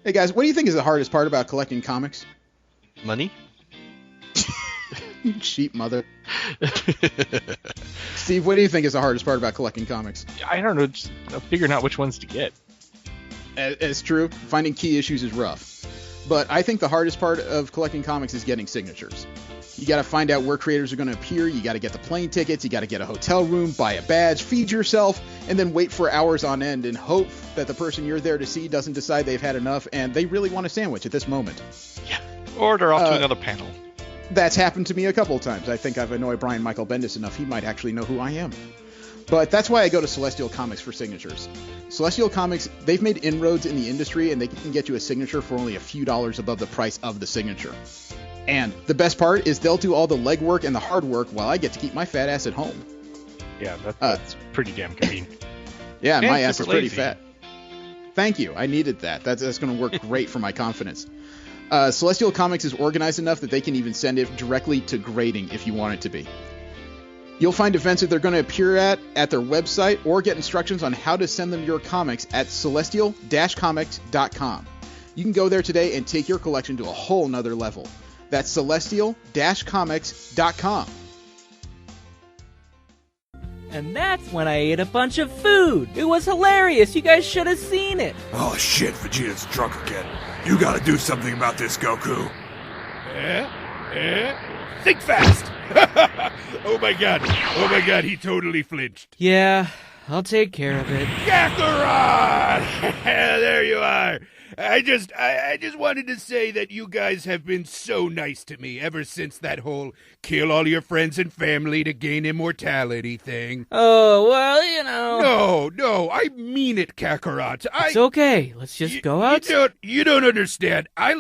Hey guys, what do you think is the hardest part about collecting comics? Money? You cheap mother. Steve, what do you think is the hardest part about collecting comics? I don't know, just figuring out which ones to get. It's true. Finding key issues is rough. But I think the hardest part of collecting comics is getting signatures. You got to find out where creators are going to appear. You got to get the plane tickets. You got to get a hotel room, buy a badge, feed yourself, and then wait for hours on end and hope that the person you're there to see doesn't decide they've had enough and they really want a sandwich at this moment. Yeah. Or they're off to another panel. That's happened to me a couple of times. I think I've annoyed Brian Michael Bendis enough. He might actually know who I am. But that's why I go to Celestial Comics for signatures. Celestial Comics, they've made inroads in the industry, and they can get you a signature for only a few dollars above the price of the signature. And the best part is they'll do all the legwork and the hard work while I get to keep my fat ass at home. Yeah, that's pretty damn convenient. Yeah, and my ass is pretty lazy. fat. Thank you. I needed that. That's going to work great for my confidence. Celestial Comics is organized enough that they can even send it directly to grading if you want it to be. You'll find events that they're going to appear at their website or get instructions on how to send them your comics at celestial-comics.com. You can go there today and take your collection to a whole nother level. That's celestial-comics.com. And that's when I ate a bunch of food. It was hilarious. You guys should have seen it. Oh shit, Vegeta's drunk again. You gotta do something about this, Goku. Think fast! Oh my god, he totally flinched. Yeah, I'll take care of it. Kakarot! There you are. I just wanted to say that you guys have been so nice to me ever since that whole kill all your friends and family to gain immortality thing. Oh, well, you know. No, I mean it, Kakarot. It's okay. Let's just go out. You don't understand. I,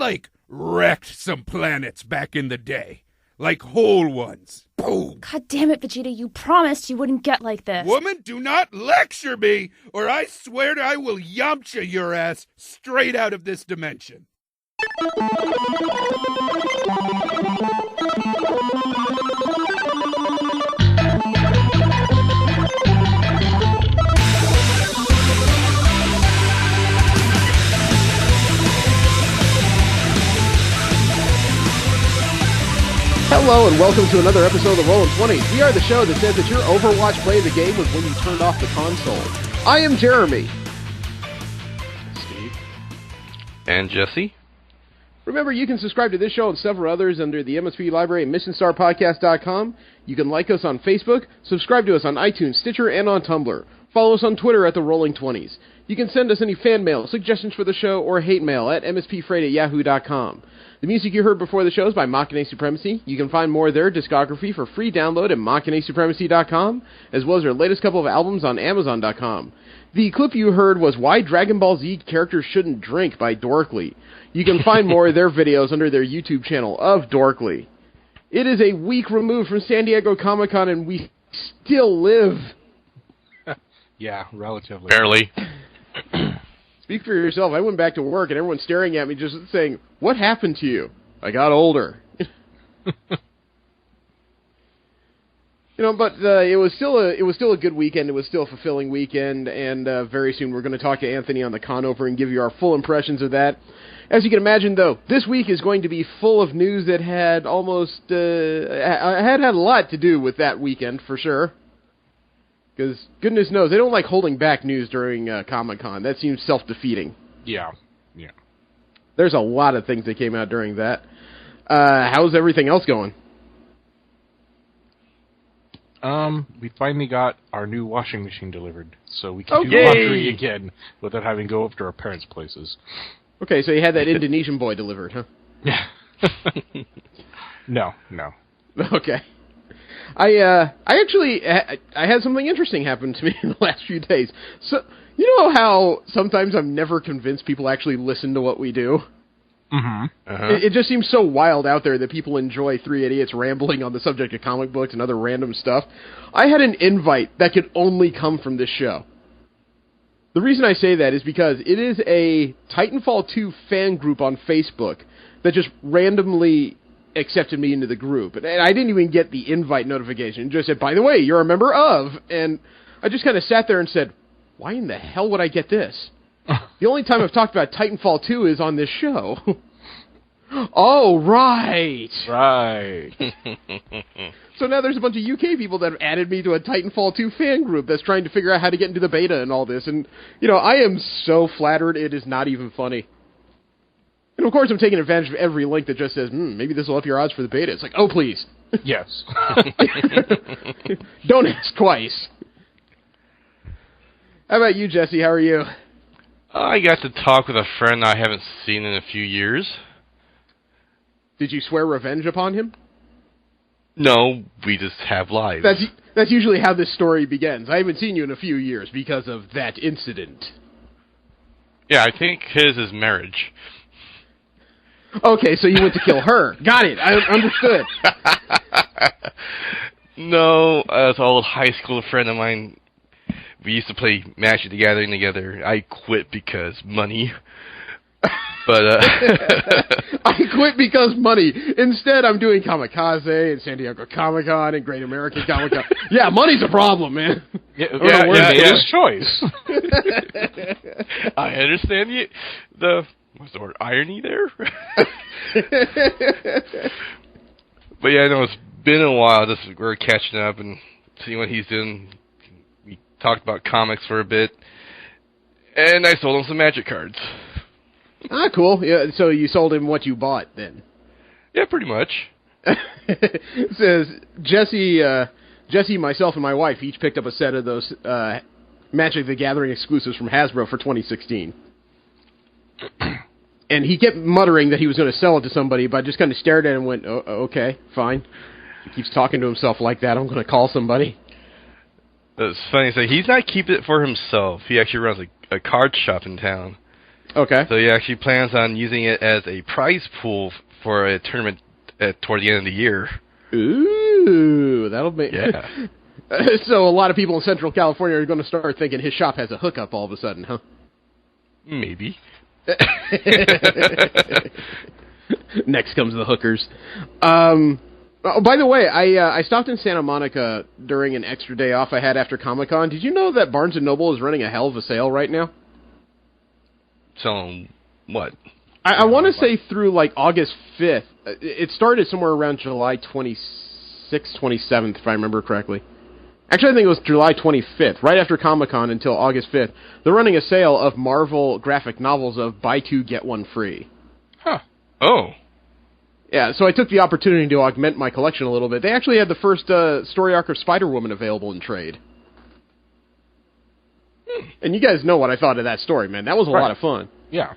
wrecked some planets back in the day. Like whole ones. Boom. God damn it, Vegeta, you promised you wouldn't get like this. Woman, do not lecture me, or I swear I will Yamcha your ass straight out of this dimension. Hello and welcome to another episode of Rollin' 20s. We are the show that says that your Overwatch play of the game was when you turned off the console. I am Jeremy. Steve. And Jesse. Remember, you can subscribe to this show and several others under the MSP library at missionstarpodcast.com. You can like us on Facebook, subscribe to us on iTunes, Stitcher, and on Tumblr. Follow us on Twitter at the Rolling 20s. You can send us any fan mail, suggestions for the show, or hate mail at mspfreight@yahoo.com. The music you heard before the show is by Machina Supremacy. You can find more of their discography for free download at machinasupremacy.com, as well as their latest couple of albums on amazon.com. The clip you heard was Why Dragon Ball Z Characters Shouldn't Drink by Dorkly. You can find more of their videos under their YouTube channel of Dorkly. It is a week removed from San Diego Comic-Con, and we still live. Yeah, relatively. Barely. Speak for yourself. I went back to work, and everyone's staring at me just saying, "What happened to you?" I got older. But it was still a good weekend. It was still a fulfilling weekend, and very soon we're going to talk to Anthony on the con over and give you our full impressions of that. As you can imagine, though, this week is going to be full of news that had almost had a lot to do with that weekend for sure. Because goodness knows they don't like holding back news during Comic-Con. That seems self-defeating. Yeah. There's a lot of things that came out during that. How's everything else going? We finally got our new washing machine delivered, so we can do laundry again without having to go up to our parents' places. Okay, so you had that Indonesian boy delivered, huh? Yeah. No. Okay. I had something interesting happen to me in the last few days. So, you know how sometimes I'm never convinced people actually listen to what we do? Mm-hmm. Uh-huh. It just seems so wild out there that people enjoy three idiots rambling on the subject of comic books and other random stuff. I had an invite that could only come from this show. The reason I say that is because it is a Titanfall 2 fan group on Facebook that just randomly accepted me into the group. And I didn't even get the invite notification. It just said, by the way, you're a member of. And I just kind of sat there and said, why in the hell would I get this? The only time I've talked about Titanfall 2 is on this show. Oh, right. Right. So now there's a bunch of UK people that have added me to a Titanfall 2 fan group that's trying to figure out how to get into the beta and all this. And, I am so flattered it is not even funny. And, of course, I'm taking advantage of every link that just says, maybe this will up your odds for the beta. It's like, oh, please. Yes. Don't ask twice. How about you, Jesse? How are you? I got to talk with a friend I haven't seen in a few years. Did you swear revenge upon him? No, we just have lives. That's usually how this story begins. I haven't seen you in a few years because of that incident. Yeah, I think his is marriage. Okay, so you went to kill her. Got it. I understood. No, as an old high school friend of mine, we used to play Magic the Gathering together. I quit because money. But I quit because money. Instead, I'm doing Kamikaze and San Diego Comic-Con and Great American Comic-Con. Yeah, money's a problem, man. His choice. I understand what's the word, irony there? But yeah, I know it's been a while. We're catching up and seeing what he's doing. We talked about comics for a bit, and I sold him some Magic cards. Ah, cool. Yeah, so you sold him what you bought, then? Yeah, pretty much. It says, Jesse, myself, and my wife each picked up a set of those Magic the Gathering exclusives from Hasbro for 2016. And he kept muttering that he was going to sell it to somebody, but I just kind of stared at him and went, oh, okay, fine. He keeps talking to himself like that. I'm going to call somebody. It's funny to say, he's not keeping it for himself. He actually runs a card shop in town. Okay. So he actually plans on using it as a prize pool for a tournament toward the end of the year. Ooh, that'll be... Yeah. So a lot of people in Central California are going to start thinking his shop has a hookup all of a sudden, huh? Maybe. Next comes the hookers. Oh, by the way, I stopped in Santa Monica during an extra day off I had after Comic-Con. Did you know that Barnes & Noble is running a hell of a sale right now? Selling what? I want to say through, like, August 5th. It started somewhere around July 26th, 27th, if I remember correctly. Actually, I think it was July 25th, right after Comic-Con until August 5th. They're running a sale of Marvel graphic novels of buy two, get one free. Huh. Oh. Yeah, so I took the opportunity to augment my collection a little bit. They actually had the first story arc of Spider-Woman available in trade. And you guys know what I thought of that story, man. That was a lot of fun. Yeah.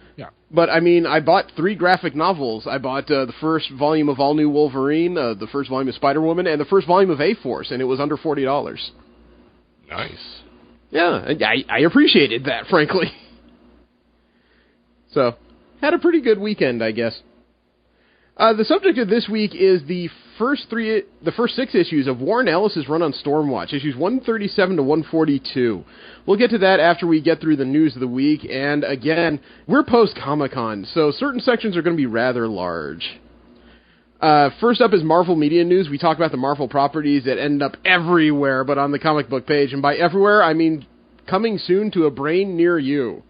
But, I mean, I bought 3 graphic novels. I bought the first volume of All New Wolverine, the first volume of Spider-Woman, and the first volume of A-Force, and it was under $40. Nice. Yeah, I appreciated that, frankly. So, had a pretty good weekend, I guess. The subject of this week is the first 6 issues of Warren Ellis' run on Stormwatch, issues 137 to 142. We'll get to that after we get through the news of the week, and again, we're post-Comic-Con, so certain sections are going to be rather large. First up is Marvel Media News. We talk about the Marvel properties that end up everywhere but on the comic book page, and by everywhere, I mean coming soon to a brain near you.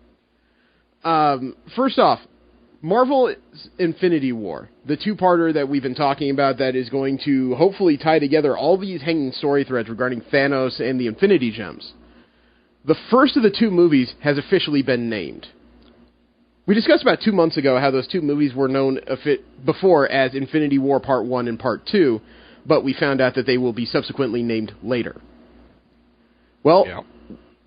First off, Marvel's Infinity War, the two-parter that we've been talking about that is going to hopefully tie together all these hanging story threads regarding Thanos and the Infinity Gems. The first of the 2 movies has officially been named. We discussed about 2 months ago how those 2 movies were known before as Infinity War Part 1 and Part 2, but we found out that they will be subsequently named later. Well,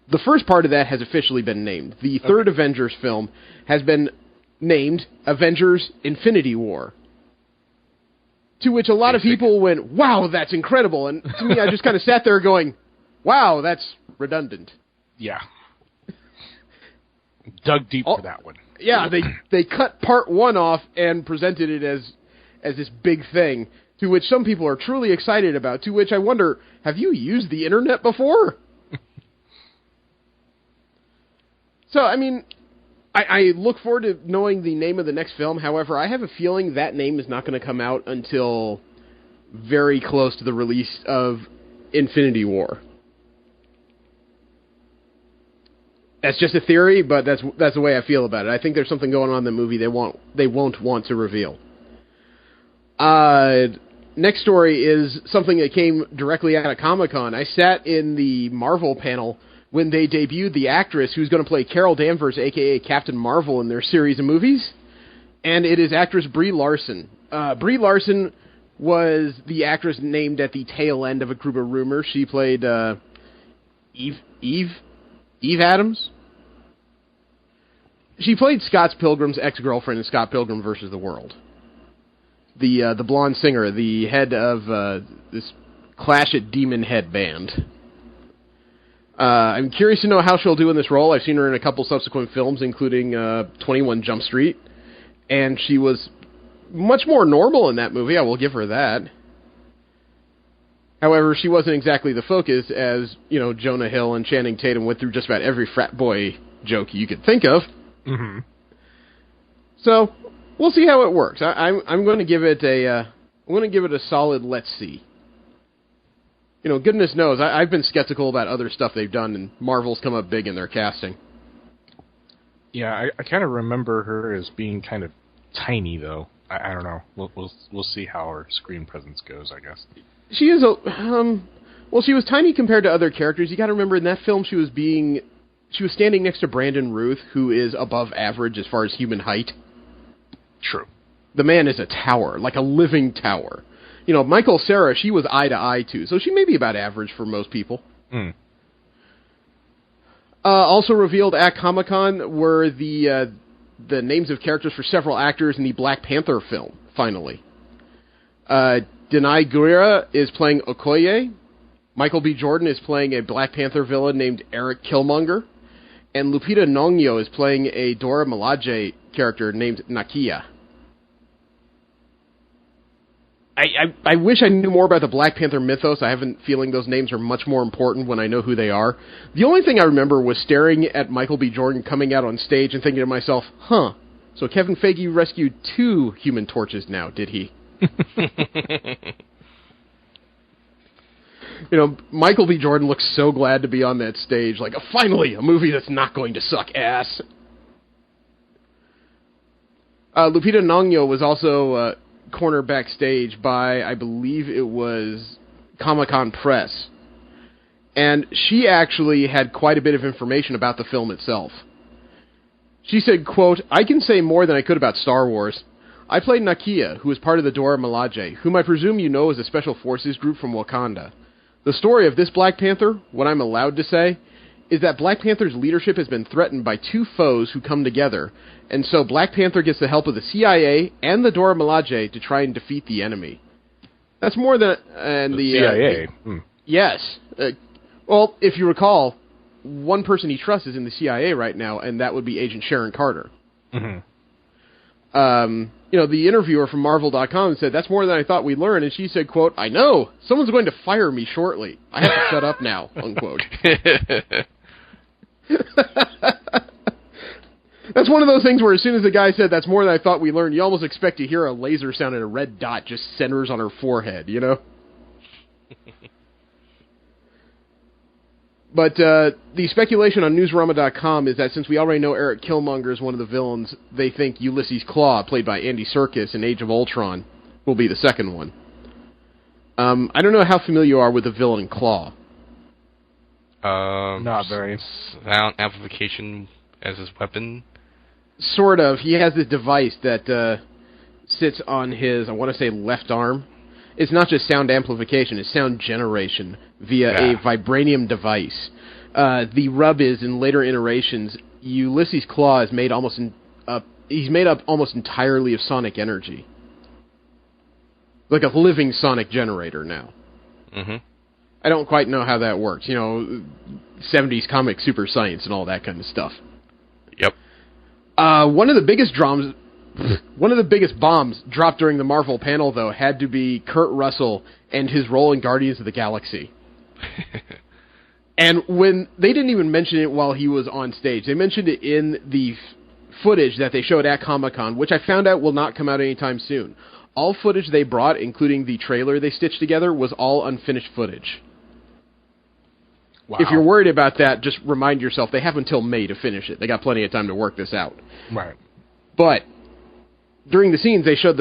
the first part of that has officially been named. The third Avengers film has been named Avengers Infinity War. To which a lot of people went, wow, that's incredible. And to me, I just kind of sat there going, wow, that's redundant. Yeah. Dug deep for that one. Yeah, they cut part 1 off and presented it as this big thing, to which some people are truly excited about, to which I wonder, have you used the internet before? So, I mean, I look forward to knowing the name of the next film. However, I have a feeling that name is not going to come out until very close to the release of Infinity War. That's just a theory, but that's the way I feel about it. I think there's something going on in the movie they won't want to reveal. Next story is something that came directly out of Comic-Con. I sat in the Marvel panel when they debuted the actress who's going to play Carol Danvers, a.k.a. Captain Marvel, in their series of movies, and it is actress Brie Larson. Brie Larson was the actress named at the tail end of a group of rumors. She played Eve Adams? She played Scott Pilgrim's ex-girlfriend in Scott Pilgrim vs. the World. The blonde singer, the head of this Clash at Demon Head band. I'm curious to know how she'll do in this role. I've seen her in a couple subsequent films, including 21 Jump Street, and she was much more normal in that movie. I will give her that. However, she wasn't exactly the focus, as, you know, Jonah Hill and Channing Tatum went through just about every frat boy joke you could think of. Mm-hmm. So we'll see how it works. I'm going to give it a solid let's see. You know, goodness knows, I've been skeptical about other stuff they've done, and Marvel's come up big in their casting. Yeah, I kind of remember her as being kind of tiny, though. I don't know. We'll see how her screen presence goes, I guess. She is she was tiny compared to other characters. You got to remember, in that film, she was standing next to Brandon Routh, who is above average as far as human height. True. The man is a tower, like a living tower. You know, Michael Cera, she was eye to eye too, so she may be about average for most people. Mm. Also revealed at Comic-Con were the names of characters for several actors in the Black Panther film, finally. Denai Guerra is playing Okoye. Michael B. Jordan is playing a Black Panther villain named Eric Killmonger. And Lupita Nyong'o is playing a Dora Milaje character named Nakia. I wish I knew more about the Black Panther mythos. I have a feeling those names are much more important when I know who they are. The only thing I remember was staring at Michael B. Jordan coming out on stage and thinking to myself, so Kevin Feige rescued 2 Human Torches now, did he? You know, Michael B. Jordan looks so glad to be on that stage, like, finally, a movie that's not going to suck ass. Lupita Nyong'o was also cornered backstage by, I believe it was Comic-Con Press. And she actually had quite a bit of information about the film itself. She said, quote, "I can say more than I could about Star Wars. I played Nakia, who is part of the Dora Milaje, whom I presume you know as a special forces group from Wakanda. The story of this Black Panther, what I'm allowed to say, is that Black Panther's leadership has been threatened by 2 foes who come together, and so Black Panther gets the help of the CIA and the Dora Milaje to try and defeat the enemy." That's more than... the CIA? Yes. Well, if you recall, one person he trusts is in the CIA right now, and that would be Agent Sharon Carter. Mm-hmm. You know, the interviewer from Marvel.com said, "That's more than I thought we'd learn," and she said, quote, "I know, someone's going to fire me shortly. I have to shut up now," unquote. That's one of those things where as soon as the guy said, "That's more than I thought we learned," you almost expect to hear a laser sound and a red dot just centers on her forehead, you know? But the speculation on Newsarama.com is that since we already know Eric Killmonger is one of the villains, they think Ulysses Klaue, played by Andy Serkis in Age of Ultron, will be the second one. I don't know how familiar you are with the villain Klaue. Not very. Sound amplification as his weapon? Sort of. He has this device that sits on his, I want to say, left arm. It's not just sound amplification, it's sound generation via a vibranium device. The rub is, in later iterations, Ulysses Klaue is made he's made up almost entirely of sonic energy. Like a living sonic generator now. Mm-hmm. I don't quite know how that works. You know, 70s comic super science and all that kind of stuff. Yep. One of the biggest bombs dropped during the Marvel panel, though, had to be Kurt Russell and his role in Guardians of the Galaxy. And when they didn't even mention it while he was on stage, they mentioned it in the footage that they showed at Comic-Con, which I found out will not come out anytime soon. All footage they brought, including the trailer they stitched together, was all unfinished footage. Wow. If you're worried about that, just remind yourself they have until May to finish it. They got plenty of time to work this out. Right. But during the scenes, they showed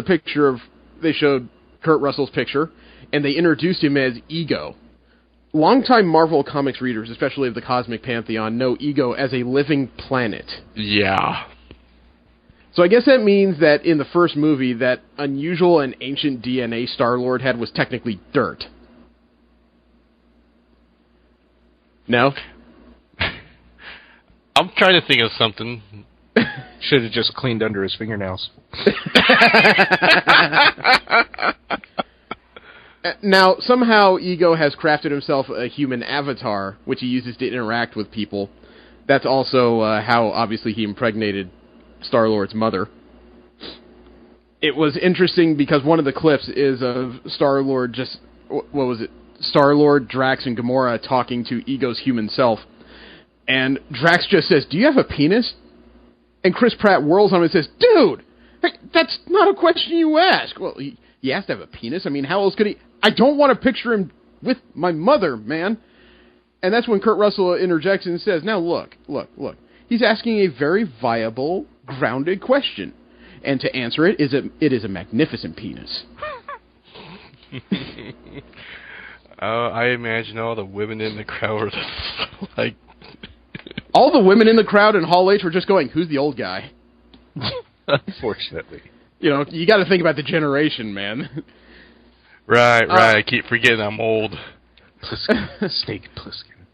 Kurt Russell's picture, and they introduced him as Ego. Longtime Marvel Comics readers, especially of the Cosmic Pantheon, know Ego as a living planet. Yeah. So I guess that means that in the first movie, that unusual and ancient DNA Star-Lord had was technically dirt. No? I'm trying to think of something. Should have just cleaned under his fingernails. Now, somehow Ego has crafted himself a human avatar, which he uses to interact with people. That's also how, obviously, he impregnated Star-Lord's mother. It was interesting because one of the clips is of Star-Lord Star-Lord, Drax, and Gamora talking to Ego's human self. And Drax just says, "Do you have a penis?" And Chris Pratt whirls on him and says, "Dude, that's not a question you ask." Well, he has to have a penis. I mean, how else could he? I don't want to picture him with my mother, man. And that's when Kurt Russell interjects and says, "Now look. He's asking a very viable, grounded question. And to answer it is a magnificent penis." I imagine all the women in the crowd were just like... All the women in the crowd in Hall H were just going, "Who's the old guy?" Unfortunately. You know, you got to think about the generation, man. Right. I keep forgetting I'm old. Steak Pliskin.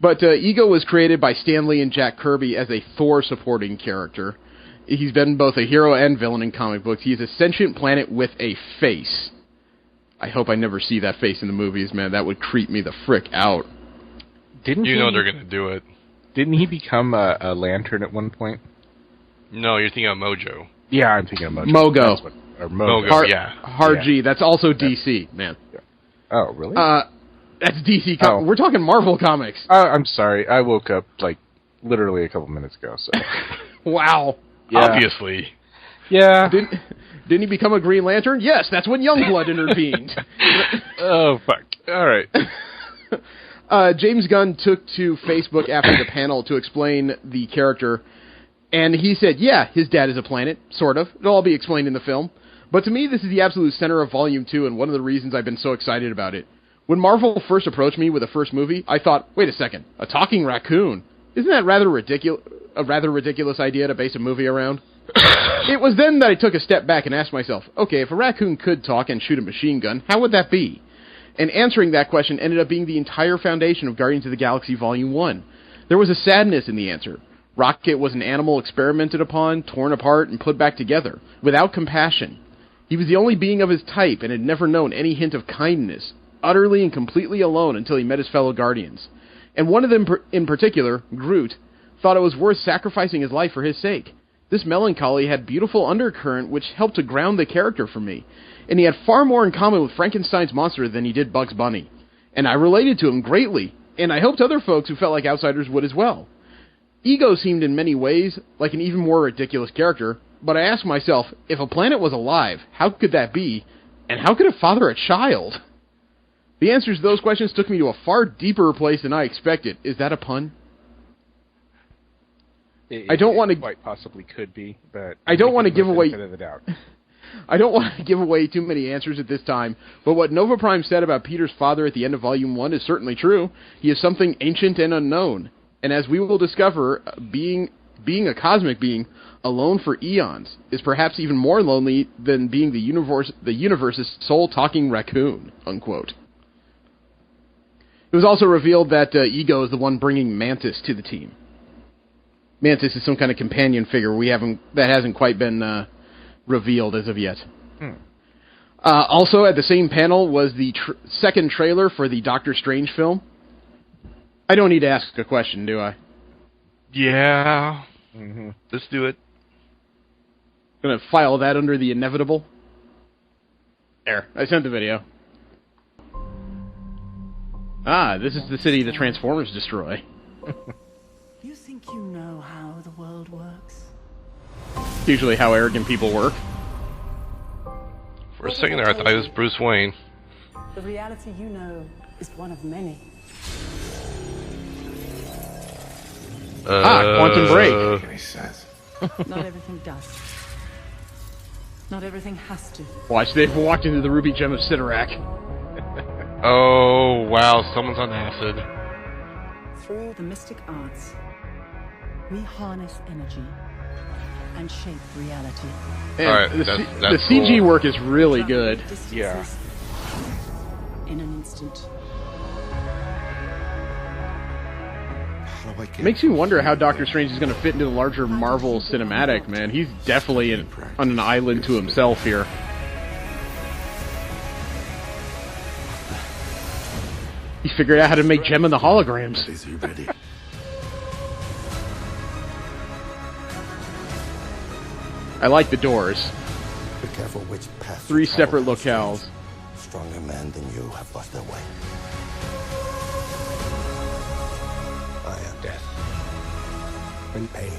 But Ego was created by Stan Lee and Jack Kirby as a Thor supporting character. He's been both a hero and villain in comic books. He's a sentient planet with a face. I hope I never see that face in the movies, man. That would creep me the frick out. You know they're going to do it. Didn't he become a lantern at one point? No, you're thinking of Mojo. Yeah, I'm thinking of Mojo. Mogo. Mogo, yeah. Harji, that's also DC, man. Oh, really? That's DC. We're talking Marvel Comics. I'm sorry. I woke up, literally a couple minutes ago, so... Wow. Yeah. Obviously. Yeah. Didn't he become a Green Lantern? Yes, that's when Youngblood intervened. Oh, fuck. All right. James Gunn took to Facebook after the panel to explain the character, and he said, yeah, his dad is a planet, sort of. It'll all be explained in the film. But to me, this is the absolute center of Volume 2, and one of the reasons I've been so excited about it. When Marvel first approached me with the first movie, I thought, wait a second, a talking raccoon? Isn't that a rather ridiculous idea to base a movie around? It was then that I took a step back and asked myself, okay, if a raccoon could talk and shoot a machine gun, how would that be? And answering that question ended up being the entire foundation of Guardians of the Galaxy Volume 1. There was a sadness in the answer. Rocket was an animal experimented upon, torn apart, and put back together, without compassion. He was the only being of his type and had never known any hint of kindness, utterly and completely alone until he met his fellow Guardians. And one of them in particular, Groot, thought it was worth sacrificing his life for his sake. This melancholy had beautiful undercurrent which helped to ground the character for me, and he had far more in common with Frankenstein's monster than he did Bugs Bunny. And I related to him greatly, and I hoped other folks who felt like outsiders would as well. Ego seemed in many ways like an even more ridiculous character, but I asked myself, if a planet was alive, how could that be, and how could it father a child? The answers to those questions took me to a far deeper place than I expected. Is that a pun? I don't want to... quite possibly could be, but... I don't want to give away... of the doubt. I don't want to give away too many answers at this time, but what Nova Prime said about Peter's father at the end of Volume 1 is certainly true. He is something ancient and unknown, and as we will discover, being a cosmic being alone for eons is perhaps even more lonely than being the universe's sole talking raccoon, unquote. It was also revealed that Ego is the one bringing Mantis to the team. Mantis is some kind of companion figure that hasn't quite been revealed as of yet. Also, at the same panel was the second trailer for the Doctor Strange film. I don't need to ask a question, do I? Yeah. Let's do it. Gonna file that under the inevitable. There, I sent the video. This is the city the Transformers destroy. You think you know how the world works? It's usually how arrogant people work. For a second there, I thought it was Bruce Wayne. The reality you know is one of many. Quantum Break. He says. Not everything does. Not everything has to. Watch, they've walked into the Ruby Gem of Sidorak. Oh, wow, someone's on acid. Through the mystic arts, we harness energy and shape reality. And Alright, the that's CG cool. work is really good. Yeah. In an instant. Makes me wonder how Doctor Strange is going to fit into the larger Marvel cinematic, man. He's definitely on an island to himself here. He figured out how to make Gem and the holograms. Is he ready? I like the doors. Be careful which path. 3 separate locales. Stronger men than you have lost their way. I am death. And pain.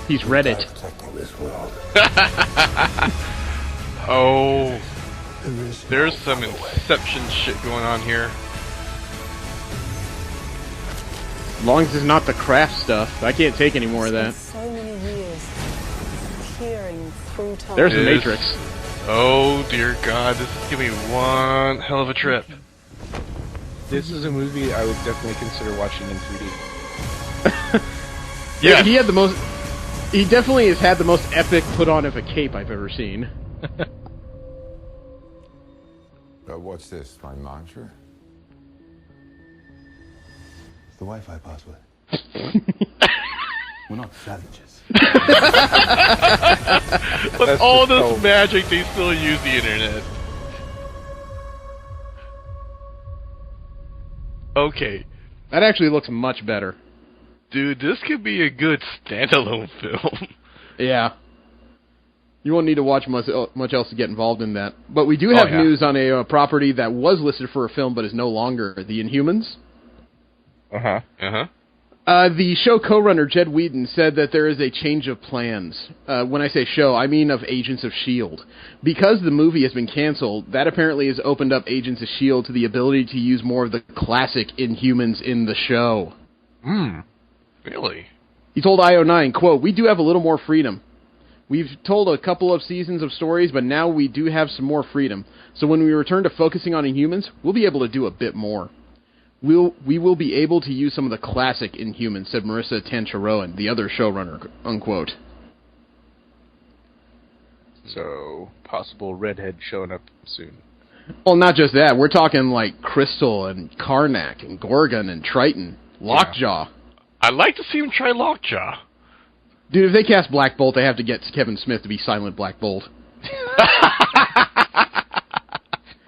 He's read it. Protecting this world. Oh, there's some Inception shit going on here. As long as it's not the craft stuff. I can't take any more of that. So many years peering through time. There's the Matrix. Oh dear God, this is gonna be one hell of a trip. This is a movie I would definitely consider watching in 3D. Yeah, he had the most. He definitely has had the most epic put on of a cape I've ever seen. What's this? My mantra? The Wi-Fi password. We're not savages. With all this magic, they still use the internet. Okay. That actually looks much better. Dude, this could be a good standalone film. Yeah. You won't need to watch much else to get involved in that. But we do have news on a property that was listed for a film but is no longer. The Inhumans. Uh-huh. Uh-huh. The show co-runner Jed Whedon said that there is a change of plans. When I say show, I mean of Agents of S.H.I.E.L.D. Because the movie has been canceled, that apparently has opened up Agents of S.H.I.E.L.D. to the ability to use more of the classic Inhumans in the show. Really? He told IO9, quote, "We do have a little more freedom. We've told a couple of seasons of stories, but now we do have some more freedom. So when we return to focusing on Inhumans, we'll be able to do a bit more. We will be able to use some of the classic Inhumans," said Marissa Tancharoen, the other showrunner, unquote. So, possible redhead showing up soon. Well, not just that. We're talking like Crystal and Karnak and Gorgon and Triton. Lockjaw. I'd like to see him try Lockjaw. Dude, if they cast Black Bolt, they have to get Kevin Smith to be Silent Black Bolt.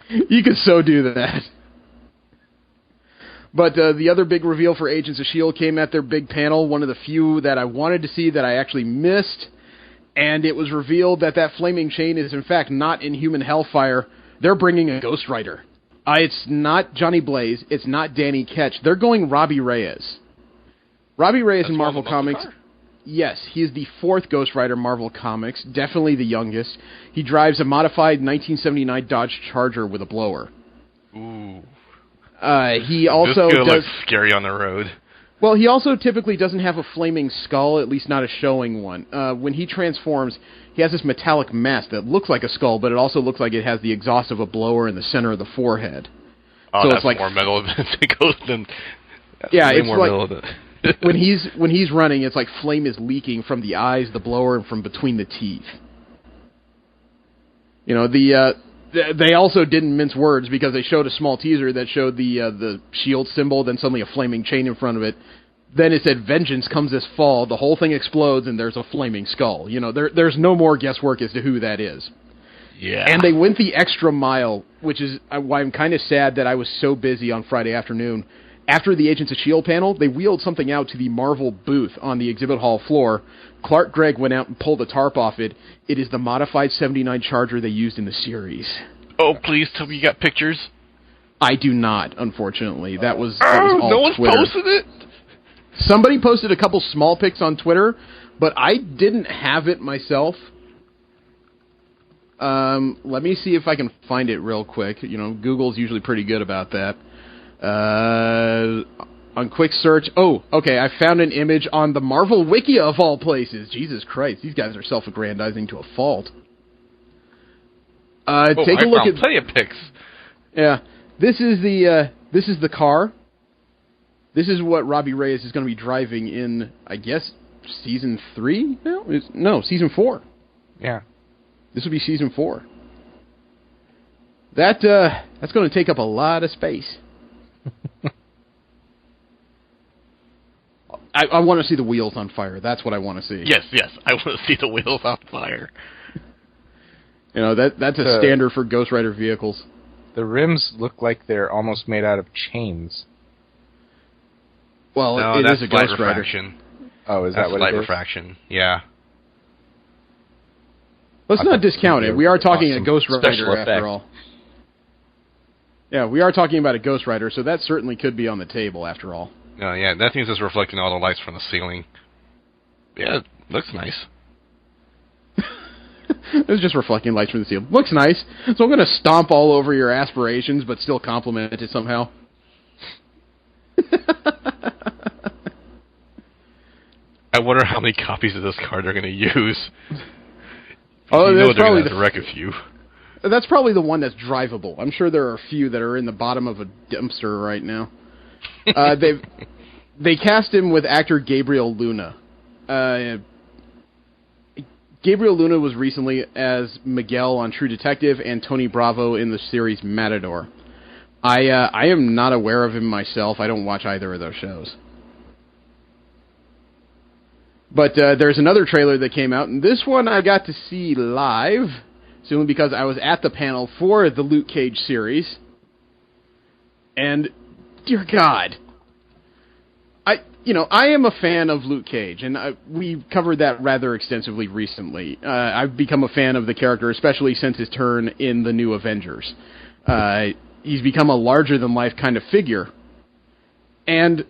You could so do that. But the other big reveal for Agents of S.H.I.E.L.D. came at their big panel, one of the few that I wanted to see that I actually missed, and it was revealed that that flaming chain is in fact not Inhuman Hellfire. They're bringing a Ghost Rider. It's not Johnny Blaze, it's not Danny Ketch. They're going Robbie Reyes. Robbie Reyes in Marvel Comics. Yes, he is the 4th Ghost Rider Marvel Comics, definitely the youngest. He drives a modified 1979 Dodge Charger with a blower. Ooh. He also this looks scary on the road. Well, he also typically doesn't have a flaming skull, at least not a showing one. When he transforms, he has this metallic mask that looks like a skull, but it also looks like it has the exhaust of a blower in the center of the forehead. Oh, so that's it's like more metal than it goes than. Yeah, it's more like metal than when he's running, it's like flame is leaking from the eyes, the blower, and from between the teeth. You know, they also didn't mince words because they showed a small teaser that showed the shield symbol, then suddenly a flaming chain in front of it. Then it said, "Vengeance comes this fall." The whole thing explodes, and there's a flaming skull. You know, there's no more guesswork as to who that is. Yeah. And they went the extra mile, which is why I'm kind of sad that I was so busy on Friday afternoon. After the Agents of S.H.I.E.L.D. panel, they wheeled something out to the Marvel booth on the exhibit hall floor. Clark Gregg went out and pulled the tarp off it. It is the modified 79 Charger they used in the series. Oh, please tell me you got pictures. I do not, unfortunately. That was all no one's Twitter. posted it? Somebody posted a couple small pics on Twitter, but I didn't have it myself. Let me see if I can find it real quick. You know, Google's usually pretty good about that. On quick search. Oh, okay, I found an image on the Marvel Wiki of all places. Jesus Christ, these guys are self-aggrandizing to a fault. Take a look at plenty of pics. Yeah, this is the car. This is what Robbie Reyes is going to be driving in, I guess, season 3? No, season 4. Yeah. This will be season 4. That's going to take up a lot of space. I want to see the wheels on fire. That's what I want to see. Yes, I want to see the wheels on fire. You know, that's a standard for Ghost Rider vehicles. The rims look like they're almost made out of chains. Well, no, it that's is a Ghost Rider. refraction. Oh, is That's that what light it is? refraction. Yeah. Let's not discount it. We are talking a Ghost Rider special after effect. all. Yeah, we are talking about a Ghost Rider, so that certainly could be on the table after all. No, yeah, that thing's just reflecting all the lights from the ceiling. Yeah, it looks nice. It's just reflecting lights from the ceiling. Looks nice. So I'm going to stomp all over your aspirations, but still compliment it somehow. I wonder how many copies of this car they're going to use. Oh, you that's know they're probably going to wreck a few. That's probably the one that's drivable. I'm sure there are a few that are in the bottom of a dumpster right now. They cast him with actor Gabriel Luna. Gabriel Luna was recently as Miguel on True Detective and Tony Bravo in the series Matador. I am not aware of him myself. I don't watch either of those shows. But there's another trailer that came out, and this one I got to see live, simply because I was at the panel for the Luke Cage series. And, dear God, I am a fan of Luke Cage, and we covered that rather extensively recently. I've become a fan of the character, especially since his turn in the new Avengers. He's become a larger-than-life kind of figure. And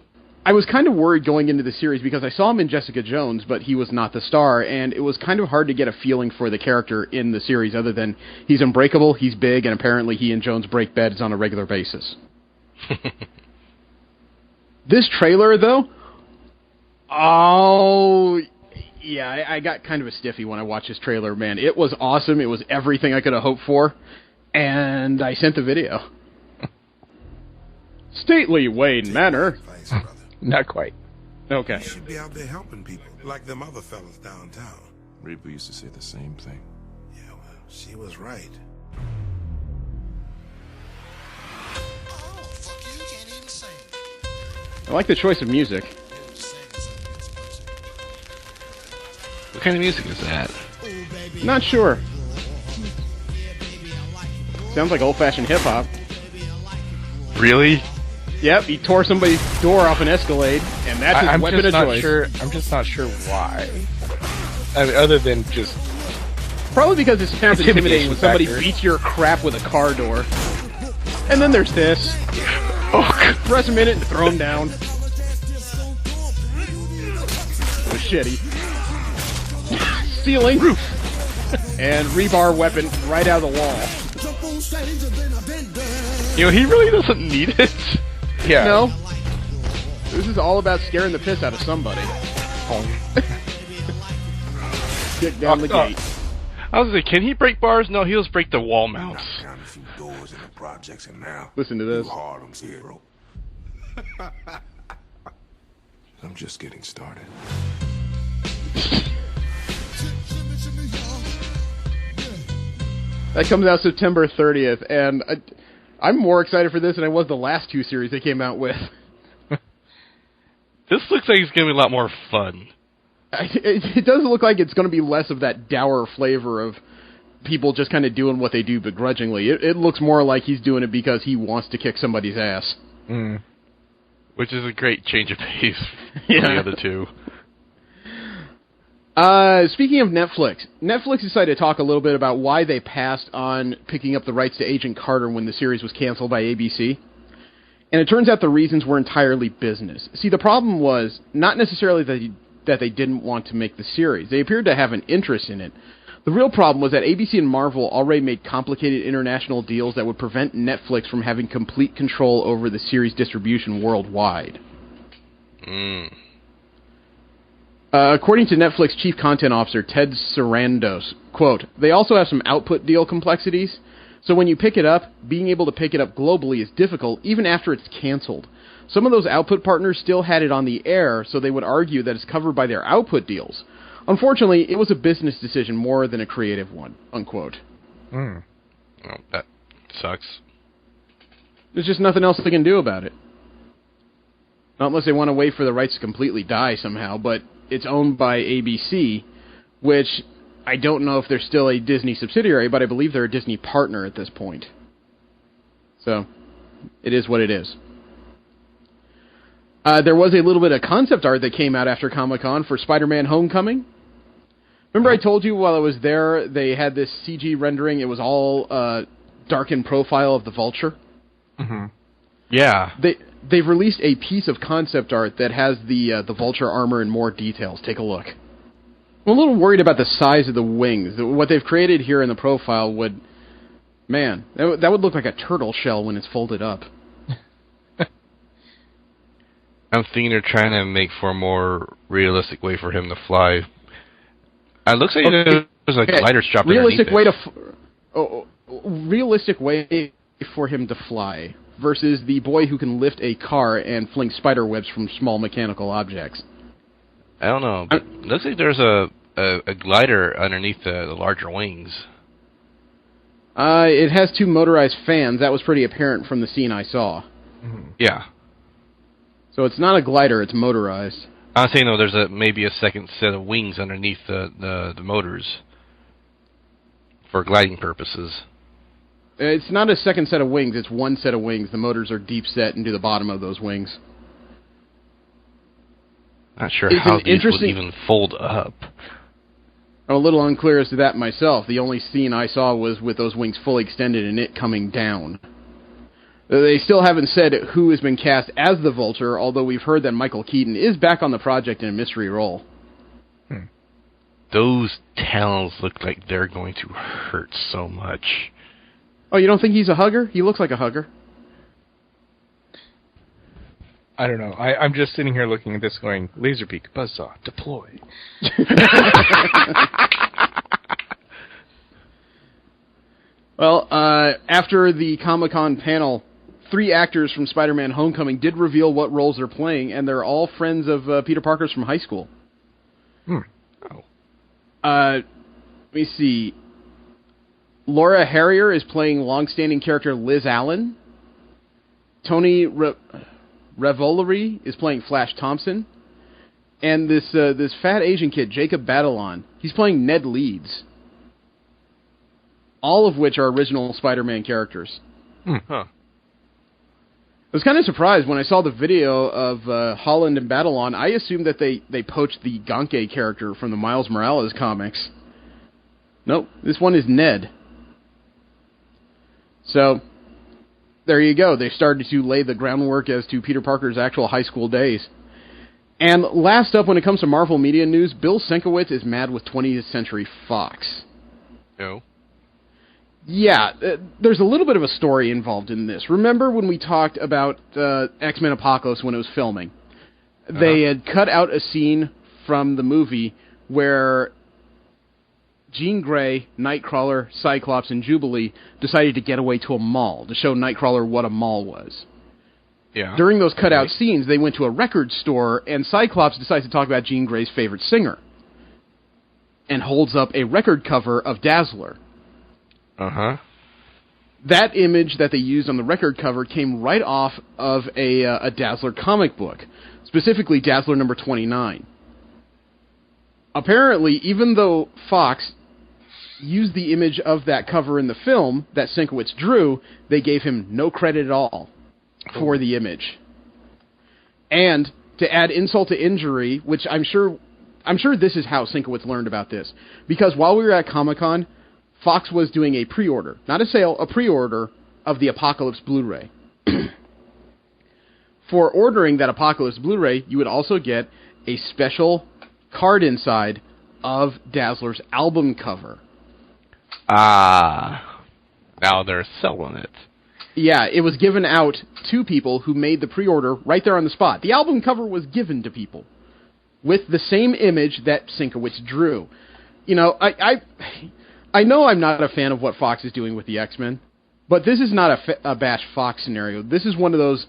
I was kind of worried going into the series because I saw him in Jessica Jones, but he was not the star, and it was kind of hard to get a feeling for the character in the series other than he's unbreakable, he's big, and apparently he and Jones break beds on a regular basis. This trailer, though, oh, yeah, I got kind of a stiffy when I watched this trailer, man. It was awesome. It was everything I could have hoped for, and I sent the video. Stately Wayne Manor. Thanks, brother. Not quite. Okay. You should be out there helping people, like them other fellas downtown. Reaper used to say the same thing. Yeah, well, she was right. I like the choice of music. What kind of music is that? Not sure. Sounds like old-fashioned hip-hop. Really? Yep, he tore somebody's door off an Escalade, and that's his weapon of choice. I'm just not sure why. I mean, other than just... Probably because it sounds intimidating when somebody factor. beats your crap with a car door. And then there's this. Oh, Press him in it and throw him down. Machete. Ceiling. Roof. And rebar weapon right out of the wall. you know, he really doesn't need it. Yeah. No. This is all about scaring the piss out of somebody. Kick down the gate. I was like, can he break bars? No, he'll just break the wall mounts. Knocked down a few doors in the projects, and now Listen to this. you Harlem's hero. I'm just getting started. That comes out September 30th, and I'm more excited for this than I was the last two series they came out with. This looks like it's going to be a lot more fun. It does look like it's going to be less of that dour flavor of people just kind of doing what they do begrudgingly. It looks more like he's doing it because he wants to kick somebody's ass. Mm. Which is a great change of pace from Yeah. the other two. Speaking of Netflix decided to talk a little bit about why they passed on picking up the rights to Agent Carter when the series was canceled by ABC. And it turns out the reasons were entirely business. See, the problem was not necessarily that they didn't want to make the series. They appeared to have an interest in it. The real problem was that ABC and Marvel already made complicated international deals that would prevent Netflix from having complete control over the series' distribution worldwide. According to Netflix Chief Content Officer Ted Sarandos, quote, they also have some output deal complexities, so when you pick it up, being able to pick it up globally is difficult even after it's canceled. Some of those output partners still had it on the air, so they would argue that it's covered by their output deals. Unfortunately, it was a business decision more than a creative one, unquote. Oh, that sucks. There's just nothing else they can do about it. Not unless they want to wait for the rights to completely die somehow, but it's owned by ABC, which I don't know if they're still a Disney subsidiary, but I believe they're a Disney partner at this point. So, it is what it is. There was a little bit of concept art that came out after Comic-Con for Spider-Man Homecoming. Remember I told you while I was there, they had this CG rendering, it was all darkened profile of the Vulture? Mm-hmm. Yeah. They've released a piece of concept art that has the Vulture armor in more details. Take a look. I'm a little worried about the size of the wings. What they've created here in the profile would... Man, that would look like a turtle shell when it's folded up. I'm thinking they're trying to make for a more realistic way for him to fly. It looks like there's a glider strap realistic underneath way realistic way for him to fly versus the boy who can lift a car and fling spider webs from small mechanical objects. I don't know, but it looks like there's a glider underneath the larger wings. It has two motorized fans. That was pretty apparent from the scene I saw. Mm-hmm. Yeah. So it's not a glider, it's motorized. I'm saying, though, there's maybe a second set of wings underneath the motors for gliding purposes. It's not a second set of wings, it's one set of wings. The motors are deep set into the bottom of those wings. Not sure how these would even fold up. I'm a little unclear as to that myself. The only scene I saw was with those wings fully extended and it coming down. They still haven't said who has been cast as the Vulture, although we've heard that Michael Keaton is back on the project in a mystery role. Those talons look like they're going to hurt so much. Oh, you don't think he's a hugger? He looks like a hugger. I don't know. I'm just sitting here looking at this going, Laserbeak, buzzsaw, deploy. Well, after the Comic-Con panel, 3 actors from Spider-Man Homecoming did reveal what roles they're playing, and they're all friends of Peter Parker's from high school. Let me see. Laura Harrier is playing long-standing character Liz Allen. Tony Revolori is playing Flash Thompson. And this fat Asian kid, Jacob Batalon, he's playing Ned Leeds. All of which are original Spider-Man characters. Huh. I was kind of surprised when I saw the video of Holland and Batalon. I assumed that they poached the Ganke character from the Miles Morales comics. Nope, this one is Ned. So, there you go. They started to lay the groundwork as to Peter Parker's actual high school days. And last up, when it comes to Marvel media news, Bill Sienkiewicz is mad with 20th Century Fox. No. Yeah, there's a little bit of a story involved in this. Remember when we talked about X-Men Apocalypse when it was filming? They had cut out a scene from the movie where Jean Grey, Nightcrawler, Cyclops, and Jubilee decided to get away to a mall to show Nightcrawler what a mall was. Yeah. During those cut-out scenes, they went to a record store, and Cyclops decides to talk about Jean Grey's favorite singer and holds up a record cover of Dazzler. Uh-huh. That image that they used on the record cover came right off of a Dazzler comic book, specifically Dazzler number 29. Apparently, even though Fox used the image of that cover in the film that Sienkiewicz drew, they gave him no credit at all for the image. And to add insult to injury, which I'm sure this is how Sienkiewicz learned about this, because while we were at Comic-Con, Fox was doing a pre-order, not a sale, a pre-order of the Apocalypse Blu-ray. For ordering that Apocalypse Blu-ray, you would also get a special card inside of Dazzler's album cover Ah, now they're selling it. Yeah, it was given out to people who made the pre-order right there on the spot. The album cover was given to people with the same image that Sienkiewicz drew. You know, I know I'm not a fan of what Fox is doing with the X-Men, but this is not a Bash Fox scenario. This is one of those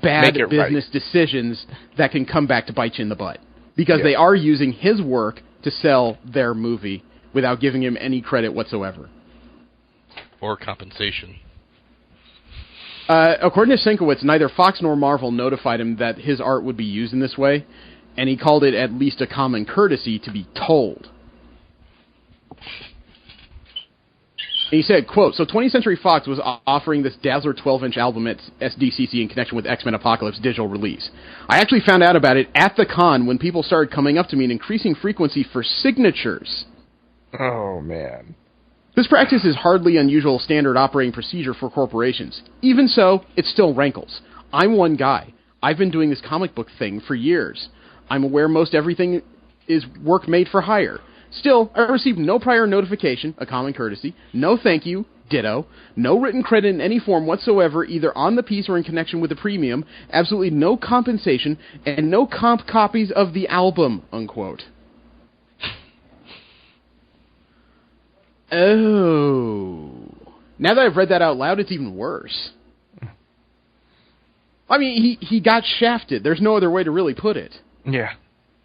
bad business decisions that can come back to bite you in the butt. Because they are using his work to sell their movie without giving him any credit whatsoever. Or compensation. According to Sienkiewicz, neither Fox nor Marvel notified him that his art would be used in this way, and he called it at least a common courtesy to be told. And he said, quote, so 20th Century Fox was offering this Dazzler 12-inch album at SDCC in connection with X-Men Apocalypse digital release. I actually found out about it at the con when people started coming up to me in increasing frequency for signatures. Oh, man. This practice is hardly unusual standard operating procedure for corporations. Even so, it still rankles. I'm one guy. I've been doing this comic book thing for years. I'm aware most everything is work made for hire. Still, I received no prior notification, a common courtesy, no thank you, ditto, no written credit in any form whatsoever, either on the piece or in connection with the premium, absolutely no compensation, and no comp copies of the album, unquote. Oh. Now that I've read that out loud, it's even worse. I mean, he got shafted. There's no other way to really put it. Yeah.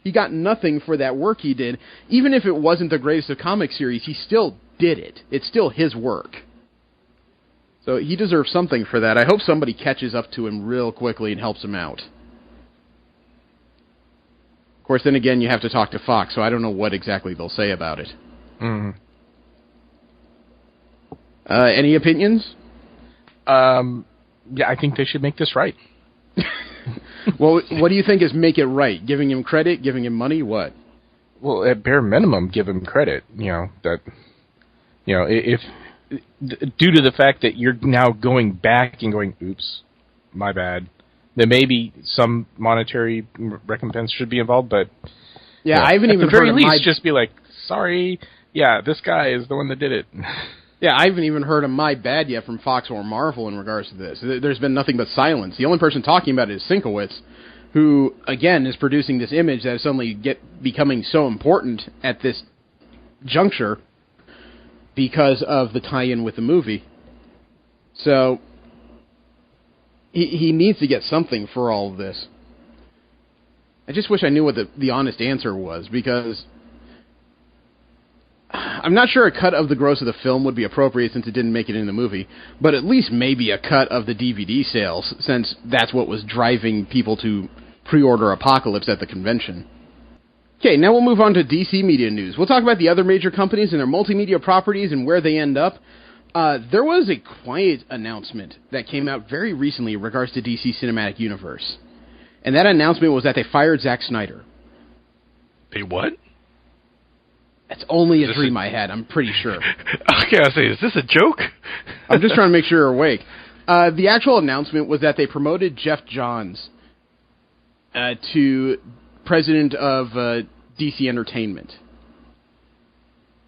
He got nothing for that work he did. Even if it wasn't the greatest of comic series, he still did it. It's still his work. So he deserves something for that. I hope somebody catches up to him real quickly and helps him out. Of course, then again, you have to talk to Fox, so I don't know what exactly they'll say about it. Mm-hmm. Any opinions? Yeah, I think they should make this right. Well, what do you think is make it right? Giving him credit? Giving him money? What? Well, at bare minimum, give him credit. If due to the fact that you're now going back and going, oops, my bad, then maybe some monetary recompense should be involved. But yeah, I haven't even at the very heard least just be like, sorry, yeah, this guy is the one that did it. Yeah, I haven't even heard of my bad yet from Fox or Marvel in regards to this. There's been nothing but silence. The only person talking about it is Sienkiewicz, who, again, is producing this image that is suddenly becoming so important at this juncture because of the tie-in with the movie. So, he needs to get something for all of this. I just wish I knew what the honest answer was, because I'm not sure a cut of the gross of the film would be appropriate since it didn't make it in the movie, but at least maybe a cut of the DVD sales, since that's what was driving people to pre-order Apocalypse at the convention. Okay, now we'll move on to DC media news. We'll talk about the other major companies and their multimedia properties and where they end up. There was a quiet announcement that came out very recently in regards to DC Cinematic Universe. And that announcement was that they fired Zack Snyder. They what? That's only a dream I had, I'm pretty sure. Okay, I was saying, is this a joke? I'm just trying to make sure you're awake. The actual announcement was that they promoted Jeff Johns to president of DC Entertainment.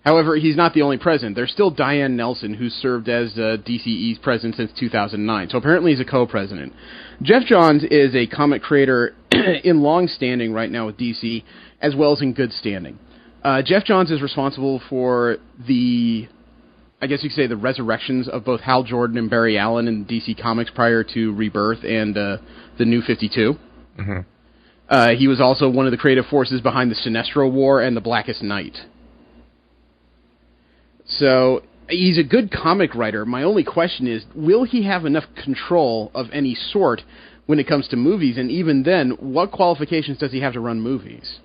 However, he's not the only president. There's still Diane Nelson, who's served as DCE's president since 2009. So apparently he's a co-president. Jeff Johns is a comic creator in long standing right now with DC, as well as in good standing. Jeff Johns is responsible for the resurrections of both Hal Jordan and Barry Allen in DC Comics prior to Rebirth and the New 52. Mm-hmm. He was also one of the creative forces behind the Sinestro War and the Blackest Night. So, he's a good comic writer. My only question is, will he have enough control of any sort when it comes to movies? And even then, what qualifications does he have to run movies?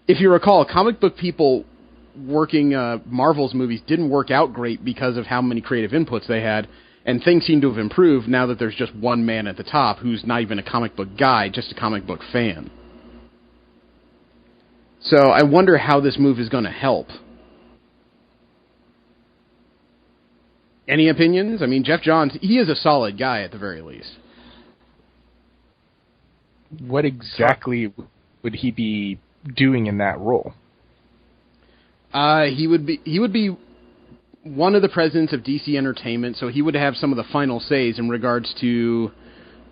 If you recall, comic book people working Marvel's movies didn't work out great because of how many creative inputs they had, and things seem to have improved now that there's just one man at the top who's not even a comic book guy, just a comic book fan. So I wonder how this move is going to help. Any opinions? I mean, Jeff Johns, he is a solid guy at the very least. What exactly would he be doing in that role? He would be one of the presidents of DC Entertainment, so he would have some of the final says in regards to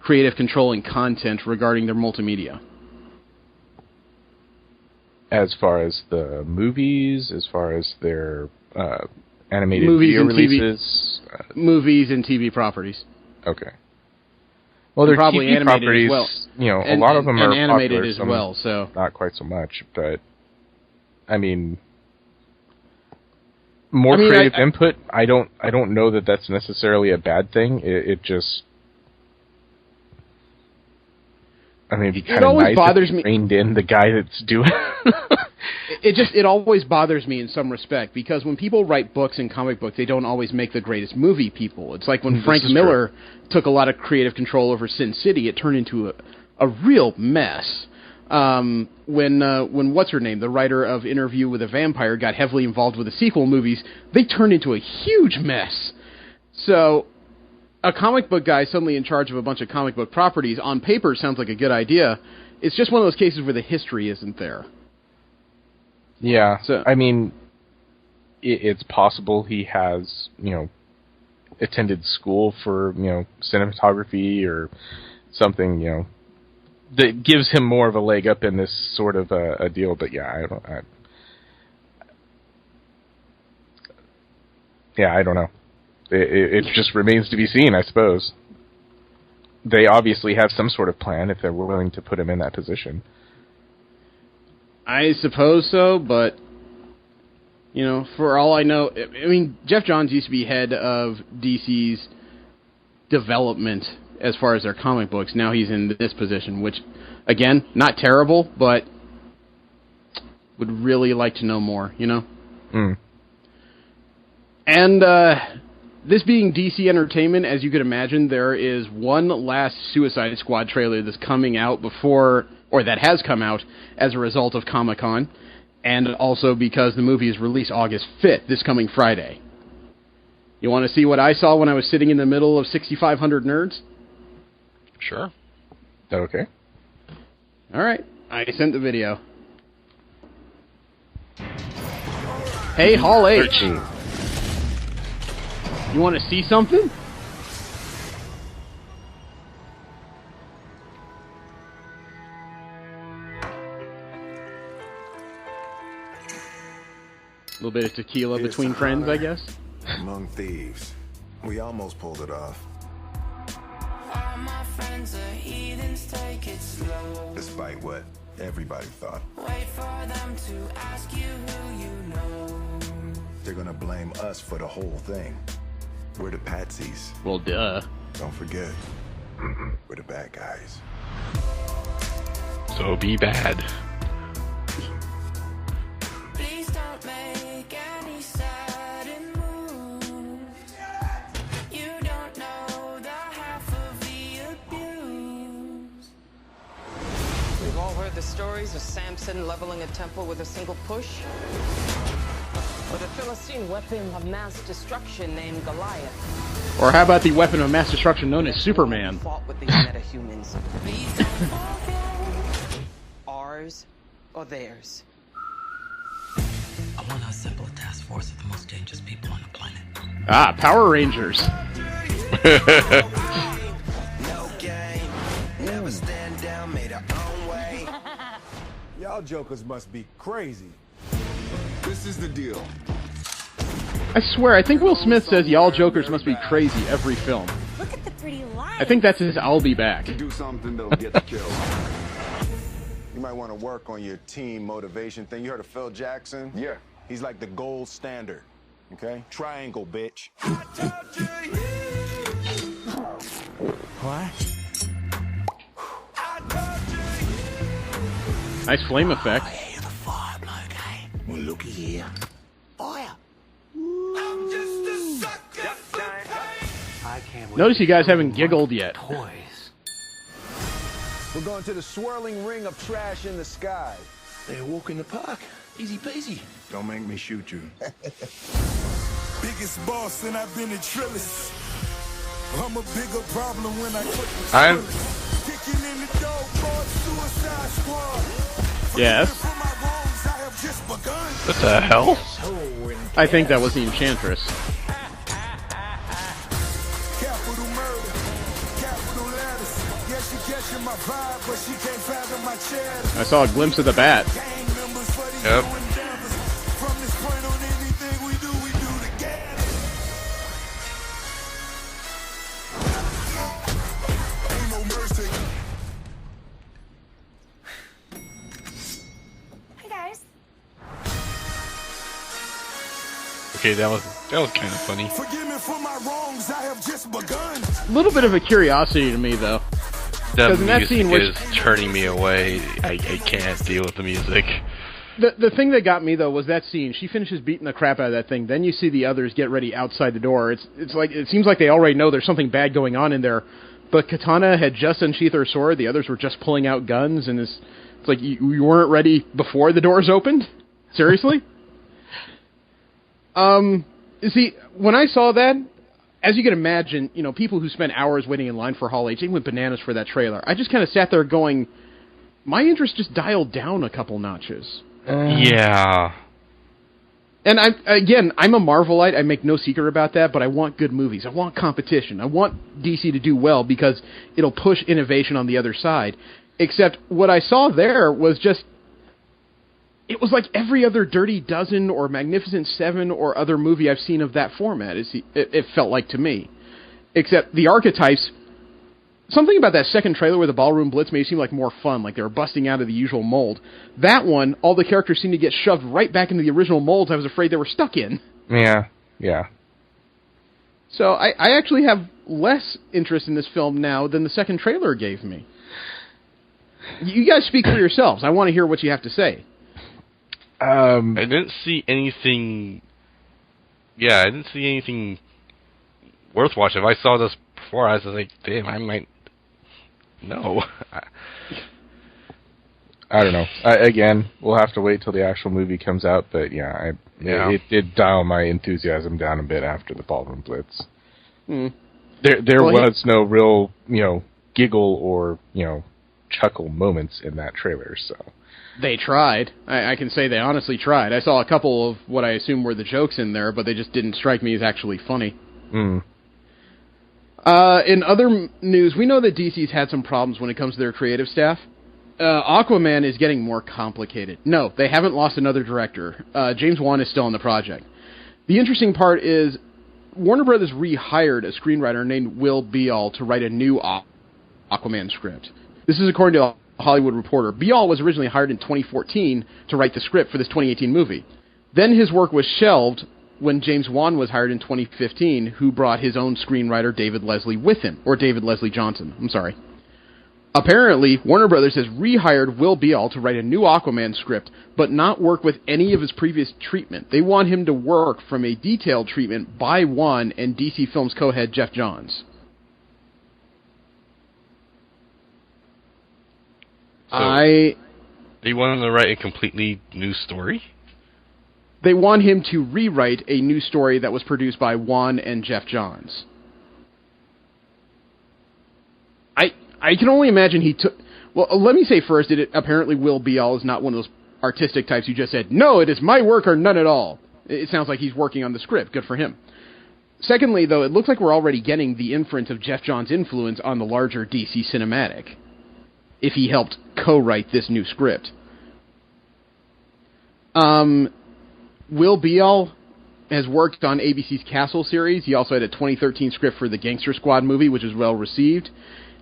creative control and content regarding their multimedia. As far as the movies, as far as their animated movies video and releases? Movies and TV properties. Okay. Well, they're probably TV animated properties, as well. You know, And, a lot of them are animated popular, as some well, so not quite so much, but I mean, more creative input. I don't know that that's necessarily a bad thing. It just, I mean, it'd be kind of nice if you reined in the guy that's doing it always bothers me in some respect, because when people write books and comic books, they don't always make the greatest movie people. It's like when Frank Miller took a lot of creative control over Sin City, it turned into a real mess. When what's-her-name, the writer of Interview with a Vampire, got heavily involved with the sequel movies, they turned into a huge mess. So a comic book guy suddenly in charge of a bunch of comic book properties, on paper sounds like a good idea. It's just one of those cases where the history isn't there. Yeah, so I mean, it's possible he has, attended school for, cinematography or something, that gives him more of a leg up in this sort of a deal. But yeah, I don't know. It just remains to be seen, I suppose. They obviously have some sort of plan if they're willing to put him in that position. I suppose so, but, for all I know, I mean, Jeff Johns used to be head of DC's development as far as their comic books. Now he's in this position, which, again, not terrible, but would really like to know more, Mm. And, this being DC Entertainment, as you could imagine, there is one last Suicide Squad trailer that's coming out that has come out as a result of Comic-Con, and also because the movie is released August 5th, this coming Friday. You want to see what I saw when I was sitting in the middle of 6,500 nerds? Sure. Okay. All right. I sent the video. Hey, Hall H. 13. You want to see something? A little bit of tequila between friends, I guess. Among thieves. We almost pulled it off. All my friends are heathens, take it slow. Despite what everybody thought. Wait for them to ask you who you know. They're gonna blame us for the whole thing. We're the patsies. Well, duh. Don't forget, we're the bad guys. So be bad. Please don't make any sudden moves. You don't know the half of the abuse. We've all heard the stories of Samson leveling a temple with a single push. Or the Philistine weapon of mass destruction named Goliath. Or how about the weapon of mass destruction known as Superman? Fought with these metahumans. Ours or theirs? I want to assemble a task force of the most dangerous people on the planet. Ah, Power Rangers. No game. Never stand down, made our own way. Y'all jokers must be crazy. This is the deal. I swear, I think Will Smith says y'all jokers must be crazy every film. Look at the pretty lights. I think that's his I'll be back. Do something that'll get the kill. You might want to work on your team motivation thing. You heard of Phil Jackson? Yeah. He's like the gold standard. Okay? Triangle, bitch. What? Nice flame effect. Well, looky here. Fire. I'm just a sucker for pain. I can't wait. Notice you guys haven't giggled yet. Toys. We're going to the swirling ring of trash in the sky. They walk in the park. Easy peasy. Don't make me shoot you. Biggest boss and I've been a Trillis. I'm a bigger problem when I quit the I'm kicking in the door for Suicide Squad. Yes. What the hell? I think that was the Enchantress. Capital murder, capital letters. Yeah, she catching my vibe, but she can't fathom my cheddar. I saw a glimpse of the bat. Yep. From this point on, anything we do together. Ain't no mercy. Hey guys. Okay, that was kind of funny. Forgive me for my wrongs, I have just begun. A little bit of a curiosity to me, though. The in that music scene, is turning me away. I can't deal with the music. The thing that got me, though, was that scene. She finishes beating the crap out of that thing. Then you see the others get ready outside the door. It's like it seems like they already know there's something bad going on in there. But Katana had just unsheathed her sword. The others were just pulling out guns, and it's like you weren't ready before the doors opened. Seriously? See, when I saw that, as you can imagine, people who spend hours waiting in line for Hall H, they went bananas for that trailer. I just kind of sat there going, my interest just dialed down a couple notches. Yeah. And I'm a Marvelite. I make no secret about that, but I want good movies. I want competition. I want DC to do well because it'll push innovation on the other side. Except what I saw there was just, it was like every other Dirty Dozen or Magnificent Seven or other movie I've seen of that format. It felt like to me. Except the archetypes, something about that second trailer where the ballroom blitz made it seem like more fun, like they were busting out of the usual mold. That one, all the characters seemed to get shoved right back into the original molds I was afraid they were stuck in. Yeah. So I actually have less interest in this film now than the second trailer gave me. You guys speak for yourselves. I want to hear what you have to say. I didn't see anything. Yeah, I didn't see anything worth watching. If I saw this before, I was like, damn, I might. No. I don't know. Again, we'll have to wait till the actual movie comes out, but yeah, it did dial my enthusiasm down a bit after the Ballroom Blitz. There was no real, giggle or, chuckle moments in that trailer, so. They tried. I can say they honestly tried. I saw a couple of what I assume were the jokes in there, but they just didn't strike me as actually funny. In other news, we know that DC's had some problems when it comes to their creative staff. Aquaman is getting more complicated. No, they haven't lost another director. James Wan is still on the project. The interesting part is Warner Brothers rehired a screenwriter named Will Beall to write a new Aquaman script. This is according to a Hollywood Reporter. Beall was originally hired in 2014 to write the script for this 2018 movie. Then his work was shelved when James Wan was hired in 2015, who brought his own screenwriter David Leslie with him, or David Leslie Johnson, I'm sorry. Apparently, Warner Brothers has rehired Will Beall to write a new Aquaman script, but not work with any of his previous treatment. They want him to work from a detailed treatment by Wan and DC Films co-head Jeff Johns. They want him to write a completely new story? They want him to rewrite a new story that was produced by Wan and Jeff Johns. I can only imagine he took... Well, let me say first, apparently Will Beall is not one of those artistic types who just said, no, it is my work or none at all. It sounds like he's working on the script. Good for him. Secondly, though, it looks like we're already getting the inference of Jeff Johns' influence on the larger DC cinematic, if he helped co-write this new script. Will Beall has worked on ABC's Castle series. He also had a 2013 script for the Gangster Squad movie, which was well received.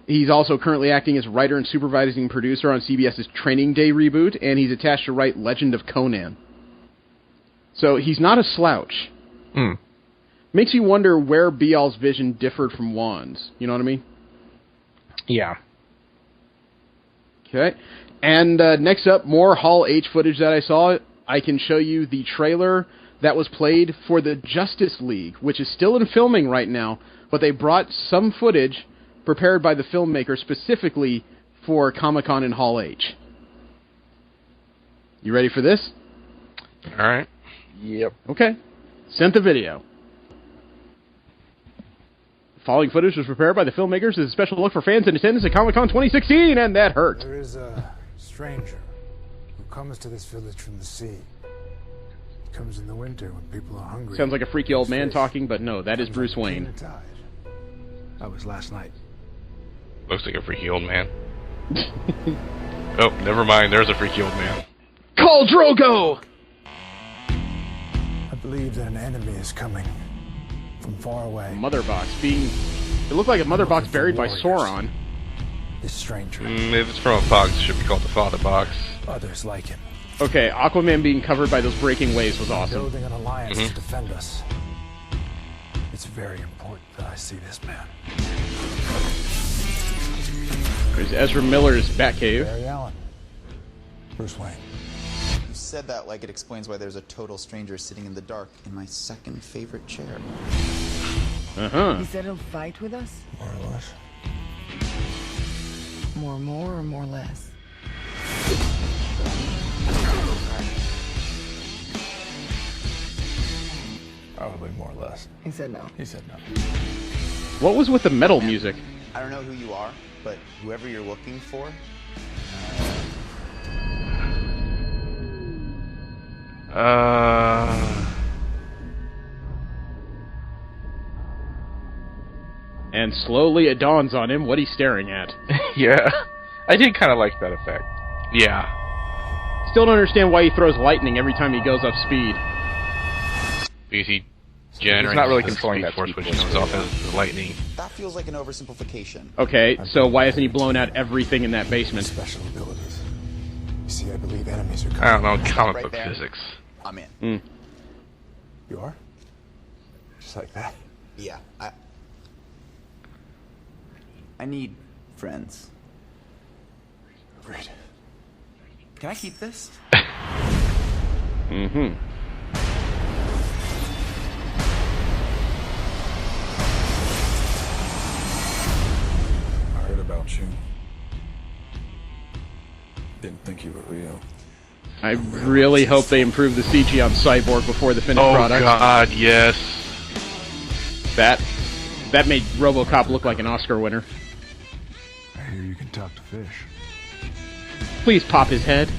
He's also currently acting as writer and supervising producer on CBS's Training Day reboot, and he's attached to write Legend of Conan. So he's not a slouch. Makes you wonder where Beall's vision differed from Wan's. You know what I mean? Yeah. Okay. And next up, more Hall H footage that I saw. I can show you the trailer that was played for the Justice League, which is still in filming right now, but they brought some footage prepared by the filmmaker specifically for Comic-Con in Hall H. You ready for this? All right. Yep. Okay. Sent the video. The following footage was prepared by the filmmakers as a special look for fans in attendance at Comic-Con 2016, and that hurt. There is a stranger who comes to this village from the sea. Comes in the winter when people are hungry. Sounds like a freaky old man talking, but no, that is Bruce Wayne. That was last night. Looks like a freaky old man. Oh, never mind. There's a freaky old man. Call Drogo! I believe that an enemy is coming from far away. Mother box being... It looked like a mother box buried by Sauron. This stranger. If it's from a box, it should be called the Father Box. Others like him. Okay, Aquaman being covered by those breaking waves was awesome. Building an alliance to defend us. It's very important that I see this man. There's Ezra Miller's Batcave. Barry Allen. Bruce Wayne. You said that like it explains why there's a total stranger sitting in the dark in my second favorite chair. Uh-huh. He said he'll fight with us? More or less. More or more less? Probably more or less. He said no. He said no. What was with the metal music? I don't know who you are, but whoever you're looking for... And slowly it dawns on him what he's staring at. Yeah. I did kind of like that effect. Yeah. Still don't understand why he throws lightning every time he goes up speed. Because he generates... He's not really controlling that force, speed which comes off as lightning. That feels like an oversimplification. Okay, so why hasn't he blown out everything in that basement? Special abilities. You see, I believe enemies are coming. I don't know, comic Right book there. physics. I'm in. You are? Just like that? Yeah, I need friends. Agreed. Can I keep this? Mm-hmm. I heard about you. Didn't think you were real. I really hope they improve the CG on Cyborg before the finished product. Oh god, yes. That made RoboCop look like an Oscar winner. I hear you can talk to fish. Please pop his head.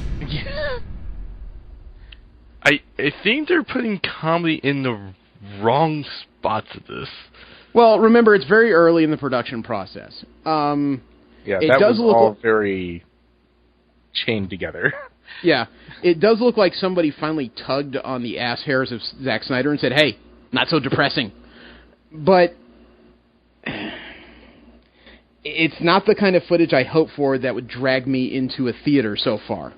I think they're putting comedy in the wrong spots of this. Well, remember, it's very early in the production process. Yeah, it that does was look all very chained together. Yeah, it does look like somebody finally tugged on the ass hairs of Zack Snyder and said, hey, not so depressing. But it's not the kind of footage I hope for that would drag me into a theater so far.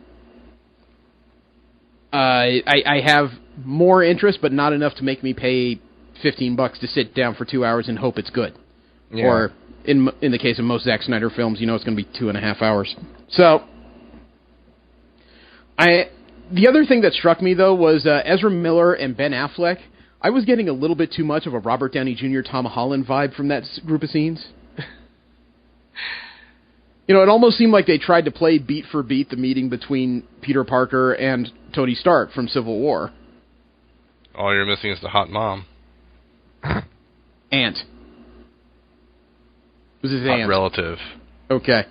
I have more interest, but not enough to make me pay $15 to sit down for 2 hours and hope it's good. Yeah. Or, in the case of most Zack Snyder films, you know it's going to be 2.5 hours. So, the other thing that struck me, though, was Ezra Miller and Ben Affleck. I was getting a little bit too much of a Robert Downey Jr., Tom Holland vibe from that group of scenes. You know, it almost seemed like they tried to play beat for beat the meeting between Peter Parker and Tony Stark from Civil War. All you're missing is the hot mom. Aunt. Was his Hot aunt. relative. Okay.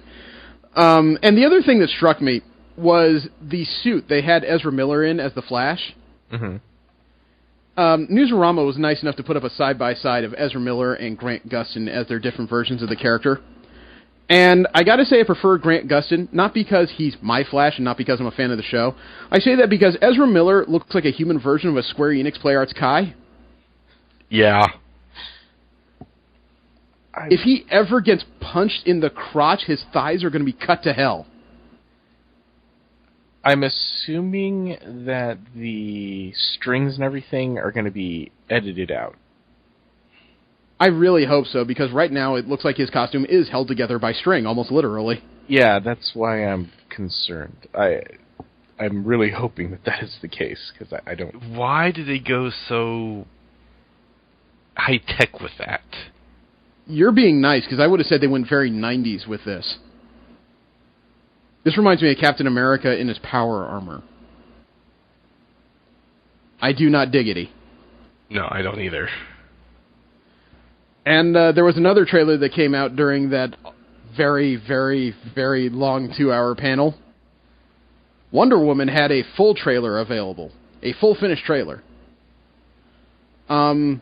And the other thing that struck me was the suit they had Ezra Miller in as the Flash. Mm-hmm. Newsarama was nice enough to put up a side-by-side of Ezra Miller and Grant Gustin as their different versions of the character. And I gotta say I prefer Grant Gustin, not because he's my Flash and not because I'm a fan of the show. I say that because Ezra Miller looks like a human version of a Square Enix Play Arts Kai. Yeah. If he ever gets punched in the crotch, his thighs are going to be cut to hell. I'm assuming that the strings and everything are going to be edited out. I really hope so, because right now it looks like his costume is held together by string, almost literally. Yeah, that's why I'm concerned. I'm really hoping that is the case, because I don't... Why did they go so high-tech with that? You're being nice, because I would have said they went very 90s with this. This reminds me of Captain America in his power armor. I do not diggity. No, I don't either. And there was another trailer that came out during that very, very, very long 2-hour panel. Wonder Woman had a full trailer available. A full finished trailer. I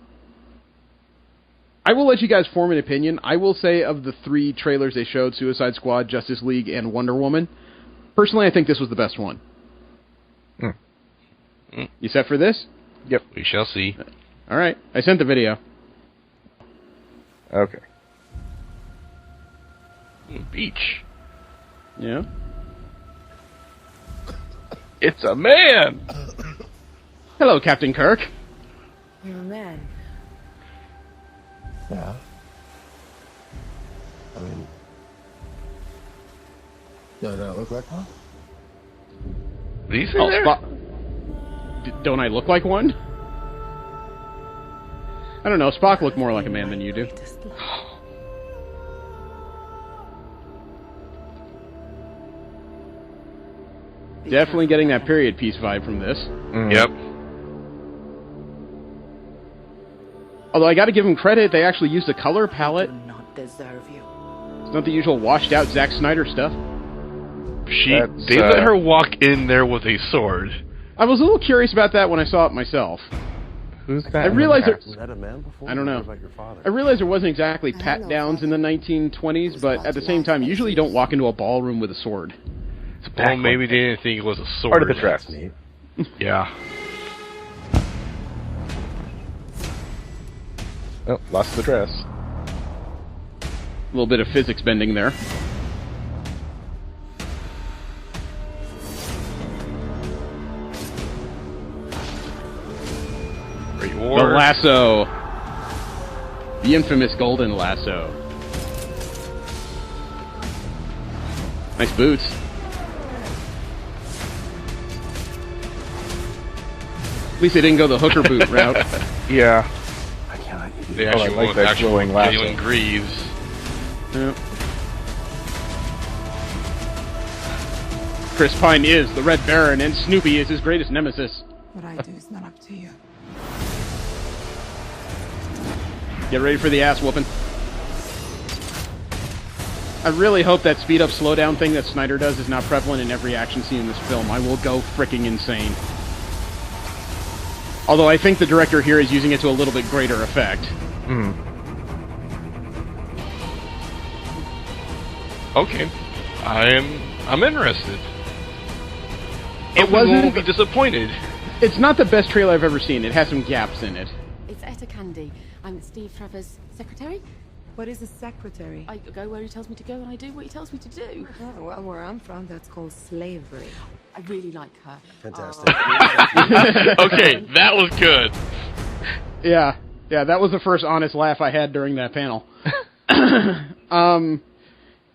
will let you guys form an opinion. I will say of the 3 trailers they showed, Suicide Squad, Justice League, and Wonder Woman, personally I think this was the best one. You set for this? Yep. We shall see. All right. I sent the video. Okay. Beach. Yeah. It's a man! Hello, Captain Kirk. You're a man. Yeah. I mean, do I look like one? What do you say there? Don't I look like one? I don't know. Spock looked more like a man than you do. Definitely getting that period piece vibe from this. Yep. Although I got to give them credit, they actually used a color palette. Not deserve you. It's not the usual washed out Zack Snyder stuff. They let her walk in there with a sword. I was a little curious about that when I saw it myself. Who's that? I realized Was that a man before? I don't know. What about your father? I realized there wasn't exactly pat-downs in the 1920s, but at the same time, usually you don't walk into a ballroom with a sword. Well, maybe they didn't think it was a sword. Part of the dress. Yeah. Oh, lost the dress. A little bit of physics bending there. Great The war. lasso. The infamous golden lasso. Nice boots. At least they didn't go the hooker boot route. Yeah. They actually like went that actual glowing lasso. Galen Greaves. Yep. Chris Pine is the Red Baron, and Snoopy is his greatest nemesis. What I do is not up to you. Get ready for the ass whooping. I really hope that speed up, slow down thing that Snyder does is not prevalent in every action scene in this film. I will go freaking insane. Although I think the director here is using it to a little bit greater effect. Okay, I'm interested. It wasn't. Won't be disappointed. It's not the best trailer I've ever seen. It has some gaps in it. It's Etta Candy. I'm Steve Trevor's secretary. What is a secretary? I go where he tells me to go and I do what he tells me to do. Oh, well, where I'm from, that's called slavery. I really like her. Fantastic. Okay, that was good. Yeah, that was the first honest laugh I had during that panel.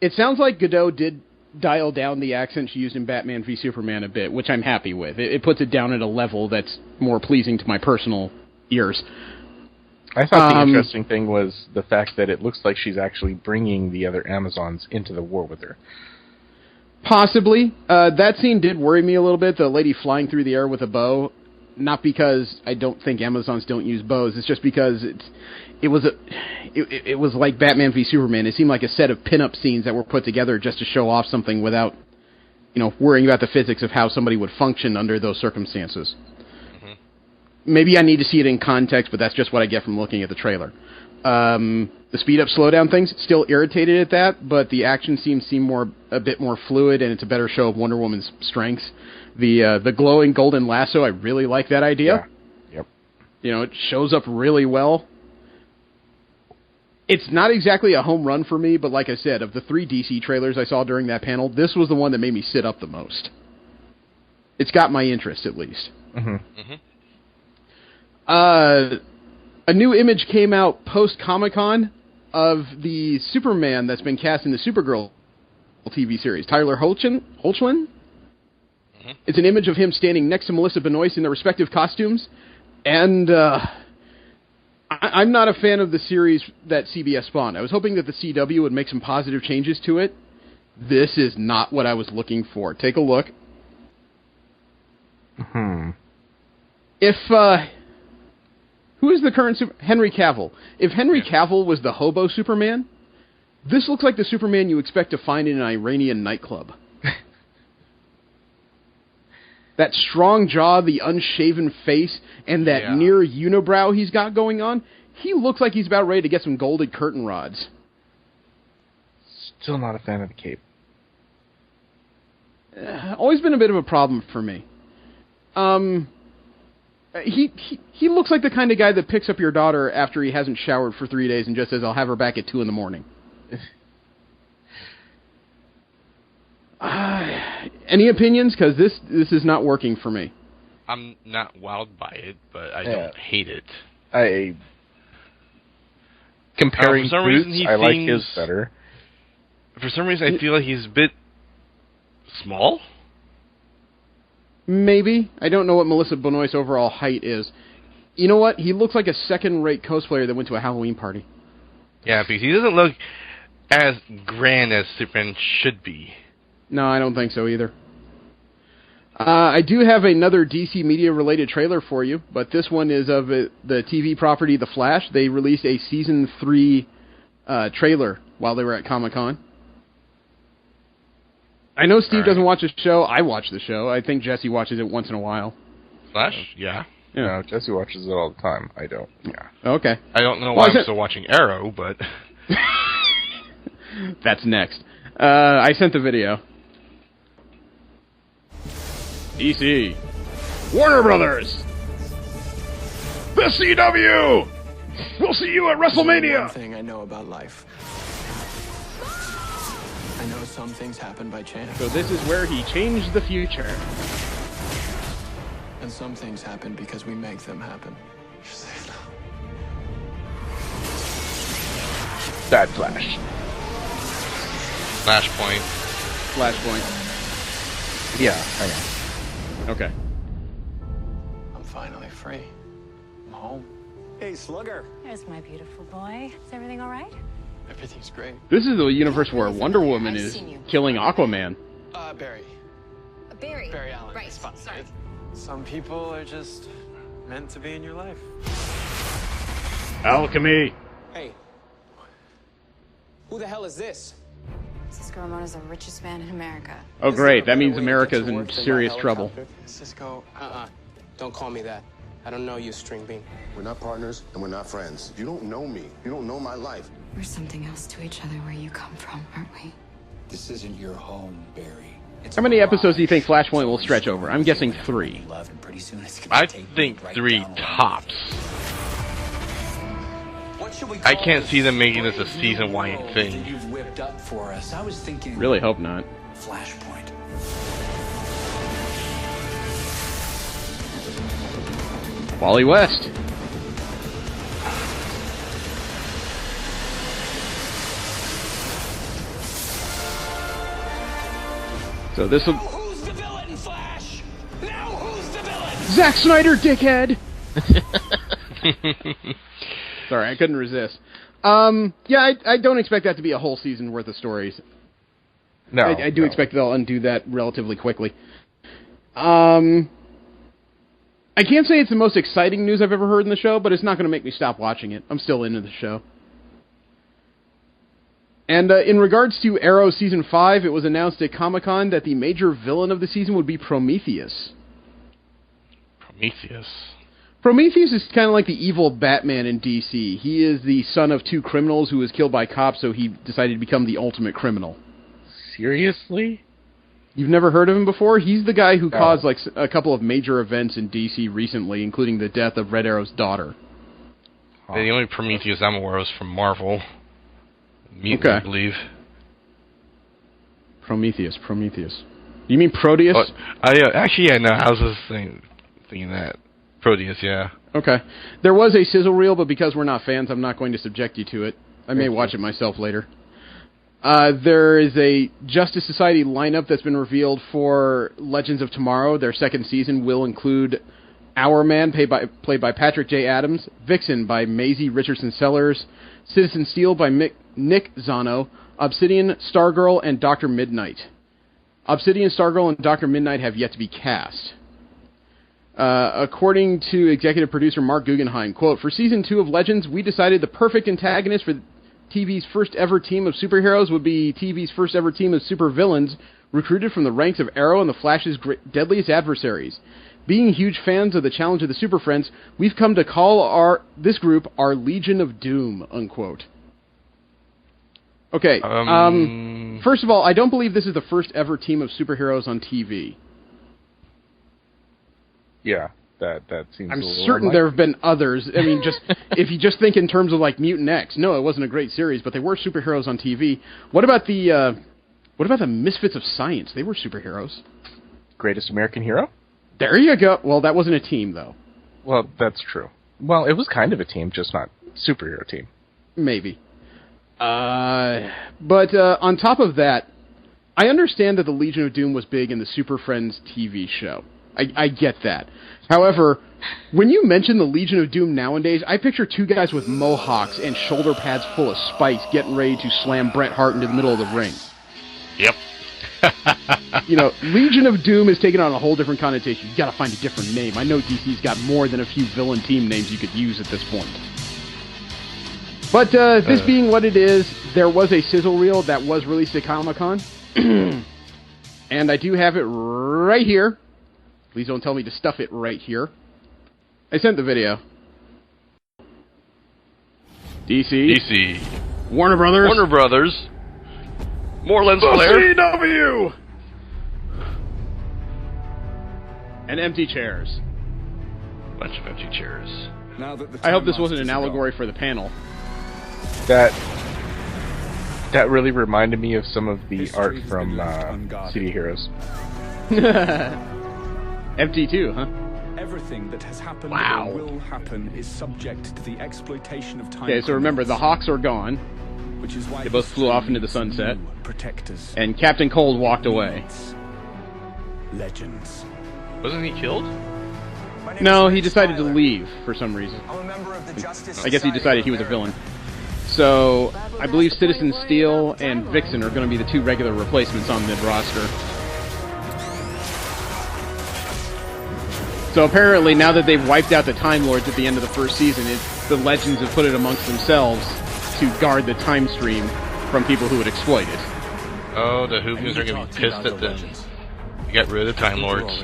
It sounds like Godot did dial down the accent she used in Batman v Superman a bit, which I'm happy with. It puts it down at a level that's more pleasing to my personal ears. I thought the interesting thing was the fact that it looks like she's actually bringing the other Amazons into the war with her. Possibly. That scene did worry me a little bit, the lady flying through the air with a bow. Not because I don't think Amazons don't use bows, it's just because it was like Batman v Superman. It seemed like a set of pin-up scenes that were put together just to show off something without, worrying about the physics of how somebody would function under those circumstances. Maybe I need to see it in context, but that's just what I get from looking at the trailer. The speed-up, slow-down things, still irritated at that, but the action scenes seem a bit more fluid, and it's a better show of Wonder Woman's strengths. The glowing golden lasso, I really like that idea. Yeah. It Yep. shows up really well. It's not exactly a home run for me, but like I said, of the 3 DC trailers I saw during that panel, this was the one that made me sit up the most. It's got my interest, at least. A new image came out post-Comic-Con of the Superman that's been cast in the Supergirl TV series, Tyler Hoechlin. It's an image of him standing next to Melissa Benoist in their respective costumes, and I'm not a fan of the series that CBS spawned. I was hoping that the CW would make some positive changes to it. This is not what I was looking for. Take a look. If, who is the current Henry Cavill. If Henry Cavill was the hobo Superman, this looks like the Superman you expect to find in an Iranian nightclub. that strong jaw, the unshaven face, and that near unibrow he's got going on, he looks like he's about ready to get some golded curtain rods. Still not a fan of the cape. Always been a bit of a problem for me. He looks like the kind of guy that picks up your daughter after he hasn't showered for 3 days and just says, I'll have her back at 2 in the morning. Any opinions? Because this is not working for me. I'm not wowed by it, but I don't hate it. Comparing for some Boots, reason I like his better. For some reason, I feel like he's a bit small. Maybe. I don't know what Melissa Benoist's overall height is. You know what? He looks like a second-rate cosplayer that went to a Halloween party. Yeah, because he doesn't look as grand as Superman should be. No, I don't think so either. I do have another DC Media-related trailer for you, but this one is of the TV property The Flash. They released a Season 3 trailer while they were at Comic-Con. I know Steve doesn't watch the show. I watch the show. I think Jesse watches it once in a while. Flash? Yeah. No, Jesse watches it all the time. I don't. Yeah. Okay. I don't know why I'm still watching Arrow, but... That's next. I sent the video. DC. Warner Brothers. The CW! We'll see you at WrestleMania! One thing I know about life. I know some things happen by chance. So this is where he changed the future. And some things happen because we make them happen. Bad Flash. Flashpoint. Yeah, I know. Okay. I'm finally free. I'm home. Hey, Slugger. There's my beautiful boy. Is everything all right? Everything's great. This is the universe where Wonder Woman is killing Aquaman. Barry. Barry Allen. Right, It's fine. sorry. Some people are just meant to be in your life. Alchemy. Hey. Who the hell is this? Cisco Ramona's the richest man in America. Oh, great. That means America's in serious trouble. Cisco. Don't call me that. I don't know you, String Bean. We're not partners and we're not friends. You don't know me. You don't know my life. We're something else to each other where you come from, aren't we? This isn't your home, Barry. How many episodes do you think Flashpoint will stretch over? I'm guessing 3. I think 3 tops. I can't see them making this a season-wide thing. You've whipped up for us. I was thinking. Really hope not. Flashpoint. Wally West. So this will. Who's the villain, Flash? Now who's the villain? Zack Snyder, dickhead. Sorry, I couldn't resist. Yeah, I don't expect that to be a whole season worth of stories. No, I do expect they'll undo that relatively quickly. I can't say it's the most exciting news I've ever heard in the show, but it's not going to make me stop watching it. I'm still into the show. And in regards to Arrow Season 5, it was announced at Comic-Con that the major villain of the season would be Prometheus. Prometheus is kind of like the evil Batman in DC. He is the son of 2 criminals who was killed by cops, so he decided to become the ultimate criminal. Seriously? You've never heard of him before? He's the guy who caused like a couple of major events in DC recently, including the death of Red Arrow's daughter. The only Prometheus I'm aware of is from Marvel. Mutant, I believe. Prometheus. You mean Proteus? Actually, yeah, no, I was just thinking that. Proteus, yeah. Okay. There was a sizzle reel, but because we're not fans, I'm not going to subject you to it. I may watch it myself later. There is a Justice Society lineup that's been revealed for Legends of Tomorrow. Their second season will include Hourman, played by Patrick J. Adams, Vixen by Maisie Richardson Sellers, Citizen Steel by Nick Zano, Obsidian, Stargirl, and Dr. Midnight. Obsidian, Stargirl, and Dr. Midnight have yet to be cast. According to executive producer Mark Guggenheim, quote, "For Season 2 of Legends, we decided the perfect antagonist for TV's first ever team of superheroes would be TV's first ever team of supervillains, recruited from the ranks of Arrow and the Flash's deadliest adversaries. Being huge fans of the Challenge of the Super Friends, we've come to call this group our Legion of Doom, unquote. Okay, first of all, I don't believe this is the first ever team of superheroes on TV. Yeah, that seems I'm a little certain unlikely. there have been others. I mean, just if you just think in terms of like Mutant X, no, it wasn't a great series, but they were superheroes on TV. What about the Misfits of Science? They were superheroes. Greatest American Hero? There you go. Well, that wasn't a team, though. Well, that's true. Well, it was kind of a team, just not superhero team. Maybe. But on top of that, I understand that the Legion of Doom was big in the Super Friends TV show. I get that. However, when you mention the Legion of Doom nowadays, I picture two guys with mohawks and shoulder pads full of spikes getting ready to slam Bret Hart into the middle of the ring. Yep. You know, Legion of Doom is taking on a whole different connotation. You gotta find a different name. I know DC's got more than a few villain team names you could use at this point. But this being what it is, there was a sizzle reel that was released at Comic-Con. And I do have it right here. Please don't tell me to stuff it right here. I sent the video. DC. Warner Brothers. More lens flare. CW! And empty chairs. Bunch of empty chairs. I hope this wasn't an allegory for the panel. That really reminded me of some of the art from City Heroes. Empty too, huh? Everything that has happened Wow. or will happen is subject to the exploitation of time. Okay, so remember, the Hawks are gone. Which is why They both flew off into the sunset. Protectors. And Captain Cold walked away. Legends. Wasn't he killed? No, he decided to leave for some reason. I guess he decided he was a villain. So, I believe Citizen Steel and Vixen are going to be the two regular replacements on the roster. So apparently, now that they've wiped out the Time Lords at the end of the first season, the Legends have put it amongst themselves to guard the time stream from people who would exploit it. Oh, the Whovians are going to be pissed at them. You got rid of the Time Lords.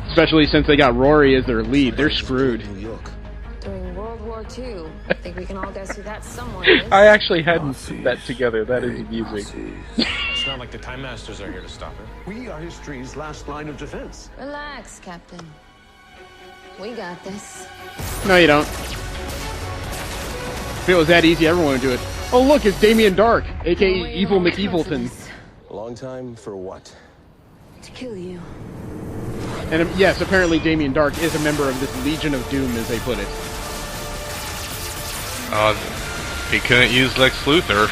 Especially since they got Rory as their lead. They're screwed. During World War II, I think we can all guess who that someone is. I actually hadn't put that together. That is amusing. It's not like the Time Masters are here to stop her. We are history's last line of defense. Relax, Captain. We got this. No, you don't. If it was that easy, everyone would do it. Oh, look, it's Damien Dark, a.k.a. Evil McEvilton. A long time for what? To kill you. And yes, apparently Damien Dark is a member of this Legion of Doom, as they put it. He couldn't use Lex Luthor.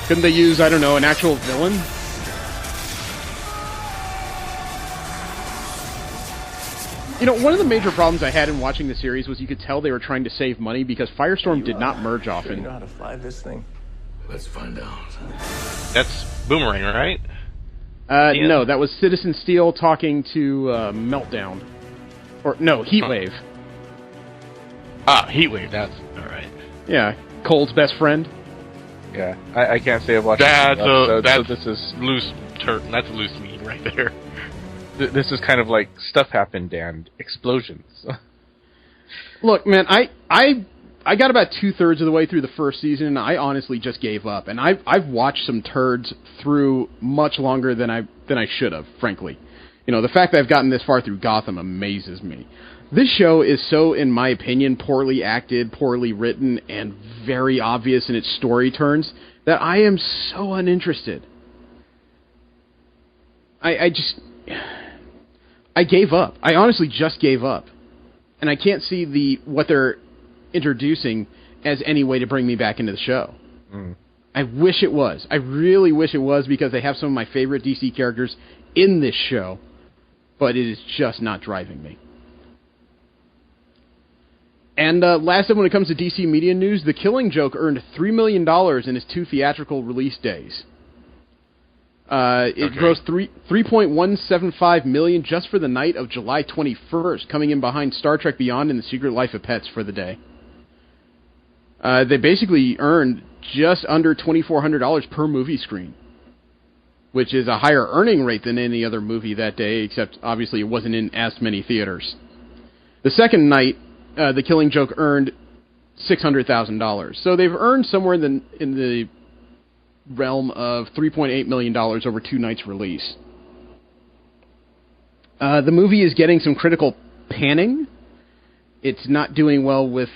Couldn't they use, I don't know, an actual villain? You know, one of the major problems I had in watching the series was you could tell they were trying to save money because Firestorm did not merge often. You know how to fly this thing? Let's find out. That's Boomerang, right? No, that was Citizen Steel talking to Meltdown. Or, no, Heatwave. Ah, Heatwave, that's alright. Yeah, Cold's best friend. Yeah, I can't say I've watched That's so that's this is that's loose meat right there. This is kind of like stuff happened and explosions. Look, man, I got about 2/3 of the way through the first season, and I honestly just gave up. And I've watched some turds through much longer than I should have, frankly. You know, the fact that I've gotten this far through Gotham amazes me. This show is so, in my opinion, poorly acted, poorly written, and very obvious in its story turns that I am so uninterested. I gave up. I honestly just gave up. And I can't see what they're introducing as any way to bring me back into the show. Mm. I wish it was. I really wish it was, because they have some of my favorite DC characters in this show, but it is just not driving me. And last up, when it comes to DC media news, The Killing Joke earned $3 million in its 2 theatrical release days. It grossed $3.175 million just for the night of July 21st, coming in behind Star Trek Beyond and The Secret Life of Pets for the day. They basically earned just under $2,400 per movie screen. which is a higher earning rate than any other movie that day, except obviously it wasn't in as many theaters. The second night, The Killing Joke earned $600,000. So they've earned somewhere in the realm of $3.8 million over 2 nights' release. The movie is getting some critical panning. It's not doing well with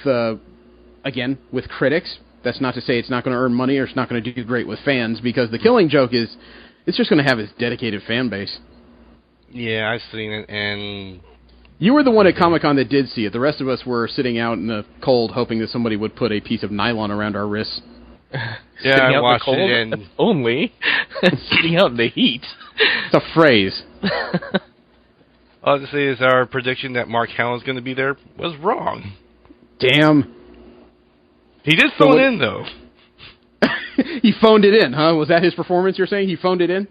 critics. That's not to say it's not going to earn money or it's not going to do great with fans, because The Killing Joke it's just going to have its dedicated fan base. Yeah, I've seen it, and... You were the one at Comic-Con that did see it. The rest of us were sitting out in the cold hoping that somebody would put a piece of nylon around our wrists. Yeah, I watched it, and... Only. Sitting out in the heat. It's a phrase. All I have to say is our prediction that Mark Hamill is going to be there was wrong. Damn. He did phone in, though. He phoned it in, huh? Was that his performance, you're saying? He phoned it in?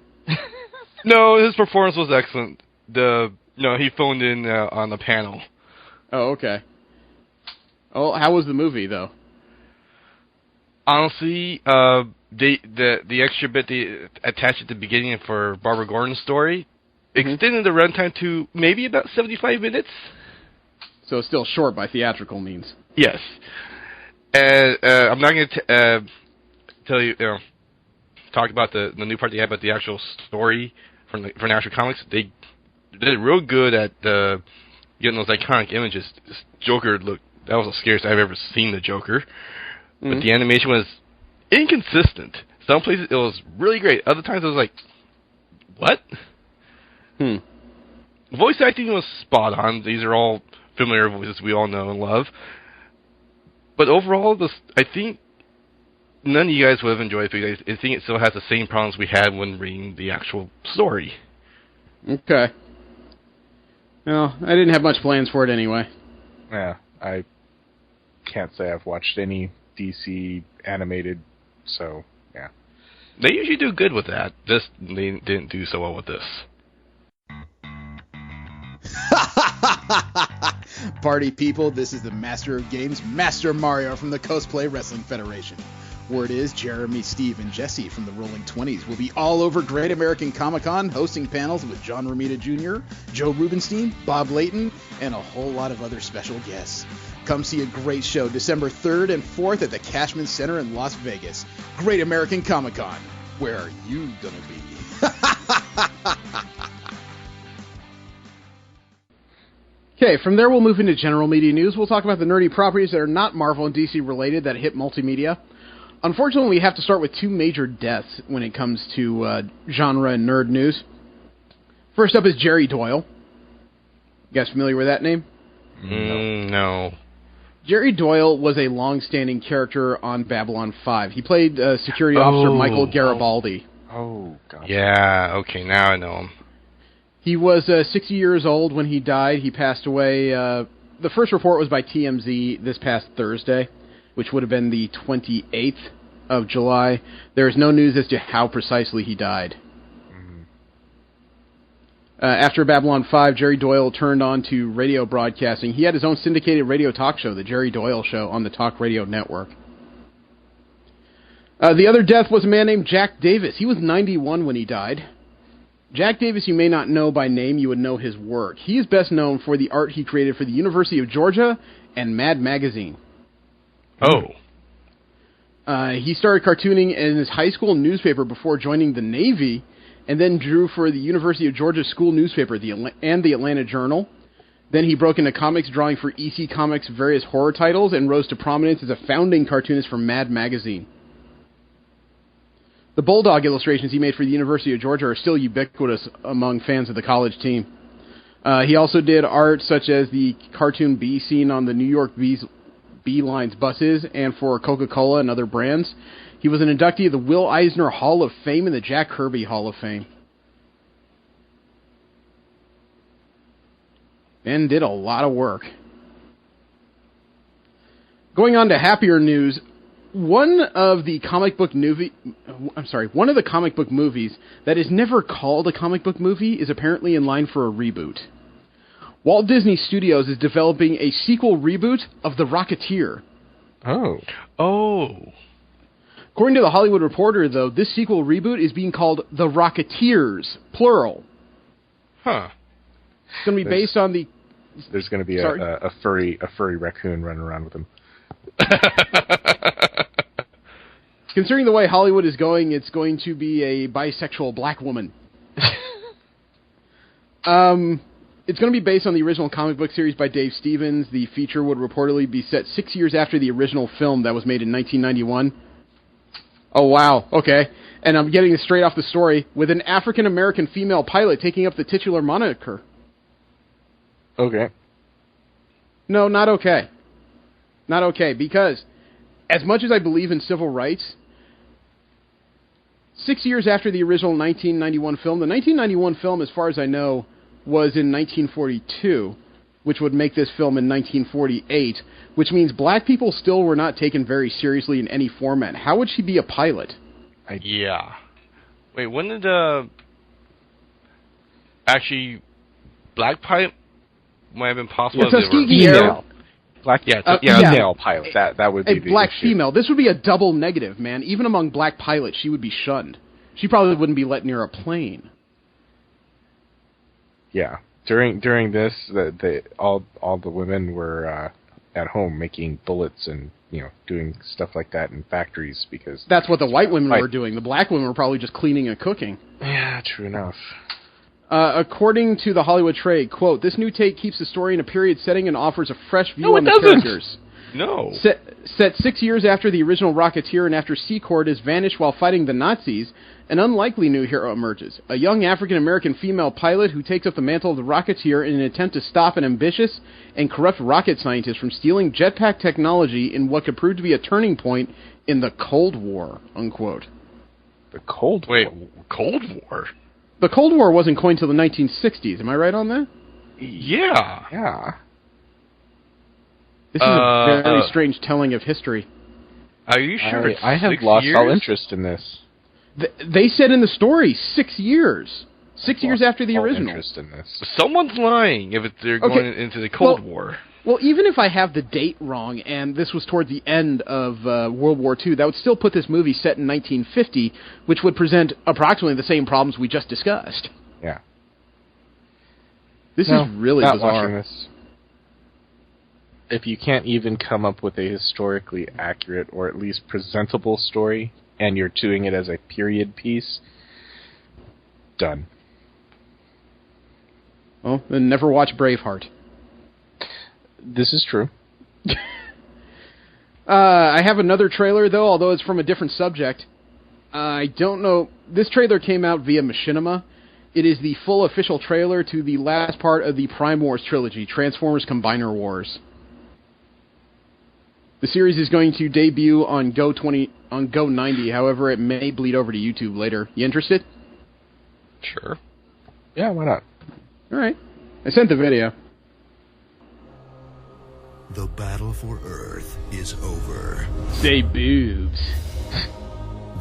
No, his performance was excellent. He phoned in on the panel. Oh, okay. Oh, how was the movie, though? Honestly, the extra bit they attached at the beginning for Barbara Gordon's story extended the runtime to maybe about 75 minutes. So it's still short by theatrical means. Yes. I'm not going to tell you, talk about the new part they had about the actual story from actual comics. They did real good at getting those iconic images. This Joker that was the scariest I've ever seen the Joker. Mm-hmm. But the animation was inconsistent. Some places it was really great. Other times it was like, what? Voice acting was spot on. These are all familiar voices we all know and love. But overall, I think none of you guys would have enjoyed it because I think it still has the same problems we had when reading the actual story. Okay. Well, I didn't have much plans for it anyway. Yeah, I can't say I've watched any DC animated, so, yeah. They usually do good with that. They didn't do so well with this. Party people, this is the Master of Games, Master Mario from the Cosplay Wrestling Federation. Word is Jeremy, Steve, and Jesse from the Rolling 20s will be all over Great American Comic-Con hosting panels with John Romita Jr., Joe Rubenstein, Bob Layton, and a whole lot of other special guests. Come see a great show December 3rd and 4th at the Cashman Center in Las Vegas. Great American Comic-Con. Where are you gonna be? Okay, from there we'll move into general media news. We'll talk about the nerdy properties that are not Marvel and DC related that hit multimedia. Unfortunately, we have to start with 2 major deaths when it comes to genre and nerd news. First up is Jerry Doyle. You guys familiar with that name? No. Jerry Doyle was a long-standing character on Babylon 5. He played security officer Michael Garibaldi. Oh, God. Yeah, okay, now I know him. He was 60 years old when he died. He passed away. The first report was by TMZ this past Thursday, which would have been the 28th of July. There is no news as to how precisely he died. After Babylon 5, Jerry Doyle turned on to radio broadcasting. He had his own syndicated radio talk show, The Jerry Doyle Show, on the Talk Radio Network. The other death was a man named Jack Davis. He was 91 when he died. Jack Davis you may not know by name, you would know his work. He is best known for the art he created for the University of Georgia and Mad Magazine. Oh. He started cartooning in his high school newspaper before joining the Navy, and then drew for the University of Georgia school newspaper and the Atlanta Journal. Then he broke into comics, drawing for EC Comics' various horror titles, and rose to prominence as a founding cartoonist for Mad Magazine. The Bulldog illustrations he made for the University of Georgia are still ubiquitous among fans of the college team. He also did art such as the cartoon bee seen on the New York Bee Line's buses and for Coca-Cola and other brands. He was an inductee of the Will Eisner Hall of Fame and the Jack Kirby Hall of Fame. And did a lot of work. Going on to happier news, one of the comic book movies that is never called a comic book movie is apparently in line for a reboot. Walt Disney Studios is developing a sequel reboot of The Rocketeer. Oh. According to the Hollywood Reporter, though, this sequel reboot is being called The Rocketeers, plural. Huh. It's going to be based on the... There's going to be a furry raccoon running around with him. Considering the way Hollywood is going, it's going to be a bisexual black woman. It's going to be based on the original comic book series by Dave Stevens. The feature would reportedly be set 6 years after the original film that was made in 1991. Oh, wow. Okay. And I'm getting this straight off the story, with an African-American female pilot taking up the titular moniker. Okay. No, not okay. Not okay, because as much as I believe in civil rights, 6 years after the original 1991 film, the 1991 film, as far as I know, was in 1942, which would make this film in 1948, which means black people still were not taken very seriously in any format. How would she be a pilot? Yeah. Wait, when did actually black pilot might have been possible? Yeah, Tuskegee Air. Black, female pilot. That would be a black female. This would be a double negative, man. Even among black pilots, she would be shunned. She probably wouldn't be let near a plane. Yeah. During this, all the women were at home making bullets and doing stuff like that in factories because that's what the white women were doing. The black women were probably just cleaning and cooking. Yeah, true enough. According to the Hollywood Trade, quote, this new take keeps the story in a period setting and offers a fresh view on the characters. No. Set 6 years after the original Rocketeer and after Secord has vanished while fighting the Nazis, an unlikely new hero emerges. A young African-American female pilot who takes up the mantle of the Rocketeer in an attempt to stop an ambitious and corrupt rocket scientist from stealing jetpack technology in what could prove to be a turning point in the Cold War, unquote. The Cold War? Wait, Cold War? The Cold War wasn't coined until the 1960s. Am I right on that? Yeah. Yeah. This is a very strange telling of history. Are you sure I have lost all interest in this. They said in the story 6 years. 6 years after the original. Interest in this. Someone's lying if they're going into the Cold War. Well, even if I have the date wrong and this was toward the end of World War II, that would still put this movie set in 1950, which would present approximately the same problems we just discussed. Yeah. This is really bizarre. This. If you can't even come up with a historically accurate or at least presentable story, and you're doing it as a period piece, done. Well, then never watch Braveheart. This is true. I have another trailer, though, although it's from a different subject. I don't know. This trailer came out via Machinima. It is the full official trailer to the last part of the Prime Wars trilogy, Transformers Combiner Wars. The series is going to debut on Go 90. However, it may bleed over to YouTube later. You interested? Sure. Yeah, why not? All right. I sent the video. The battle for Earth is over. Say boobs.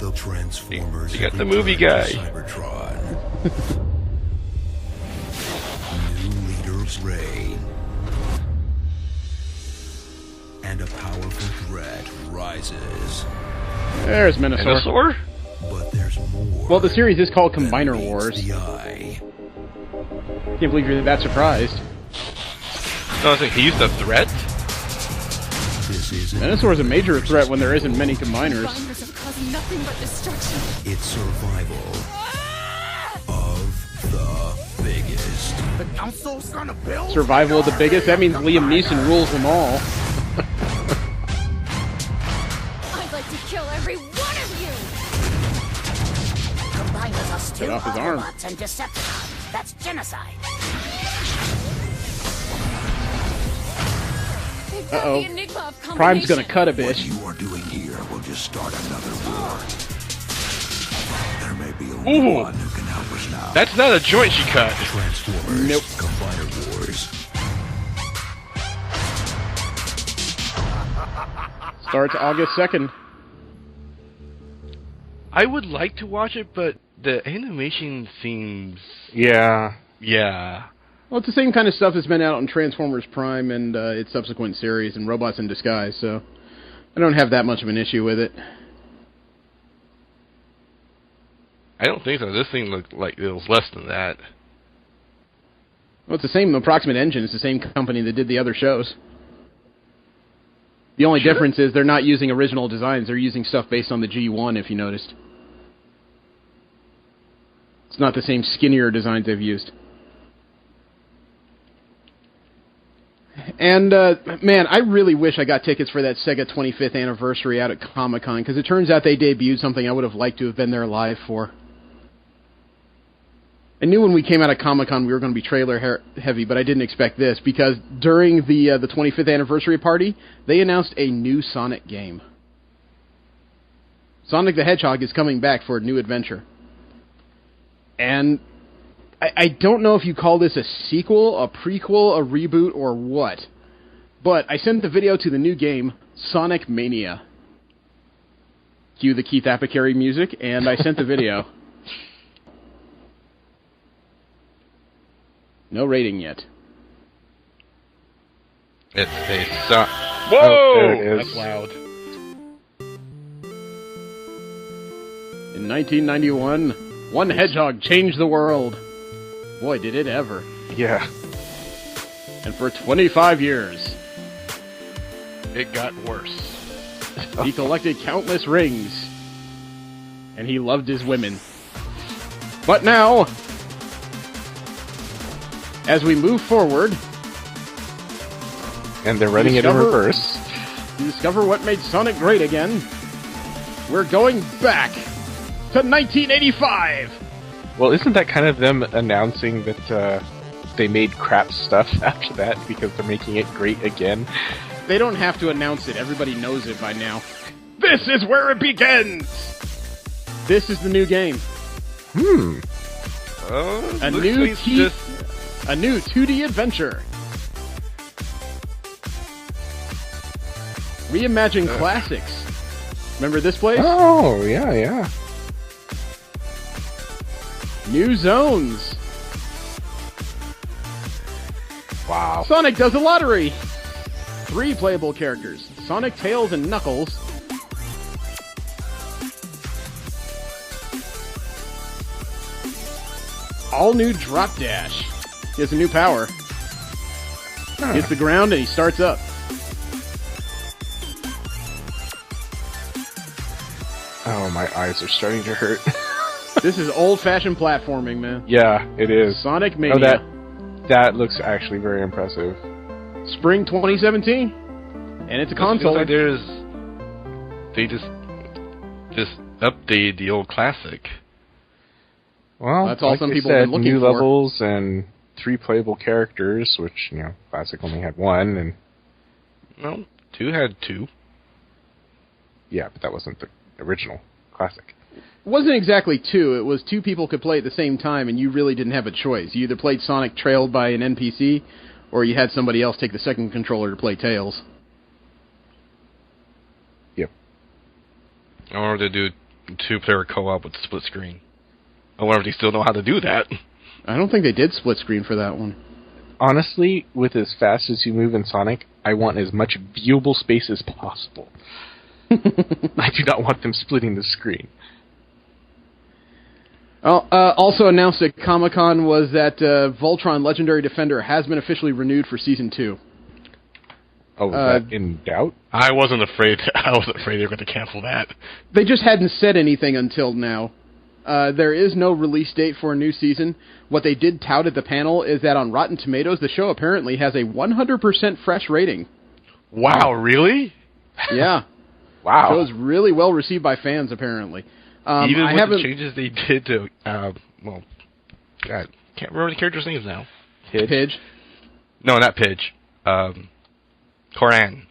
The Transformers. You got the movie guy. Cybertron. New leaders reign. And a powerful threat rises. There's Minosaur. But there's more. Well, the series is called Combiner Wars. Can't believe you're that surprised. No, I think he's the threat. Minosaur is a major threat when there isn't many combiners. Combiners have caused nothing but destruction. It's survival of the biggest. The council's gonna build. Survival of the biggest? That means Liam Neeson rules them all. I'd like to kill every one of you. Combiners are still off his arm. Autobots and Decepticons. That's genocide. Uh-oh. Prime's gonna cut a bit. What you are doing here will just start another war. There may be only one who can help us now. That's not a joint she cut. Transformers. Nope. Combiner Wars. Starts August 2nd. I would like to watch it, but the animation seems... Yeah. Well, it's the same kind of stuff that's been out on Transformers Prime and its subsequent series and Robots in Disguise, so I don't have that much of an issue with it. I don't think so. This thing looked like it was less than that. Well, it's the same approximate engine. It's the same company that did the other shows. The only difference is they're not using original designs. They're using stuff based on the G1, if you noticed. It's not the same skinnier designs they've used. And, man, I really wish I got tickets for that Sega 25th anniversary out at Comic-Con, because it turns out they debuted something I would have liked to have been there live for. I knew when we came out of Comic-Con we were going to be trailer heavy, but I didn't expect this, because during the 25th anniversary party, they announced a new Sonic game. Sonic the Hedgehog is coming back for a new adventure. And I don't know if you call this a sequel, a prequel, a reboot, or what. But I sent the video to the new game, Sonic Mania. Cue the Keith Apicary music, and I sent the video. No rating yet. It's a Whoa! Oh, there it is. That's loud. In 1991, one hedgehog changed the world. Boy, did it ever. Yeah. And for 25 years, it got worse. He collected countless rings, and he loved his women. But now, as we move forward, and they're running it in reverse, to discover what made Sonic great again, we're going back to 1985. Well, isn't that kind of them announcing that they made crap stuff after that because they're making it great again? They don't have to announce it. Everybody knows it by now. This is where it begins! This is the new game. A new 2D adventure. Reimagine classics. Remember this place? Oh, yeah. New zones. Wow. Sonic does a lottery. 3 playable characters, Sonic, Tails, and Knuckles. All new Drop Dash. He has a new power. Hits the ground and he starts up. Oh, my eyes are starting to hurt. This is old-fashioned platforming, man. Yeah, it is. Sonic Mania. Oh, that looks actually very impressive. Spring 2017, and it's a console. Like they just updated the old classic. Well, that's all like some people said, have been looking new for. levels and 3 playable characters, which classic only had 1, and 2 had 2. Yeah, but that wasn't the original classic. It wasn't exactly 2. It was 2 people could play at the same time, and you really didn't have a choice. You either played Sonic trailed by an NPC, or you had somebody else take the second controller to play Tails. Yep. I wanted to do 2-player co-op with split screen. I wonder if they still know how to do that. I don't think they did split screen for that one. Honestly, with as fast as you move in Sonic, I want as much viewable space as possible. I do not want them splitting the screen. Also announced at Comic-Con was that Voltron Legendary Defender has been officially renewed for Season 2. Oh, was that in doubt? I wasn't afraid they were going to cancel that. They just hadn't said anything until now. There is no release date for a new season. What they did tout at the panel is that on Rotten Tomatoes, the show apparently has a 100% fresh rating. Wow, really? Yeah. Wow. The show is really well received by fans, apparently. Even with the changes they did to, God, can't remember the characters' names now. Pidge? No, not Pidge. Koran.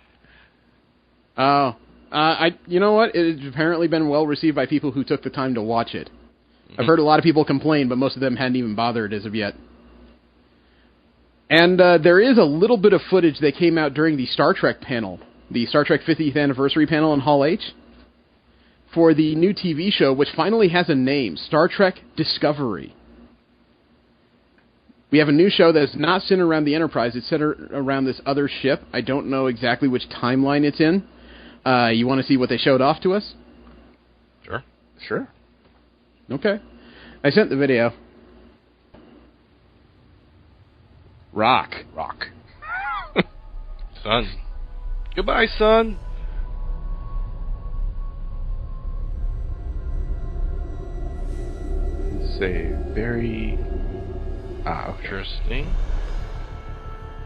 Oh. You know what? It has apparently been well received by people who took the time to watch it. Mm-hmm. I've heard a lot of people complain, but most of them hadn't even bothered as of yet. And there is a little bit of footage that came out during the Star Trek panel, the Star Trek 50th Anniversary panel in Hall H, for the new TV show, which finally has a name, Star Trek Discovery. We have a new show that's not centered around the Enterprise. It's centered around this other ship. I don't know exactly which timeline it's in. You want to see what they showed off to us? Sure. Okay. I sent the video. Rock. Son. Goodbye, son. It's a very interesting.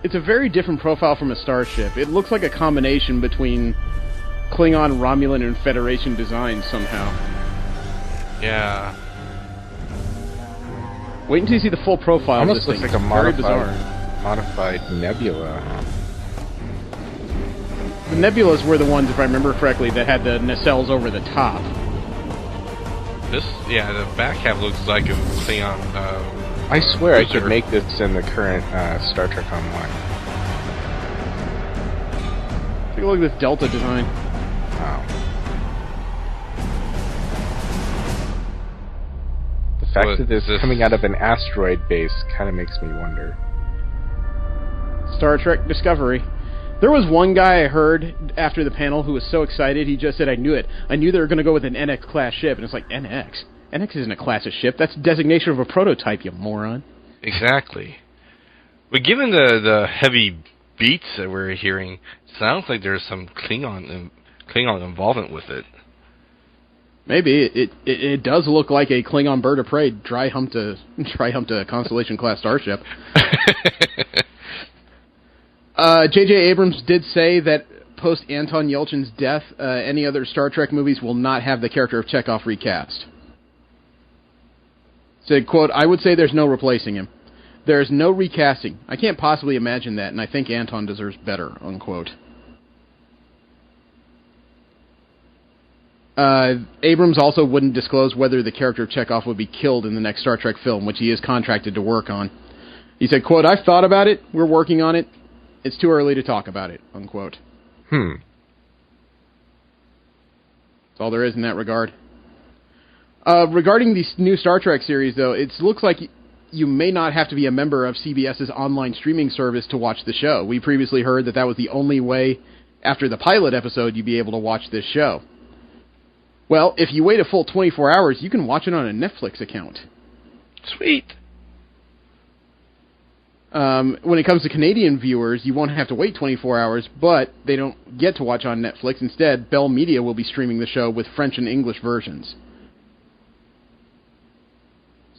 It's a very different profile from a starship. It looks like a combination between Klingon, Romulan, and Federation design somehow. Yeah. Wait until you see the full profile. Almost of this looks thing. like a It's very bizarre. modified nebula. The nebulas were the ones, if I remember correctly, that had the nacelles over the top. The back half looks like a Klingon. I swear cruiser. I could make this in the current Star Trek Online. Take a look at this Delta design. Wow. The fact that this is coming out of an asteroid base kind of makes me wonder. Star Trek Discovery. There was one guy I heard after the panel who was so excited, he just said, I knew it. I knew they were going to go with an NX-class ship. And it's like, NX? NX isn't a class of ship. That's designation of a prototype, you moron. Exactly. But given the heavy beats that we're hearing, sounds like there's some Klingon involvement with it. Maybe. It does look like a Klingon bird of prey dry humped a Constellation-class starship. J.J. Abrams did say that post Anton Yelchin's death, any other Star Trek movies will not have the character of Chekhov recast. Said, quote, I would say there's no replacing him. There's no recasting. I can't possibly imagine that, and I think Anton deserves better, unquote. Abrams also wouldn't disclose whether the character of Chekhov would be killed in the next Star Trek film, which he is contracted to work on. He said, quote, I've thought about it. We're working on it. It's too early to talk about it, unquote. That's all there is in that regard. Regarding the new Star Trek series, though, it looks like you may not have to be a member of CBS's online streaming service to watch the show. We previously heard that was the only way, after the pilot episode, you'd be able to watch this show. Well, if you wait a full 24 hours, you can watch it on a Netflix account. Sweet. When it comes to Canadian viewers, you won't have to wait 24 hours, but they don't get to watch on Netflix. Instead, Bell Media will be streaming the show with French and English versions.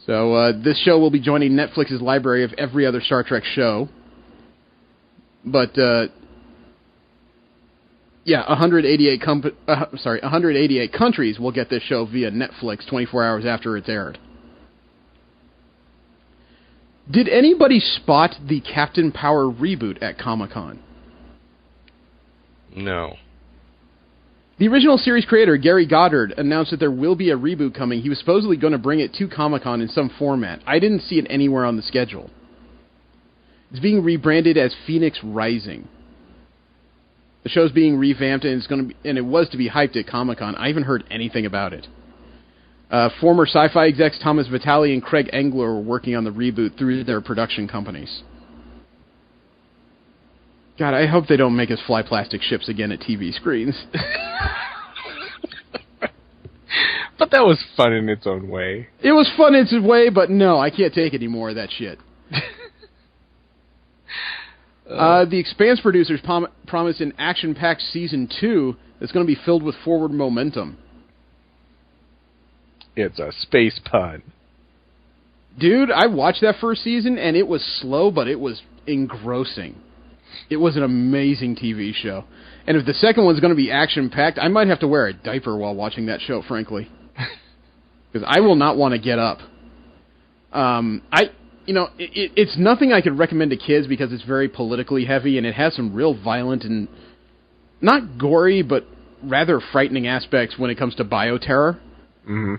So this show will be joining Netflix's library of every other Star Trek show. But 188 countries will get this show via Netflix 24 hours after it's aired. Did anybody spot the Captain Power reboot at Comic-Con? No. The original series creator, Gary Goddard, announced that there will be a reboot coming. He was supposedly going to bring it to Comic-Con in some format. I didn't see it anywhere on the schedule. It's being rebranded as Phoenix Rising. The show's being revamped, and it was to be hyped at Comic-Con. I haven't heard anything about it. Former Sci-Fi execs Thomas Vitale and Craig Engler were working on the reboot through their production companies. God, I hope they don't make us fly plastic ships again at TV screens. But that was fun in its own way. It was fun in its way, but no, I can't take any more of that shit. The Expanse producers promised an action-packed Season 2 that's going to be filled with forward momentum. It's a space pun. Dude, I watched that first season, and it was slow, but it was engrossing. It was an amazing TV show. And if the second one's going to be action-packed, I might have to wear a diaper while watching that show, frankly. Because I will not want to get up. It's nothing I could recommend to kids because it's very politically heavy, and it has some real violent and not gory, but rather frightening aspects when it comes to bioterror. Mm-hmm.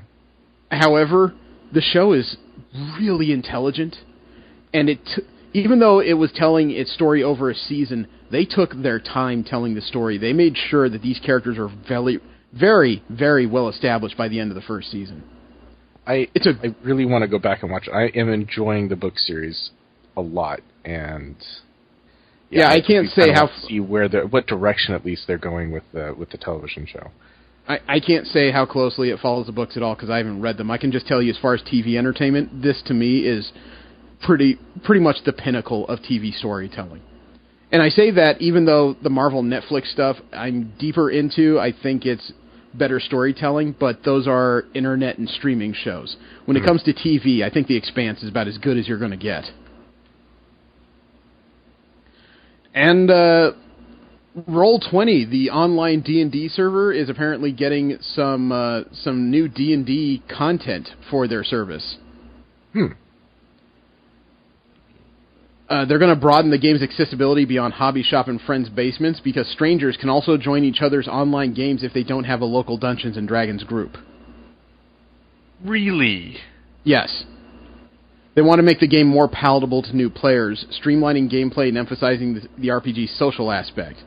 However, the show is really intelligent, and even though it was telling its story over a season, they took their time telling the story. They made sure that these characters are very, very, very well established by the end of the first season. I really want to go back and watch it. I am enjoying the book series a lot, and I can't say how see what direction at least they're going with the television show. I can't say how closely it follows the books at all because I haven't read them. I can just tell you as far as TV entertainment, this to me is pretty much the pinnacle of TV storytelling. And I say that even though the Marvel Netflix stuff I'm deeper into, I think it's better storytelling, but those are internet and streaming shows. When it comes to TV, I think The Expanse is about as good as you're going to get. And Roll20, the online D&D server, is apparently getting some new D&D content for their service. They're going to broaden the game's accessibility beyond hobby shop and friends' basements because strangers can also join each other's online games if they don't have a local Dungeons & Dragons group. Really? Yes. They want to make the game more palatable to new players, streamlining gameplay and emphasizing the RPG's social aspect.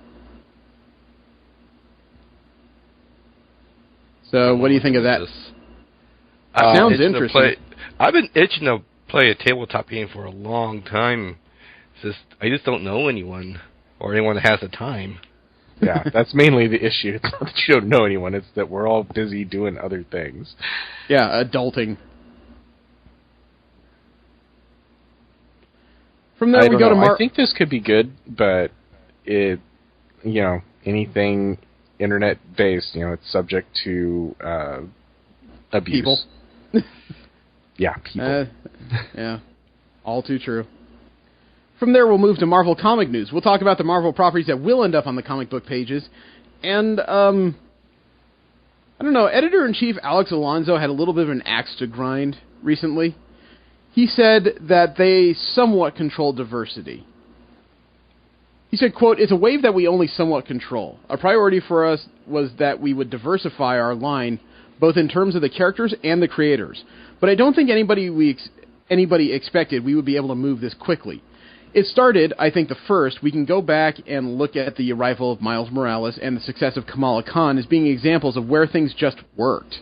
So, what do you think of that? Sounds interesting. I've been itching to play a tabletop game for a long time. I just don't know anyone, or anyone that has the time. Yeah, that's mainly the issue. It's not that you don't know anyone, it's that we're all busy doing other things. Yeah, adulting. From there we go to I think this could be good, but anything internet-based, it's subject to abuse. People. Yeah, people. Yeah, all too true. From there, we'll move to Marvel comic news. We'll talk about the Marvel properties that will end up on the comic book pages. And, I don't know, Editor-in-Chief Alex Alonso had a little bit of an axe to grind recently. He said that they somewhat control diversity. He said, quote, "It's a wave that we only somewhat control. A priority for us was that we would diversify our line, both in terms of the characters and the creators. But I don't think anybody expected we would be able to move this quickly. It started, I think we can go back and look at the arrival of Miles Morales and the success of Kamala Khan as being examples of where things just worked.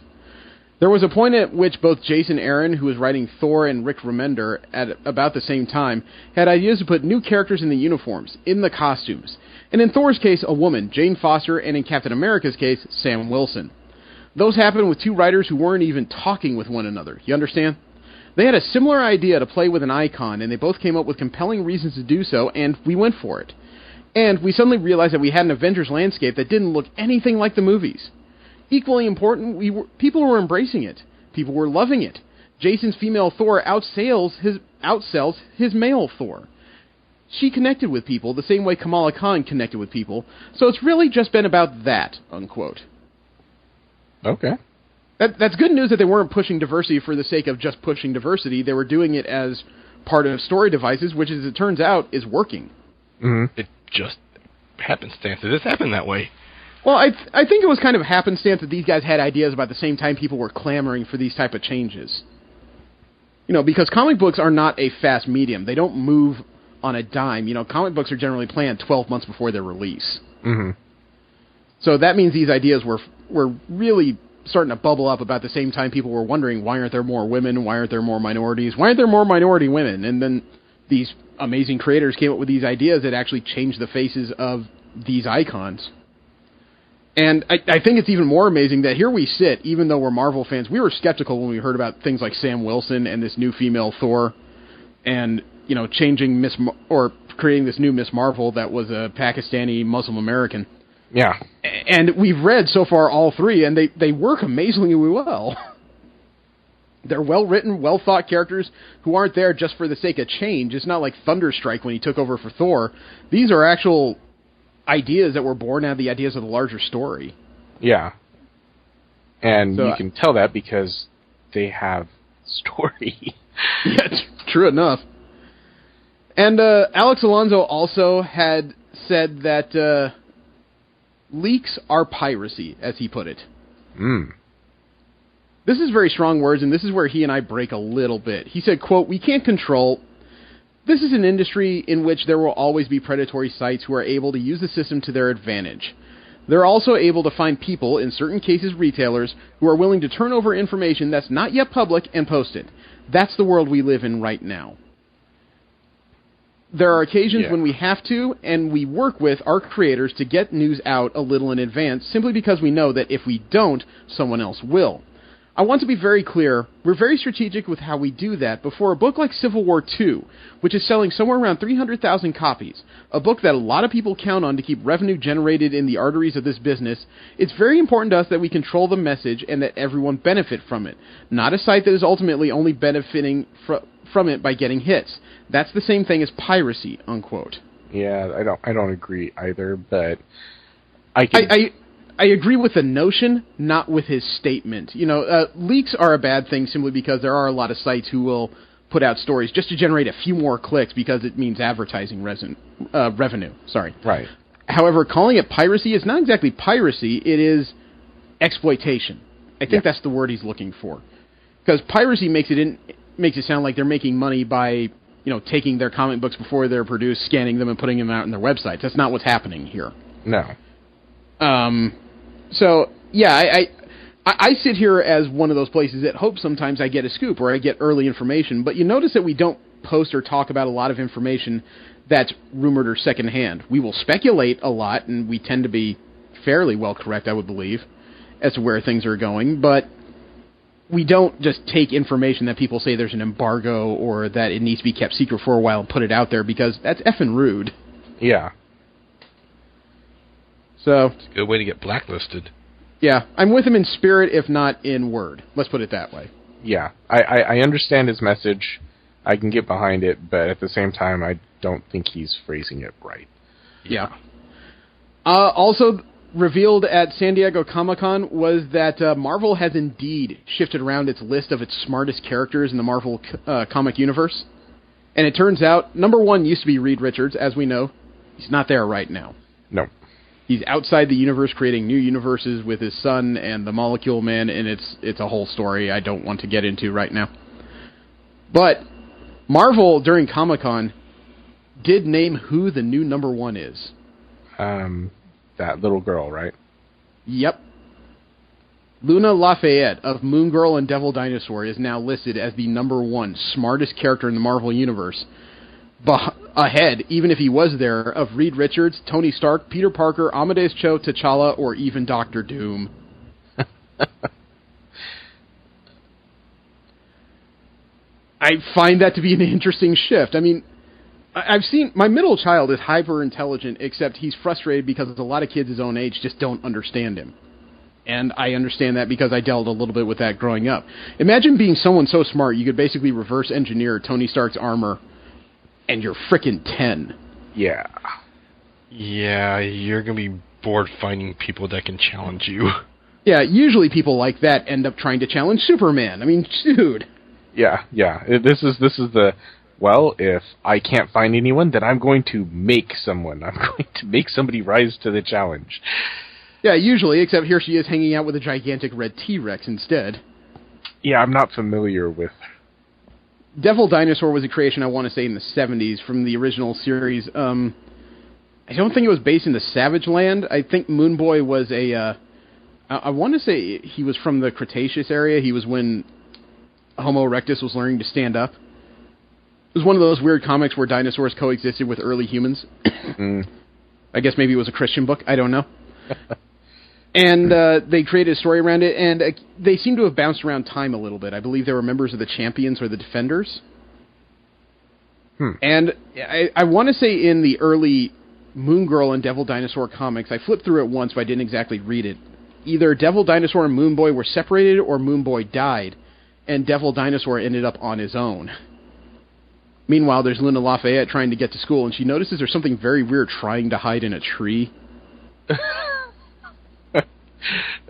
There was a point at which both Jason Aaron, who was writing Thor, and Rick Remender, at about the same time, had ideas to put new characters in the uniforms, in the costumes. And in Thor's case, a woman, Jane Foster, and in Captain America's case, Sam Wilson. Those happened with two writers who weren't even talking with one another. You understand? They had a similar idea to play with an icon, and they both came up with compelling reasons to do so, and we went for it. And we suddenly realized that we had an Avengers landscape that didn't look anything like the movies. Equally important, people were embracing it. People were loving it. Jason's female Thor outsells his male Thor. She connected with people the same way Kamala Khan connected with people, so it's really just been about that," unquote. Okay. That's good news that they weren't pushing diversity for the sake of just pushing diversity. They were doing it as part of story devices, which, as it turns out, is working. Mm-hmm. It just happenstance. It just happened that way. Well, I think it was kind of happenstance that these guys had ideas about the same time people were clamoring for these type of changes. Because comic books are not a fast medium. They don't move on a dime. Comic books are generally planned 12 months before their release. Mm-hmm. So that means these ideas were really starting to bubble up about the same time people were wondering, why aren't there more women? Why aren't there more minorities? Why aren't there more minority women? And then these amazing creators came up with these ideas that actually changed the faces of these icons. And I think it's even more amazing that here we sit, even though we're Marvel fans, we were skeptical when we heard about things like Sam Wilson and this new female Thor, and changing creating this new Miss Marvel that was a Pakistani Muslim American. Yeah. And we've read so far all three, and they work amazingly well. They're well-written, well-thought characters who aren't there just for the sake of change. It's not like Thunderstrike when he took over for Thor. These are actual ideas that were born out of the ideas of the larger story. Yeah. And you can tell that because they have story. Yeah, true enough. And Alex Alonso also had said that leaks are piracy, as he put it. This is very strong words, and this is where he and I break a little bit. He said, quote, "We can't control... This is an industry in which there will always be predatory sites who are able to use the system to their advantage. They're also able to find people, in certain cases retailers, who are willing to turn over information that's not yet public and post it. That's the world we live in right now." there are occasions when we have to, and we work with our creators to get news out a little in advance, simply because we know that if we don't, someone else will. I want to be very clear, we're very strategic with how we do that, but for a book like Civil War II, which is selling somewhere around 300,000 copies, a book that a lot of people count on to keep revenue generated in the arteries of this business, it's very important to us that we control the message and that everyone benefit from it, not a site that is ultimately only benefiting from it by getting hits. That's the same thing as piracy, unquote. Yeah, I don't agree either, but I agree with the notion, not with his statement. Leaks are a bad thing simply because there are a lot of sites who will put out stories just to generate a few more clicks because it means advertising revenue. Sorry. Right. However, calling it piracy is not exactly piracy, it is exploitation. I think that's the word he's looking for. Because piracy makes it sound like they're making money by, taking their comic books before they're produced, scanning them, and putting them out on their websites. That's not what's happening here. No. So, yeah, I sit here as one of those places that hope sometimes I get a scoop or I get early information, but you notice that we don't post or talk about a lot of information that's rumored or secondhand. We will speculate a lot, and we tend to be fairly well correct, I would believe, as to where things are going, but we don't just take information that people say there's an embargo or that it needs to be kept secret for a while and put it out there, because that's effing rude. Yeah. So it's a good way to get blacklisted. Yeah, I'm with him in spirit, if not in word. Let's put it that way. Yeah, I understand his message. I can get behind it, but at the same time, I don't think he's phrasing it right. Yeah. Also revealed at San Diego Comic-Con was that Marvel has indeed shifted around its list of its smartest characters in the Marvel comic universe. And it turns out, number one used to be Reed Richards, as we know. He's not there right now. No. He's outside the universe creating new universes with his son and the Molecule Man, and it's a whole story I don't want to get into right now. But Marvel, during Comic-Con, did name who the new number one is. That little girl, right? Yep. Luna Lafayette of Moon Girl and Devil Dinosaur is now listed as the number one smartest character in the Marvel Universe. Ahead, even if he was there, of Reed Richards, Tony Stark, Peter Parker, Amadeus Cho, T'Challa, or even Doctor Doom. I find that to be an interesting shift. I mean, I've seen... My middle child is hyper-intelligent, except he's frustrated because a lot of kids his own age just don't understand him. And I understand that because I dealt a little bit with that growing up. Imagine being someone so smart you could basically reverse engineer Tony Stark's armor... and you're frickin' 10. Yeah. Yeah, you're going to be bored finding people that can challenge you. Yeah, usually people like that end up trying to challenge Superman. I mean, dude. Yeah. This is the, well, if I can't find anyone, then I'm going to make someone. I'm going to make somebody rise to the challenge. Yeah, usually, except here she is hanging out with a gigantic red T-Rex instead. Yeah, I'm not familiar with... Devil Dinosaur was a creation, I want to say, in the 70s from the original series. I don't think it was based in the Savage Land. I think Moon Boy was a... I want to say he was from the Cretaceous area. He was when Homo erectus was learning to stand up. It was one of those weird comics where dinosaurs coexisted with early humans. I guess maybe it was a Christian book. I don't know. And they created a story around it, and they seem to have bounced around time a little bit. I believe they were members of the Champions or the Defenders. And I want to say in the early Moon Girl and Devil Dinosaur comics, I flipped through it once, but I didn't exactly read it. Either Devil Dinosaur and Moon Boy were separated, or Moon Boy died, and Devil Dinosaur ended up on his own. Meanwhile, there's Luna Lafayette trying to get to school, and she notices there's something very weird trying to hide in a tree.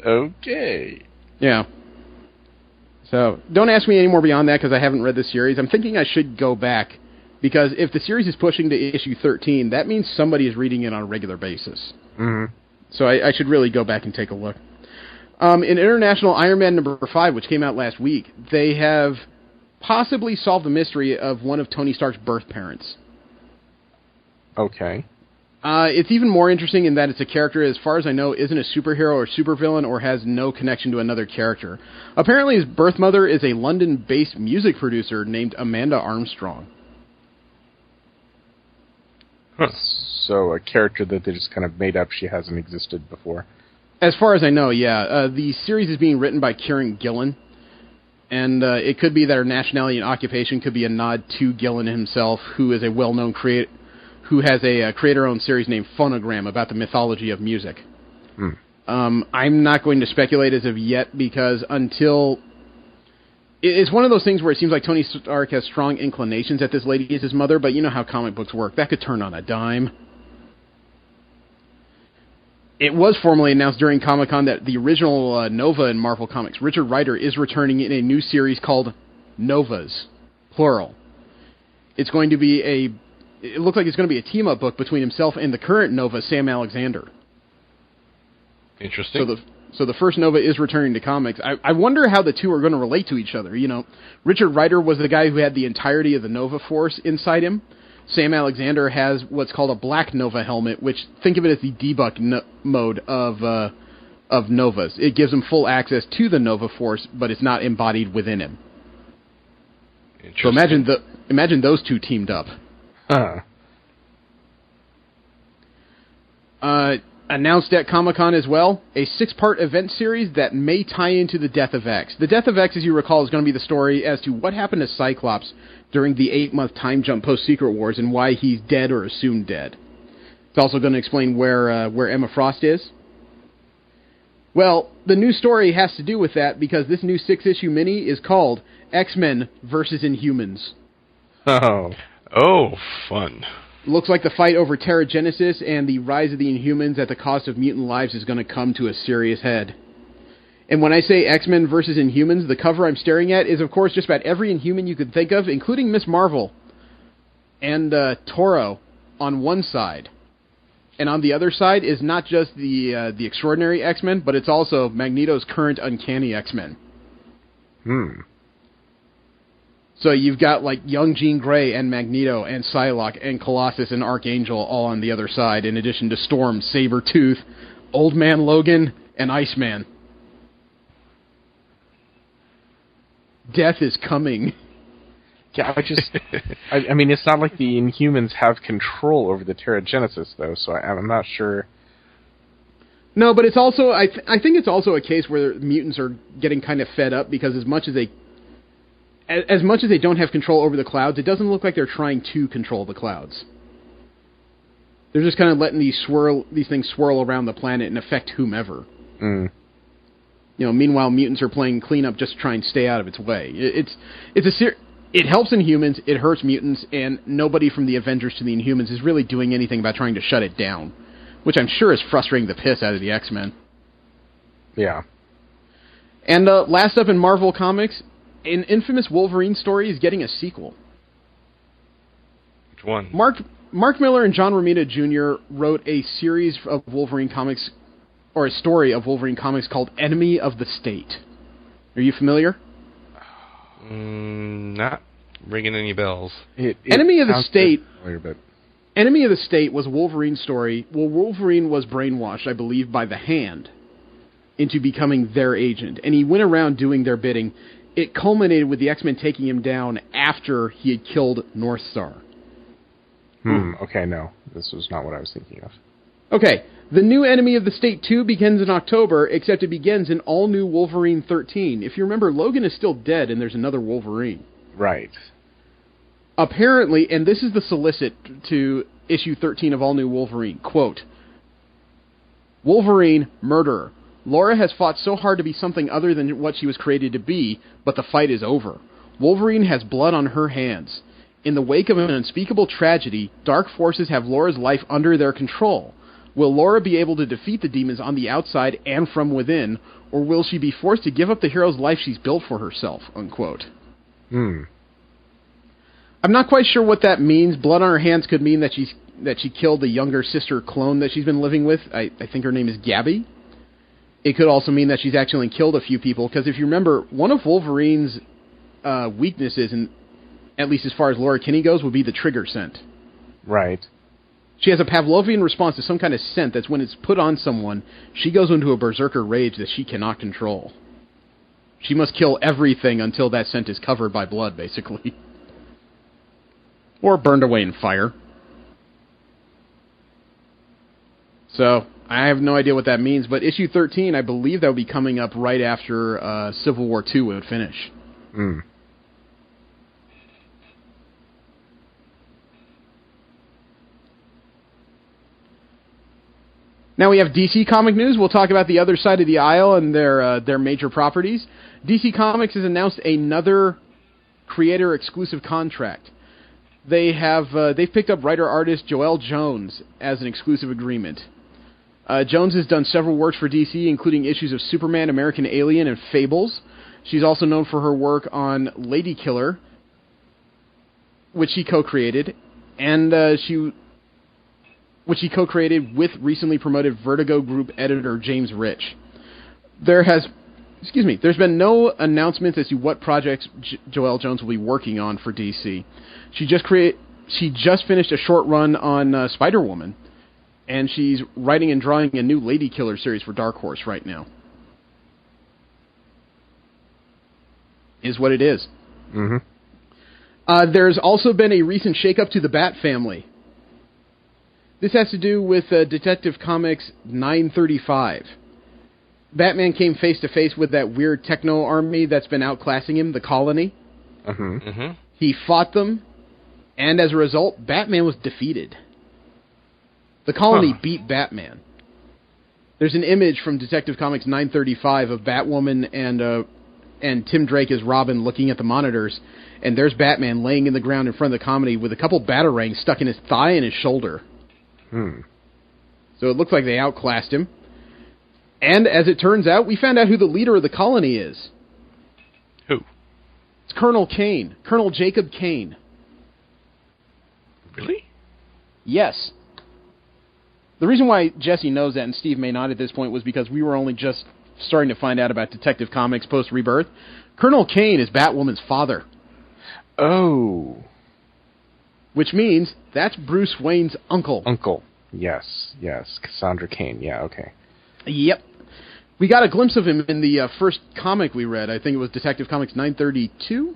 Okay. Yeah. So, don't ask me any more beyond that because I haven't read the series. I'm thinking I should go back because if the series is pushing to issue 13, that means somebody is reading it on a regular basis. Mm-hmm. So I should really go back and take a look. In International Iron Man number 5, which came out last week, they have possibly solved the mystery of one of Tony Stark's birth parents. Okay. It's even more interesting in that it's a character, as far as I know, isn't a superhero or supervillain or has no connection to another character. Apparently his birth mother is a London-based music producer named Amanda Armstrong. Huh. So a character that they just kind of made up, she hasn't existed before. As far as I know, yeah. The series is being written by Kieran Gillen, and it could be that her nationality and occupation could be a nod to Gillen himself, who is a well-known creator, who has a creator-owned series named Phonogram about the mythology of music. I'm not going to speculate as of yet, because until... It's one of those things where it seems like Tony Stark has strong inclinations that this lady is his mother, but you know how comic books work. That could turn on a dime. It was formally announced during Comic-Con that the original Nova in Marvel Comics, Richard Rider, is returning in a new series called Novas, plural. It's going to be it looks like it's going to be a team-up book between himself and the current Nova, Sam Alexander. Interesting. So the first Nova is returning to comics. I wonder how the two are going to relate to each other. You know, Richard Rider was the guy who had the entirety of the Nova Force inside him. Sam Alexander has what's called a Black Nova helmet, which, think of it as the debug mode of Novas. It gives him full access to the Nova Force, but it's not embodied within him. So imagine those two teamed up. Announced at Comic-Con as well, a 6-part event series that may tie into the Death of X. The Death of X, as you recall, is going to be the story as to what happened to Cyclops during the 8-month time jump post-Secret Wars and why he's dead or assumed dead. It's also going to explain where Emma Frost is. Well, the new story has to do with that because this new 6-issue mini is called X-Men vs. Inhumans. Oh, fun. Looks like the fight over Terrigenesis and the rise of the Inhumans at the cost of mutant lives is going to come to a serious head. And when I say X-Men versus Inhumans, the cover I'm staring at is, of course, just about every Inhuman you could think of, including Miss Marvel and Toro on one side. And on the other side is not just the Extraordinary X-Men, but it's also Magneto's current Uncanny X-Men. So you've got, like, young Jean Grey and Magneto and Psylocke and Colossus and Archangel all on the other side, in addition to Storm, Sabretooth, Old Man Logan, and Iceman. Death is coming. Yeah, I mean, it's not like the Inhumans have control over the Terrigenesis, though, so I'm not sure. No, but it's also, I think it's also a case where mutants are getting kind of fed up, because as much as they don't have control over the clouds, it doesn't look like they're trying to control the clouds. They're just kind of letting these things swirl around the planet and affect whomever. You know, meanwhile, mutants are playing cleanup just to try and stay out of its way. It helps Inhumans, it hurts mutants, and nobody from the Avengers to the Inhumans is really doing anything about trying to shut it down, which I'm sure is frustrating the piss out of the X-Men. Yeah. And last up in Marvel Comics, an infamous Wolverine story is getting a sequel. Which one? Mark Miller and John Romita Jr. wrote a series of Wolverine comics, or a story of Wolverine comics called Enemy of the State. Are you familiar? Not ringing any bells. Enemy of the State. Enemy of the State was Wolverine's story. Well, Wolverine was brainwashed, I believe, by the Hand into becoming their agent, and he went around doing their bidding. It culminated with the X-Men taking him down after he had killed Northstar. Okay, no. This was not what I was thinking of. Okay, the new Enemy of the State 2 begins in October, except it begins in all-new Wolverine 13. If you remember, Logan is still dead, and there's another Wolverine. Right. Apparently, and this is the solicit to issue 13 of all-new Wolverine, quote, Wolverine, murderer. Laura has fought so hard to be something other than what she was created to be, but the fight is over. Wolverine has blood on her hands. In the wake of an unspeakable tragedy, dark forces have Laura's life under their control. Will Laura be able to defeat the demons on the outside and from within, or will she be forced to give up the hero's life she's built for herself, unquote. I'm not quite sure what that means. Blood on her hands could mean that she killed the younger sister clone that she's been living with. I think her name is Gabby. It could also mean that she's actually killed a few people, because if you remember, one of Wolverine's weaknesses, and at least as far as Laura Kinney goes, would be the trigger scent. Right. She has a Pavlovian response to some kind of scent that's when it's put on someone, she goes into a berserker rage that she cannot control. She must kill everything until that scent is covered by blood, basically. Or burned away in fire. So I have no idea what that means, but issue 13, I believe that will be coming up right after Civil War II would finish. Hmm. Now we have DC Comic news. We'll talk about the other side of the aisle and their major properties. DC Comics has announced another creator-exclusive contract. They've picked up writer-artist Joelle Jones as an exclusive agreement. Jones has done several works for DC, including issues of Superman, American Alien, and Fables. She's also known for her work on Lady Killer, which she co-created, which he co-created with recently promoted Vertigo Group editor James Rich. There's been no announcements as to what projects Joelle Jones will be working on for DC. She just finished a short run on Spider-Woman, and she's writing and drawing a new Lady Killer series for Dark Horse right now. Is what it is. Mm-hmm. There's also been a recent shakeup to the Bat family. This has to do with Detective Comics 935. Batman came face-to-face with that weird techno army that's been outclassing him, the Colony. He fought them, and as a result, Batman was defeated. The Colony beat Batman. There's an image from Detective Comics 935 of Batwoman and Tim Drake as Robin looking at the monitors, and there's Batman laying in the ground in front of the Colony with a couple batarangs stuck in his thigh and his shoulder. So it looks like they outclassed him. And as it turns out, we found out who the leader of the Colony is. Who? It's Colonel Kane. Colonel Jacob Kane. Really? Yes. The reason why Jesse knows that and Steve may not at this point was because we were only just starting to find out about Detective Comics post-Rebirth. Colonel Kane is Batwoman's father. Oh. Which means that's Bruce Wayne's uncle. Yes. Cassandra Cain. Yeah, okay. Yep. We got a glimpse of him in the first comic we read. I think it was Detective Comics 932?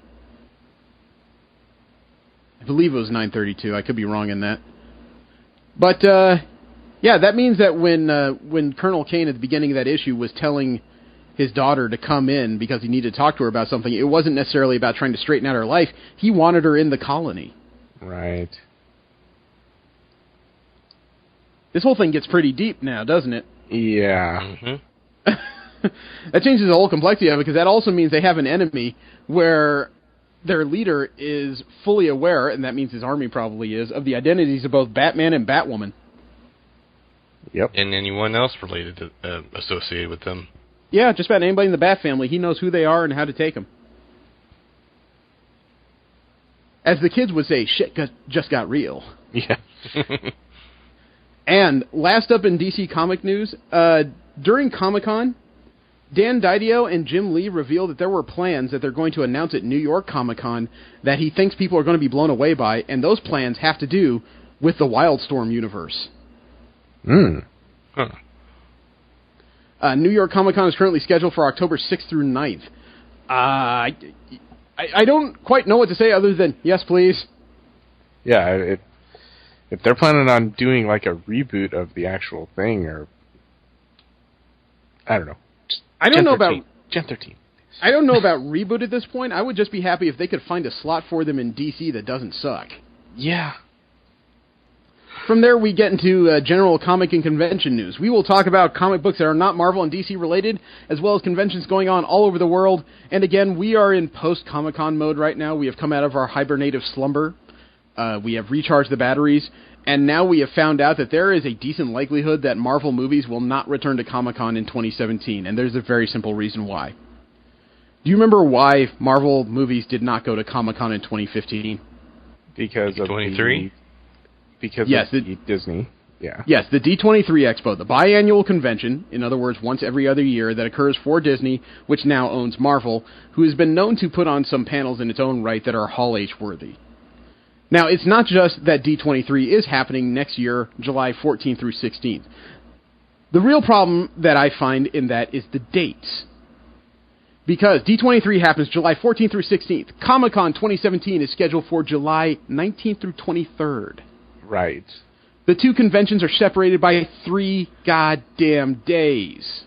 I believe it was 932. I could be wrong in that. But, yeah, that means that when Colonel Kane at the beginning of that issue was telling his daughter to come in because he needed to talk to her about something, it wasn't necessarily about trying to straighten out her life. He wanted her in the Colony. Right. This whole thing gets pretty deep now, doesn't it? Yeah. That changes the whole complexity of it, because that also means they have an enemy where their leader is fully aware, and that means his army probably is, of the identities of both Batman and Batwoman. Yep. And anyone else related to, associated with them. Yeah, just about anybody in the Bat family. He knows who they are and how to take them. As the kids would say, shit just got real. Yeah. And last up in DC comic news, during Comic-Con, Dan Didio and Jim Lee revealed that there were plans that they're going to announce at New York Comic-Con that he thinks people are going to be blown away by, and those plans have to do with the Wildstorm universe. Huh. New York Comic-Con is currently scheduled for October 6th through 9th. I don't quite know what to say other than, yes, please. Yeah, if they're planning on doing like a reboot of the actual thing, or I don't know. I don't know about Gen 13. I don't know about reboot at this point. I would just be happy if they could find a slot for them in DC that doesn't suck. Yeah. From there, we get into general comic and convention news. We will talk about comic books that are not Marvel and DC related, as well as conventions going on all over the world. And again, we are in post-Comic-Con mode right now. We have come out of our hibernative slumber. We have recharged the batteries. And now we have found out that there is a decent likelihood that Marvel movies will not return to Comic-Con in 2017. And there's a very simple reason why. Do you remember why Marvel movies did not go to Comic-Con in 2015? Because of 23? Because of Disney, yeah. Yes, the D23 Expo, the biannual convention, in other words, once every other year, that occurs for Disney, which now owns Marvel, who has been known to put on some panels in its own right that are Hall H worthy. Now, it's not just that D23 is happening next year, July 14th through 16th. The real problem that I find in that is the dates. Because D23 happens July 14th through 16th. Comic-Con 2017 is scheduled for July 19th through 23rd. Right. The two conventions are separated by 3 goddamn days.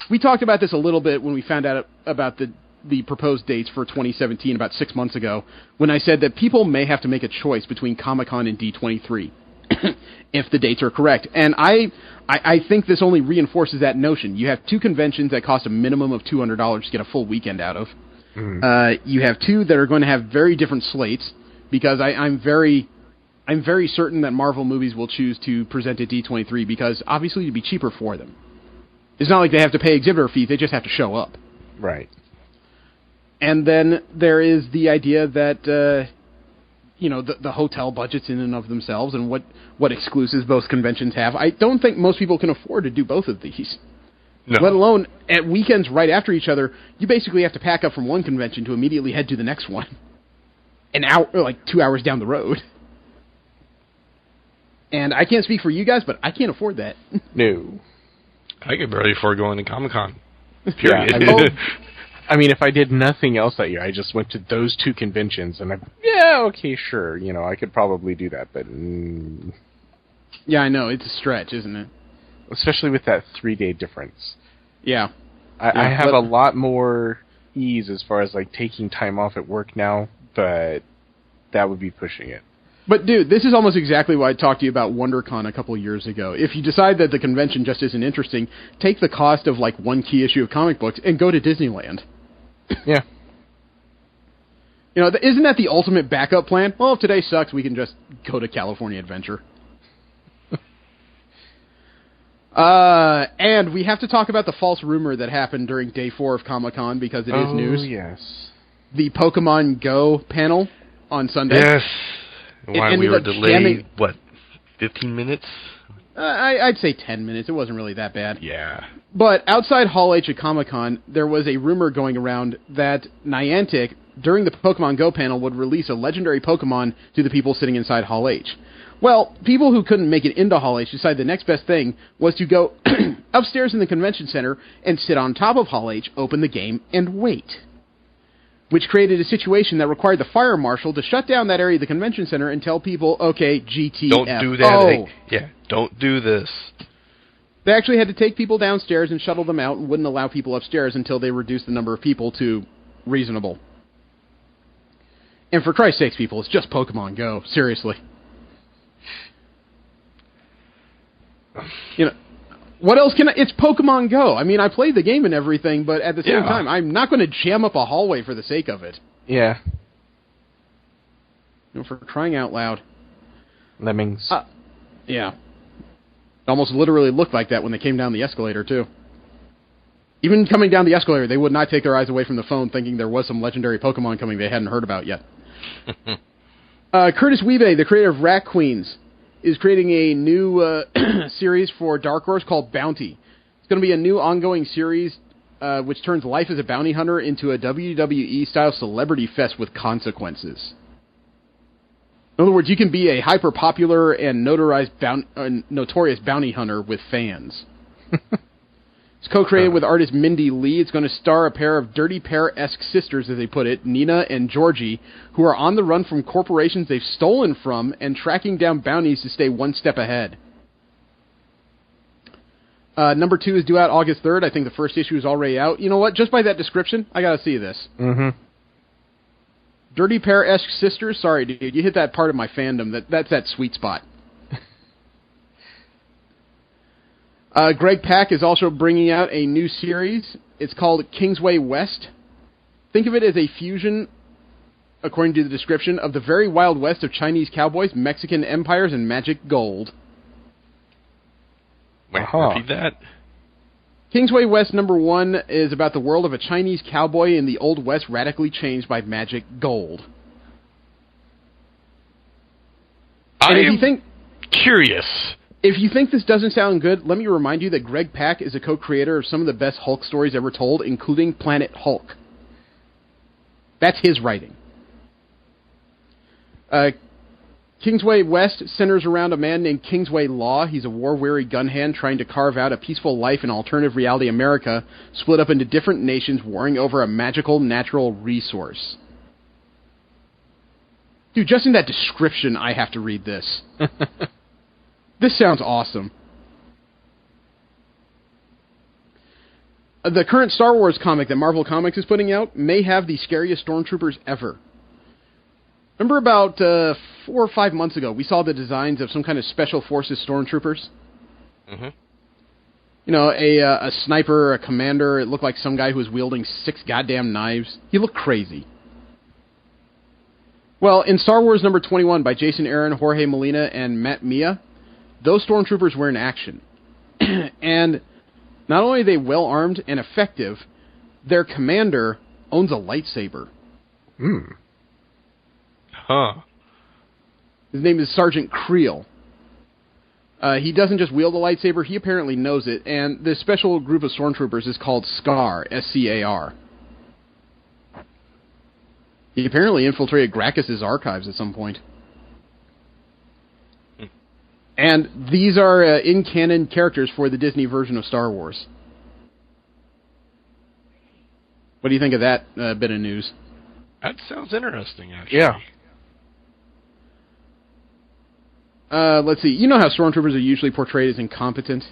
We talked about this a little bit when we found out about the proposed dates for 2017 about 6 months ago, when I said that people may have to make a choice between Comic-Con and D23 if the dates are correct. And I think this only reinforces that notion. You have 2 conventions that cost a minimum of $200 to get a full weekend out of. You have 2 that are going to have very different slates, because I'm very certain that Marvel movies will choose to present at D23 because obviously it'd be cheaper for them. It's not like they have to pay exhibitor fees, they just have to show up. Right. And then there is the idea that, the hotel budgets in and of themselves and what exclusives both conventions have. I don't think most people can afford to do both of these. No. Let alone at weekends right after each other, you basically have to pack up from one convention to immediately head to the next one. An hour, like 2 hours down the road. And I can't speak for you guys, but I can't afford that. No. I could barely afford going to Comic-Con. Period. Yeah, I mean, if I did nothing else that year, I just went to those 2 conventions, and okay, sure, I could probably do that, but... Yeah, I know, it's a stretch, isn't it? Especially with that 3-day difference. Yeah. I have a lot more ease as far as, taking time off at work now, but that would be pushing it. But, dude, this is almost exactly why I talked to you about WonderCon a couple years ago. If you decide that the convention just isn't interesting, take the cost of, 1 key issue of comic books and go to Disneyland. Yeah. Isn't that the ultimate backup plan? Well, if today sucks, we can just go to California Adventure. And we have to talk about the false rumor that happened during Day 4 of Comic-Con, because it is news. Oh, yes. The Pokemon Go panel on Sunday. Yes. Why we were delayed, 15 minutes? I'd say 10 minutes. It wasn't really that bad. Yeah. But outside Hall H at Comic-Con, there was a rumor going around that Niantic, during the Pokemon Go panel, would release a legendary Pokemon to the people sitting inside Hall H. Well, people who couldn't make it into Hall H decided the next best thing was to go upstairs in the convention center and sit on top of Hall H, open the game, and wait. Which created a situation that required the fire marshal to shut down that area of the convention center and tell people, okay, GTFO. Don't do that. Yeah, don't do this. They actually had to take people downstairs and shuttle them out and wouldn't allow people upstairs until they reduced the number of people to reasonable. And for Christ's sakes, people, it's just Pokemon Go. Seriously. What else can it's Pokemon Go. I mean, I played the game and everything, but at the same time, I'm not going to jam up a hallway for the sake of it. Yeah. For crying out loud. Lemmings. Yeah. It almost literally looked like that when they came down the escalator, too. Even coming down the escalator, they would not take their eyes away from the phone thinking there was some legendary Pokemon coming they hadn't heard about yet. Curtis Wiebe, the creator of Rat Queens, is creating a new series for Dark Horse called Bounty. It's going to be a new ongoing series which turns life as a bounty hunter into a WWE-style celebrity fest with consequences. In other words, you can be a hyper-popular and notorious bounty hunter with fans. It's co-created with artist Mindy Lee. It's going to star a pair of Dirty Pair-esque sisters, as they put it, Nina and Georgie, who are on the run from corporations they've stolen from and tracking down bounties to stay one step ahead. Number 2 is due out August 3rd. I think the first issue is already out. You know what? Just by that description, I got to see this. Mm-hmm. Dirty Pair-esque sisters? Sorry, dude. You hit that part of my fandom. That's that sweet spot. Greg Pak is also bringing out a new series. It's called Kingsway West. Think of it as a fusion, according to the description, of the very Wild West of Chinese cowboys, Mexican empires, and magic gold. Wait, repeat that? Kingsway West #1 is about the world of a Chinese cowboy in the Old West radically changed by magic gold. Curious. If you think this doesn't sound good, let me remind you that Greg Pak is a co-creator of some of the best Hulk stories ever told, including Planet Hulk. That's his writing. Kingsway West centers around a man named Kingsway Law. He's a war-weary gun hand trying to carve out a peaceful life in alternative reality America, split up into different nations warring over a magical natural resource. Dude, just in that description, I have to read this. This sounds awesome. The current Star Wars comic that Marvel Comics is putting out may have the scariest stormtroopers ever. Remember about 4 or 5 months ago, we saw the designs of some kind of Special Forces stormtroopers? Mm-hmm. You know, a sniper, a commander. It looked like some guy who was wielding 6 goddamn knives. He looked crazy. Well, in Star Wars number 21 by Jason Aaron, Jorge Molina, and Matt Mia, those stormtroopers were in action. And not only are they well-armed and effective, their commander owns a lightsaber. Hmm. Huh. His name is Sergeant Creel. He doesn't just wield a lightsaber, he apparently knows it, and this special group of stormtroopers is called SCAR, S-C-A-R. He apparently infiltrated Gracchus' archives at some point. And these are in-canon characters for the Disney version of Star Wars. What do you think of that bit of news? That sounds interesting, actually. Yeah. Let's see. You know how stormtroopers are usually portrayed as incompetent?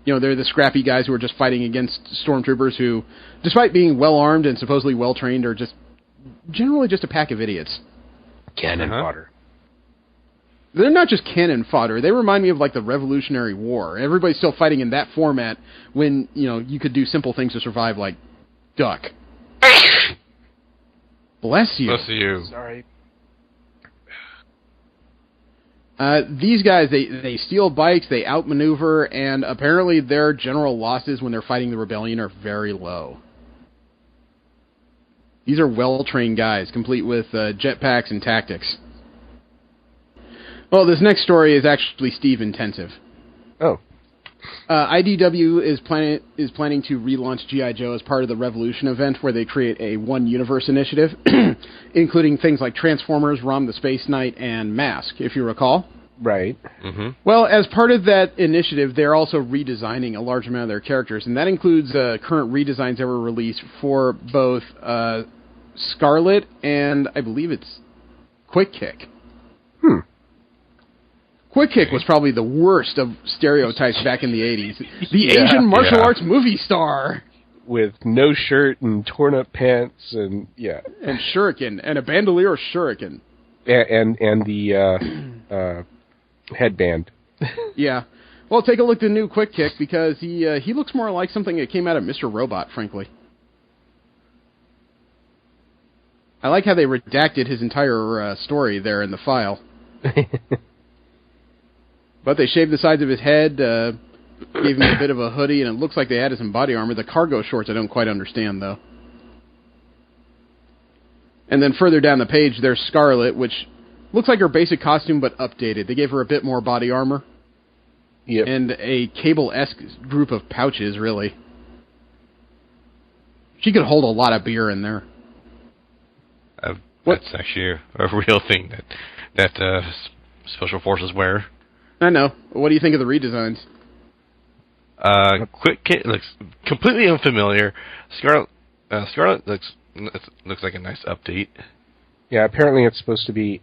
You know, they're the scrappy guys who are just fighting against stormtroopers who, despite being well-armed and supposedly well-trained, are just generally just a pack of idiots. Cannon fodder. They're not just cannon fodder. They remind me of, like, the Revolutionary War. Everybody's still fighting in that format when, you know, you could do simple things to survive, like duck. Bless you. Bless you. Sorry. These guys, they steal bikes, they outmaneuver, and apparently their general losses when they're fighting the rebellion are very low. These are well-trained guys, complete with jetpacks and tactics. Well, this next story is actually Steve-intensive. Oh. IDW is planning to relaunch G.I. Joe as part of the Revolution event, where they create a One Universe initiative, including things like Transformers, Rom the Space Knight, and Mask, if you recall. Right. Mm-hmm. Well, as part of that initiative, they're also redesigning a large amount of their characters, and that includes current redesigns that were released for both Scarlet and, I believe it's Quick Kick. Quick Kick was probably the worst of stereotypes back in the 80s. The Asian martial arts movie star. With no shirt and torn up pants and, yeah. And shuriken, and a bandolier shuriken. And the headband. Yeah. Well, take a look at the new Quick Kick, because he looks more like something that came out of Mr. Robot, frankly. I like how they redacted his entire story there in the file. But they shaved the sides of his head, gave him a bit of a hoodie, and it looks like they added some body armor. The cargo shorts I don't quite understand, though. And then further down the page, there's Scarlet, which looks like her basic costume, but updated. They gave her a bit more body armor. Yep. And a Cable-esque group of pouches, really. She could hold a lot of beer in there. That's actually a real thing that Special Forces wear. I know. What do you think of the redesigns? Quick Kick looks completely unfamiliar. Scarlet looks like a nice update. Yeah, apparently it's supposed to be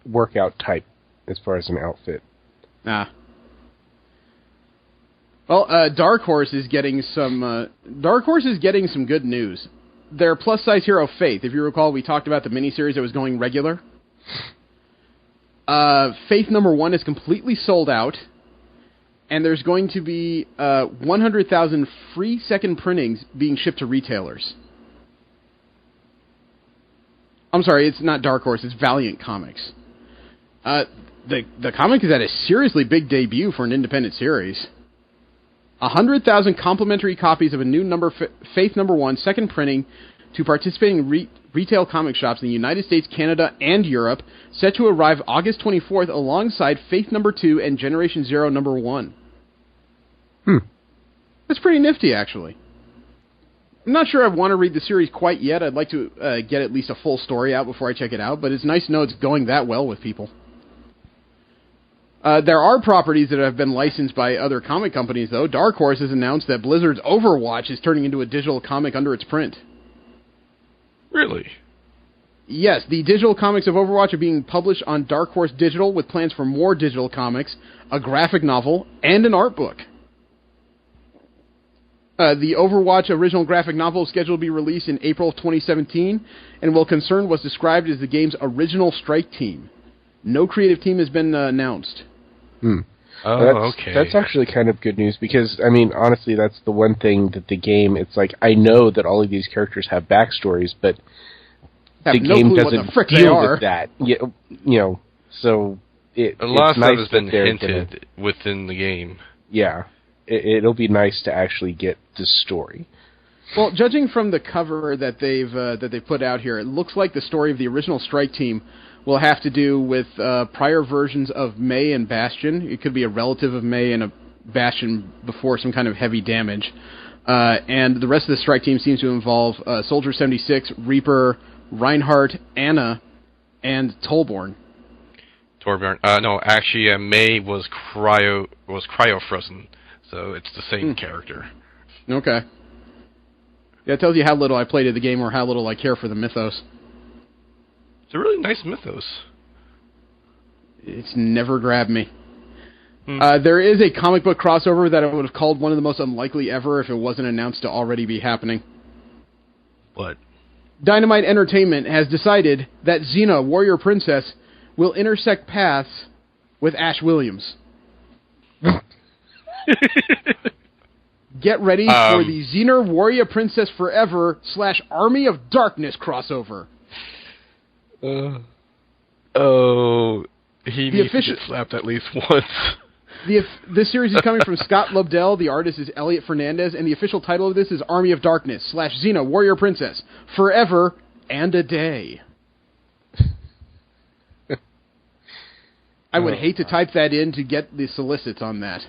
workout type as far as an outfit. Well, Dark Horse is getting some good news. Their plus-size hero Faith, if you recall, we talked about the miniseries that was going regular. Faith number 1 is completely sold out, and there's going to be 100,000 free second printings being shipped to retailers. I'm sorry, it's not Dark Horse, it's Valiant Comics. The comic is at a seriously big debut for an independent series. 100,000 complimentary copies of a new Faith number 1 second printing to participating retail comic shops in the United States, Canada, and Europe, set to arrive August 24th alongside Faith number 2 and Generation Zero number 1. That's pretty nifty, actually. I'm not sure I want to read the series quite yet. I'd like to get at least a full story out before I check it out, but it's nice to know it's going that well with people. There are properties that have been licensed by other comic companies, though. Dark Horse has announced that Blizzard's Overwatch is turning into a digital comic under its print. Really? Yes, the digital comics of Overwatch are being published on Dark Horse Digital with plans for more digital comics, a graphic novel, and an art book. The Overwatch original graphic novel is scheduled to be released in April of 2017 and will concern what's described as the game's original strike team. No creative team has been announced. Okay. That's actually kind of good news because, I mean, honestly, that's the one thing that the game, it's like, I know that all of these characters have backstories, but the game doesn't deal with that. You know, so a lot of stuff has been hinted within the game. Yeah. It'll be nice to actually get the story. Well, judging from the cover that they've put out here, it looks like the story of the original strike team will have to do with prior versions of May and Bastion. It could be a relative of May and a Bastion before some kind of heavy damage. And the rest of the strike team seems to involve Soldier 76, Reaper, Reinhardt, Anna, and Torbjorn. No, actually, May was cryo frozen. So it's the same character. Okay. Yeah, it tells you how little I played of the game or how little I care for the mythos. It's a really nice mythos. It's never grabbed me. There is a comic book crossover that I would have called one of the most unlikely ever if it wasn't announced to already be happening. What? Dynamite Entertainment has decided that Xena, Warrior Princess, will intersect paths with Ash Williams. Get ready for the Xena Warrior Princess Forever / Army of Darkness crossover. He needs to get slapped at least once. This series is coming from Scott Lobdell. The artist is Elliot Fernandez, and the official title of this is Army of Darkness / Xena Warrior Princess Forever and a Day. I would hate to type that in to get the solicits on that.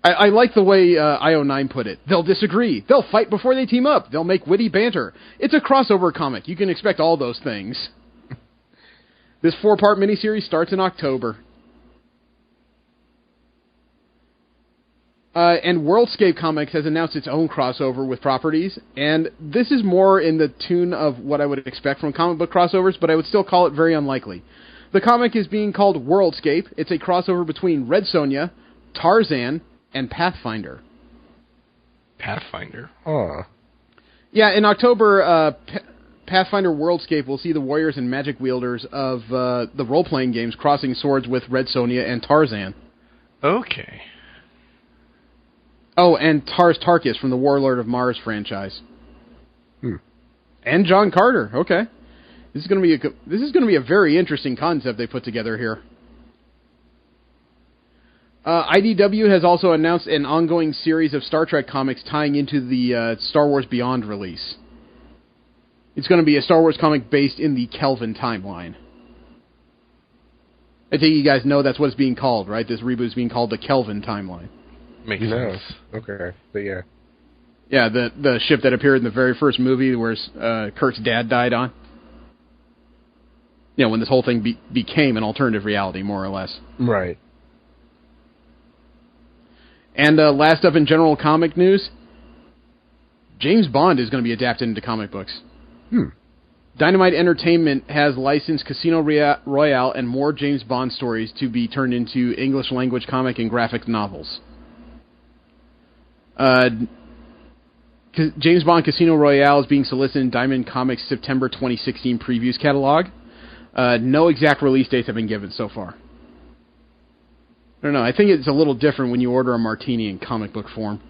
I like the way IO9 put it. They'll disagree. They'll fight before they team up. They'll make witty banter. It's a crossover comic. You can expect all those things. This 4-part miniseries starts in October. And Worldscape Comics has announced its own crossover with properties, and this is more in the tune of what I would expect from comic book crossovers, but I would still call it very unlikely. The comic is being called Worldscape. It's a crossover between Red Sonja, Tarzan, and Pathfinder. Pathfinder? Oh. Yeah, in October, Pathfinder Worldscape will see the warriors and magic wielders of the role-playing games crossing swords with Red Sonja and Tarzan. Okay. Oh, and Tarkus from the Warlord of Mars franchise. And John Carter. Okay. This is going to be a very interesting concept they put together here. IDW has also announced an ongoing series of Star Trek comics tying into the Star Wars Beyond release. It's going to be a Star Wars comic based in the Kelvin timeline. I think you guys know that's what it's being called, right? This reboot is being called the Kelvin timeline. Makes sense. Okay, but yeah. Yeah, the ship that appeared in the very first movie where Kirk's dad died on. You know, when this whole thing became an alternative reality, more or less. Right. And last up in general comic news, James Bond is going to be adapted into comic books. Dynamite Entertainment has licensed Casino Royale and more James Bond stories to be turned into English language comic and graphic novels. James Bond Casino Royale is being solicited in Diamond Comics' September 2016 previews catalog. No exact release dates have been given so far. I don't know. I think it's a little different when you order a martini in comic book form.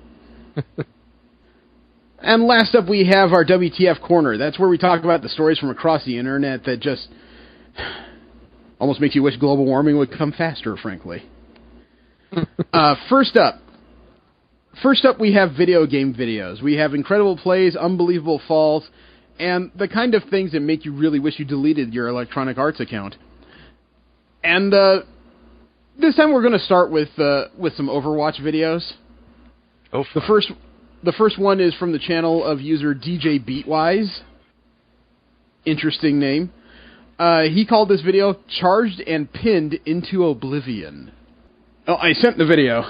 And last up, we have our WTF Corner. That's where we talk about the stories from across the internet that just almost makes you wish global warming would come faster, frankly. First up, we have video game videos. We have incredible plays, unbelievable falls, and the kind of things that make you really wish you deleted your Electronic Arts account. And this time we're going to start with some Overwatch videos. Oh, the first one is from the channel of user DJ Beatwise. Interesting name. He called this video "Charged and Pinned into Oblivion." Oh, I sent the video.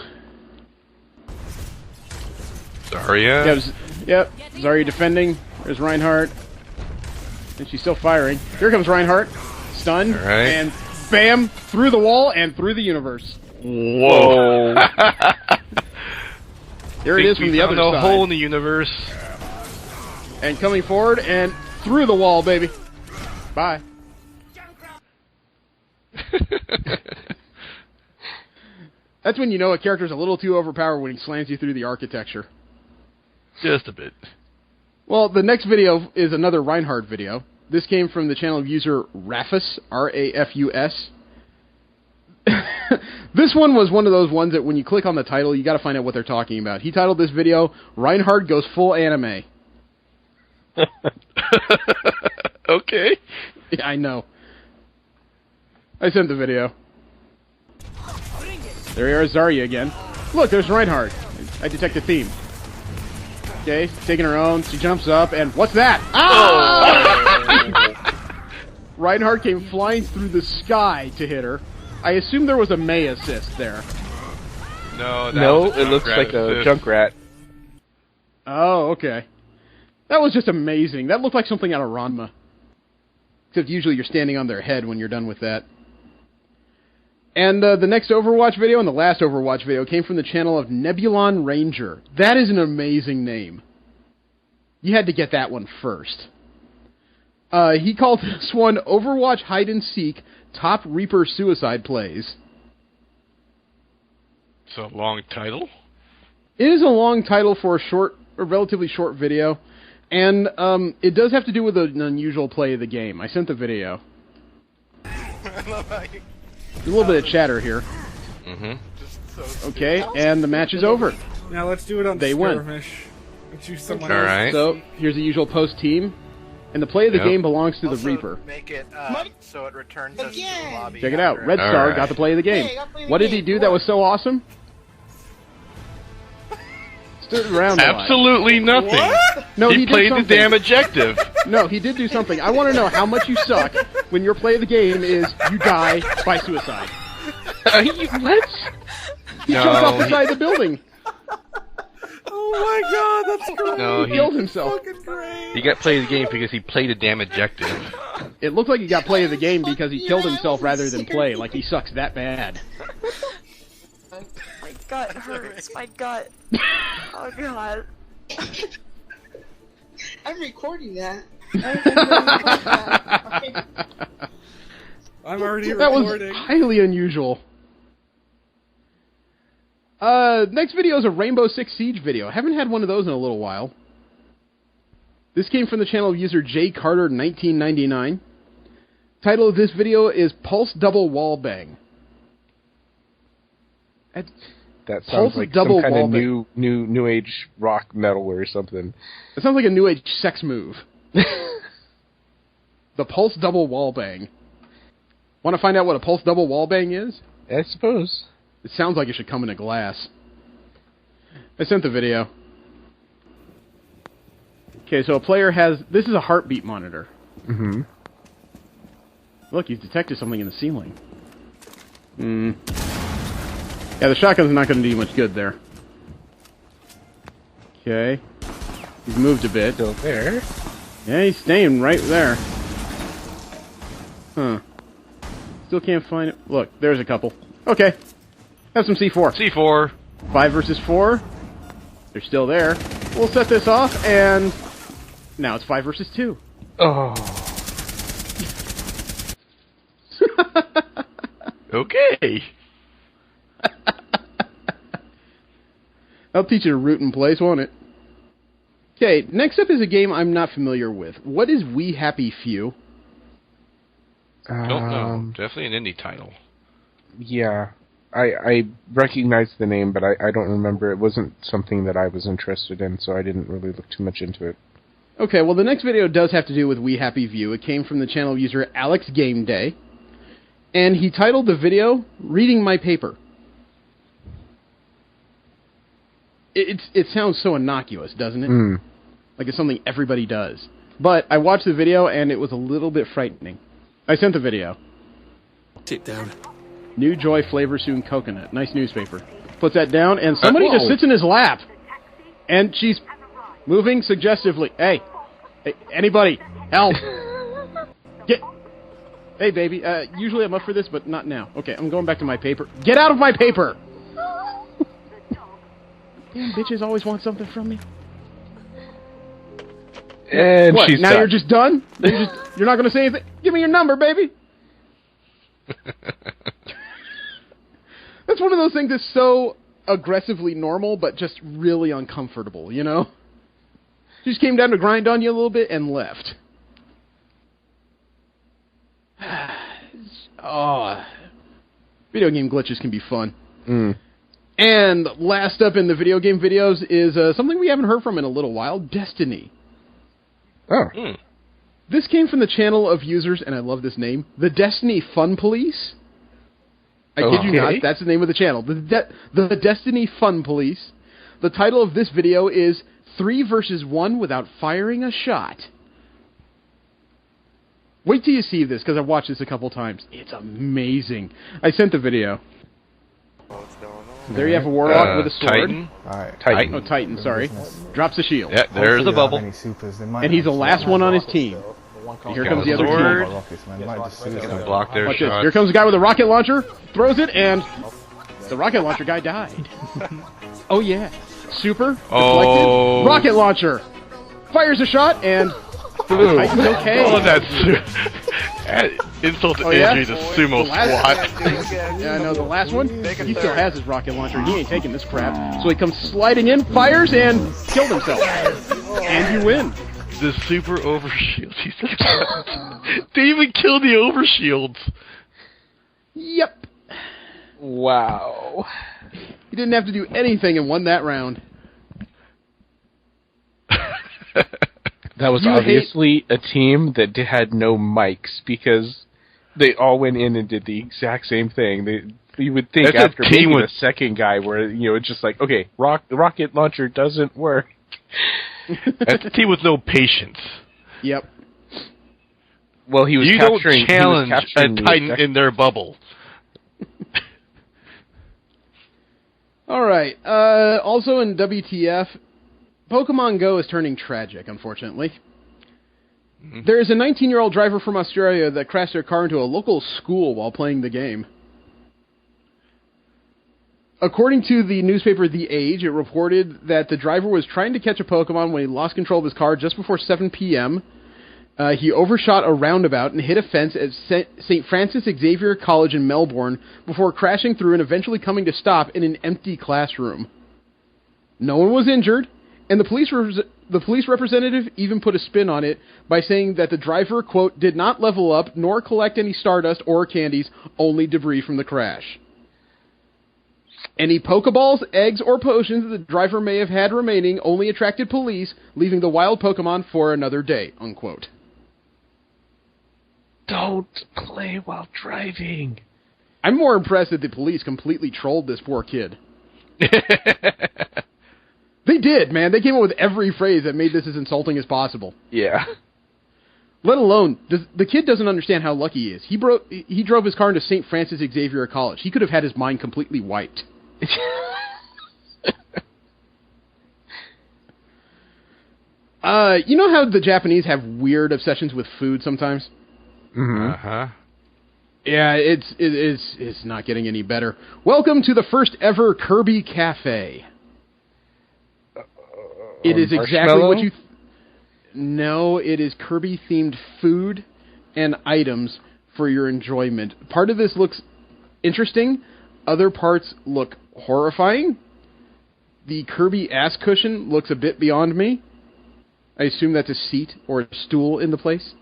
Zarya? Yeah, Yep, Zarya defending. There's Reinhardt. And she's still firing. Here comes Reinhardt. Stunned. All right. And bam! Through the wall and through the universe. Whoa. There it is from the other side. A hole in the universe. And coming forward and through the wall, baby. Bye. That's when you know a character's a little too overpowered when he slams you through the architecture. Just a bit. Well, the next video is another Reinhardt video. This came from the channel of user Rafus, R-A-F-U-S. This one was one of those ones that when you click on the title, you got to find out what they're talking about. He titled this video, Reinhardt Goes Full Anime. Okay. Yeah, I know. I sent the video. There you are, Zarya again. Look, there's Reinhardt. I detect a theme. Okay, taking her own. She jumps up, and what's that? Ah! Reinhardt came flying through the sky to hit her. I assume there was a May assist there. No, it looks like a Junkrat. Oh, okay. That was just amazing. That looked like something out of Ranma. Except usually you're standing on their head when you're done with that. And the next Overwatch video and the last Overwatch video came from the channel of Nebulon Ranger. That is an amazing name. You had to get that one first. He called this one Overwatch Hide and Seek Top Reaper Suicide Plays. It's a long title? It is a long title for a relatively short video. And it does have to do with an unusual play of the game. I sent the video. I love how you... There's a little bit of chatter here. Mm-hmm. Okay, and the match is over. Now let's do it on They win. Skirmish. Let's use someone All else. right. So, here's the usual post team. And the play of the game belongs to the Reaper. Make it so it returns us to the lobby. Check it out. Red Star got the play of the game. What did he do that was so awesome? Stood around a lot. Absolutely nothing. What? No, he did played something. the damn objective. No, he did do something. I want to know how much you suck when your play of the game is you die by suicide. What? He jumped off the side of the building. Oh my god, that's great. No, He killed himself. He got play of the game because he played a damn objective. It looked like he got play of the game because he killed himself rather than play. Like he sucks that bad. My gut hurts. My gut. Oh god. I'm recording that. I'm already That recording. was highly unusual. Next video is a Rainbow Six Siege video. I haven't had one of those in a little while. This came from the channel of user J Carter 1999. Title of this video is Pulse Double Wall Bang. That sounds like some kind of new age rock metal or something. It sounds like a new age sex move. The Pulse Double Wall Bang. Want to find out what a Pulse Double Wall Bang is? I suppose. It sounds like it should come in a glass. I sent the video. Okay, so a player has... This is a heartbeat monitor. Mm-hmm. Look, he's detected something in the ceiling. Yeah, the shotgun's not going to do much good there. Okay. He's moved a bit. Still there. Yeah, he's staying right there. Huh. Still can't find it. Look, there's a couple. Okay. Have some C4. C4. 5 versus 4. They're still there. We'll set this off, and... Now it's 5 versus 2. Oh. Okay. I'll teach you to root in place, won't it? Okay, next up is a game I'm not familiar with. What is We Happy Few? Don't know. Definitely an indie title. Yeah. I recognize the name, but I don't remember. It wasn't something that I was interested in, so I didn't really look too much into it. Okay, well, the next video does have to do with We Happy View. It came from the channel user Alex Game Day, and he titled the video, Reading My Paper. It sounds so innocuous, doesn't it? Like it's something everybody does. But I watched the video, and it was a little bit frightening. I sent the video. Sit down. New Joy Flavor Soon Coconut. Nice newspaper. Puts that down, and somebody just sits in his lap. And she's Moving suggestively. Hey, anybody, help. Hey, baby, usually I'm up for this, but not now. Okay, I'm going back to my paper. Get out of my paper! Damn, bitches always want something from me. And what, she's now done. you're just done? You're not going to say anything? Give me your number, baby! That's one of those things that's so aggressively normal, but just really uncomfortable, you know? She just came down to grind on you a little bit and left. Oh, video game glitches can be fun. And last up in the video game videos is something we haven't heard from in a little while, Destiny. Oh. This came from the channel of users, and I love this name, the Destiny Fun Police. I kid you not, that's the name of the channel. The Destiny Fun Police. The title of this video is 3 versus 1 without firing a shot. Wait till you see this, because I've watched this a couple times. It's amazing. I sent the video. There you have a warlock with a sword. Titan? Titan. Oh, Titan, sorry. Drops a shield. Yeah, there's a bubble. And he's the last one on his team. And here comes the other team. Block their Watch this. shots. Here comes a guy with a rocket launcher, throws it, and the rocket launcher guy died. Oh, yeah. Super, deflected, rocket launcher. Fires a shot, and Titan's okay. Oh, that's... insult to injury to sumo squat. Yeah, I know, the last one, he still has his rocket launcher. He ain't taking this crap. So he comes sliding in, fires, and killed himself. And you win. The super overshield he's got. They even kill the overshields. Yep. Wow. He didn't have to do anything and won that round. That was obviously a team that had no mics because they all went in and did the exact same thing. You would think That's after making the second guy where, it's just like, okay, the rocket launcher doesn't work. That's a team with no patience. Yep. Well, he was you capturing... don't challenge a the Titan in their bubble. All right. Also in WTF, Pokemon Go is turning tragic, unfortunately. There is a 19-year-old driver from Australia that crashed their car into a local school while playing the game. According to the newspaper The Age, it reported that the driver was trying to catch a Pokemon when he lost control of his car just before 7 p.m. He overshot a roundabout and hit a fence at St. Francis Xavier College in Melbourne before crashing through and eventually coming to stop in an empty classroom. No one was injured, and the police representative even put a spin on it by saying that the driver, quote, did not level up nor collect any stardust or candies, only debris from the crash. Any Pokeballs, eggs, or potions the driver may have had remaining only attracted police, leaving the wild Pokemon for another day, unquote. Don't play while driving. I'm more impressed that the police completely trolled this poor kid. They did, man. They came up with every phrase that made this as insulting as possible. Yeah. Let alone, the kid doesn't understand how lucky he is. He drove his car into St. Francis Xavier College. He could have had his mind completely wiped. You know how the Japanese have weird obsessions with food sometimes? Mm-hmm. Uh-huh. Yeah, it's not getting any better. Welcome to the first ever Kirby Cafe. It is exactly what you... No, it is Kirby-themed food and items for your enjoyment. Part of this looks interesting. Other parts look horrifying. The Kirby ass cushion looks a bit beyond me. I assume that's a seat or a stool in the place.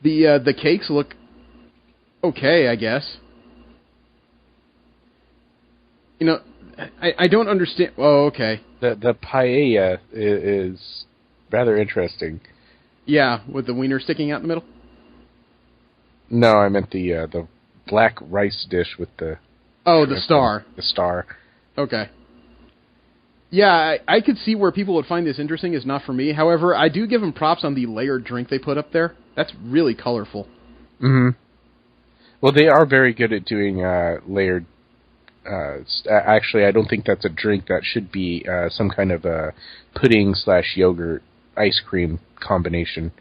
The cakes look okay, I guess. You know, I don't understand... Oh, okay. The paella is rather interesting. Yeah, with the wiener sticking out in the middle? No, I meant the black rice dish with the... Oh, the star. The star. Okay. Yeah, I could see where people would find this interesting. It's not for me. However, I do give them props on the layered drink they put up there. That's really colorful. Mm-hmm. Well, they are very good at doing layered Actually, I don't think that's a drink. That should be some kind of a pudding/yogurt ice cream combination.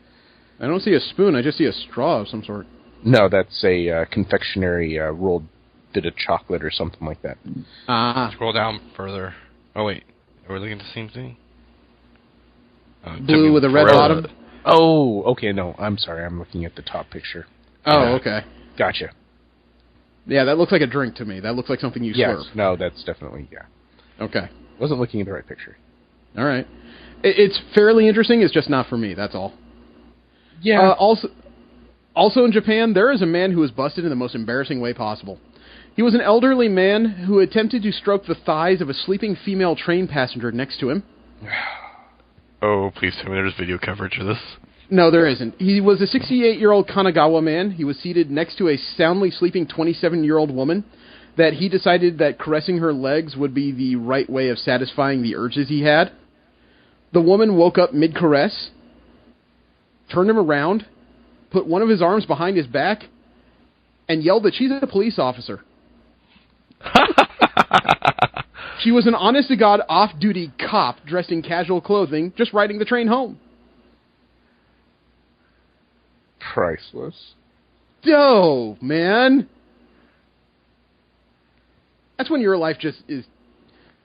I don't see a spoon. I just see a straw of some sort. No, that's a confectionery rolled bit of chocolate or something like that. Scroll down further. Oh, wait. Are we looking at the same thing? Blue with a red bottom? Oh, okay, no. I'm sorry. I'm looking at the top picture. Oh, okay. Gotcha. Yeah, that looks like a drink to me. That looks like something you slurp. Yes, no, that's definitely, yeah. Okay. Wasn't looking at the right picture. All right. It's fairly interesting. It's just not for me, that's all. Yeah. Also in Japan, there is a man who was busted in the most embarrassing way possible. He was an elderly man who attempted to stroke the thighs of a sleeping female train passenger next to him. Oh, please tell me there's video coverage of this. No, there isn't. He was a 68-year-old Kanagawa man. He was seated next to a soundly sleeping 27-year-old woman that he decided that caressing her legs would be the right way of satisfying the urges he had. The woman woke up mid-caress, turned him around, put one of his arms behind his back, and yelled that she's a police officer. She was an honest-to-God off-duty cop dressed in casual clothing, just riding the train home. Priceless. Dope, man. That's when your life just is...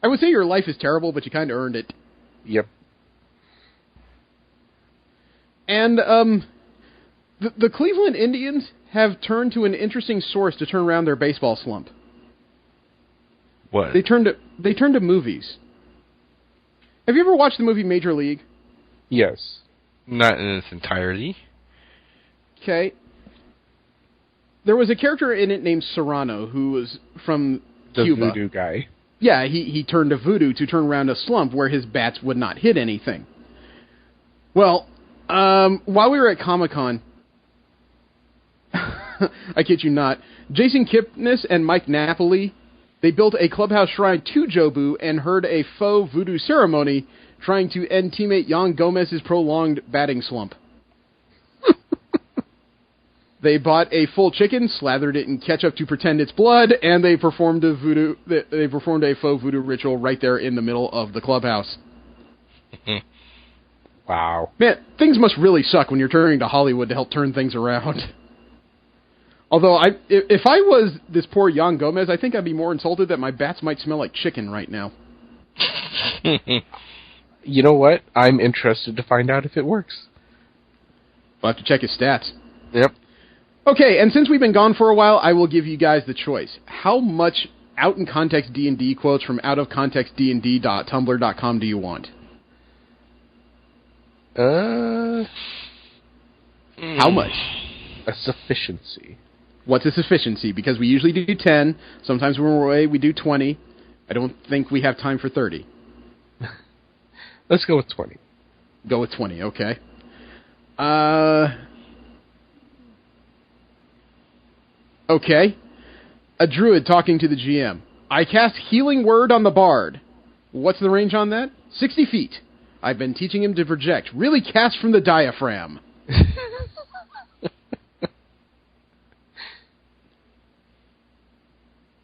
I would say your life is terrible, but you kind of earned it. Yep. And, the Cleveland Indians have turned to an interesting source to turn around their baseball slump. What? They turned to movies. Have you ever watched the movie Major League? Yes. Not in its entirety. Okay. There was a character in it named Serrano who was from Cuba. The voodoo guy. Yeah, he turned to voodoo to turn around a slump where his bats would not hit anything. Well, while we were at Comic-Con, I kid you not, Jason Kipnis and Mike Napoli, they built a clubhouse shrine to Jobu and heard a faux voodoo ceremony trying to end teammate Yan Gomez's prolonged batting slump. They bought a full chicken, slathered it in ketchup to pretend it's blood, and they performed a faux voodoo ritual right there in the middle of the clubhouse. Wow. Man, things must really suck when you're turning to Hollywood to help turn things around. Although, if I was this poor Yan Gomez, I think I'd be more insulted that my bats might smell like chicken right now. You know what? I'm interested to find out if it works. We'll have to check his stats. Yep. Okay, and since we've been gone for a while, I will give you guys the choice. How much out-in-context D&D quotes from outofcontextdnd.tumblr.com do you want? How much? A sufficiency. What's a sufficiency? Because we usually do 10. Sometimes when we're away, we do 20. I don't think we have time for 30. Let's go with 20. Go with 20, okay. Okay. A druid talking to the GM. I cast Healing Word on the bard. What's the range on that? 60 feet. I've been teaching him to project. Really cast from the diaphragm.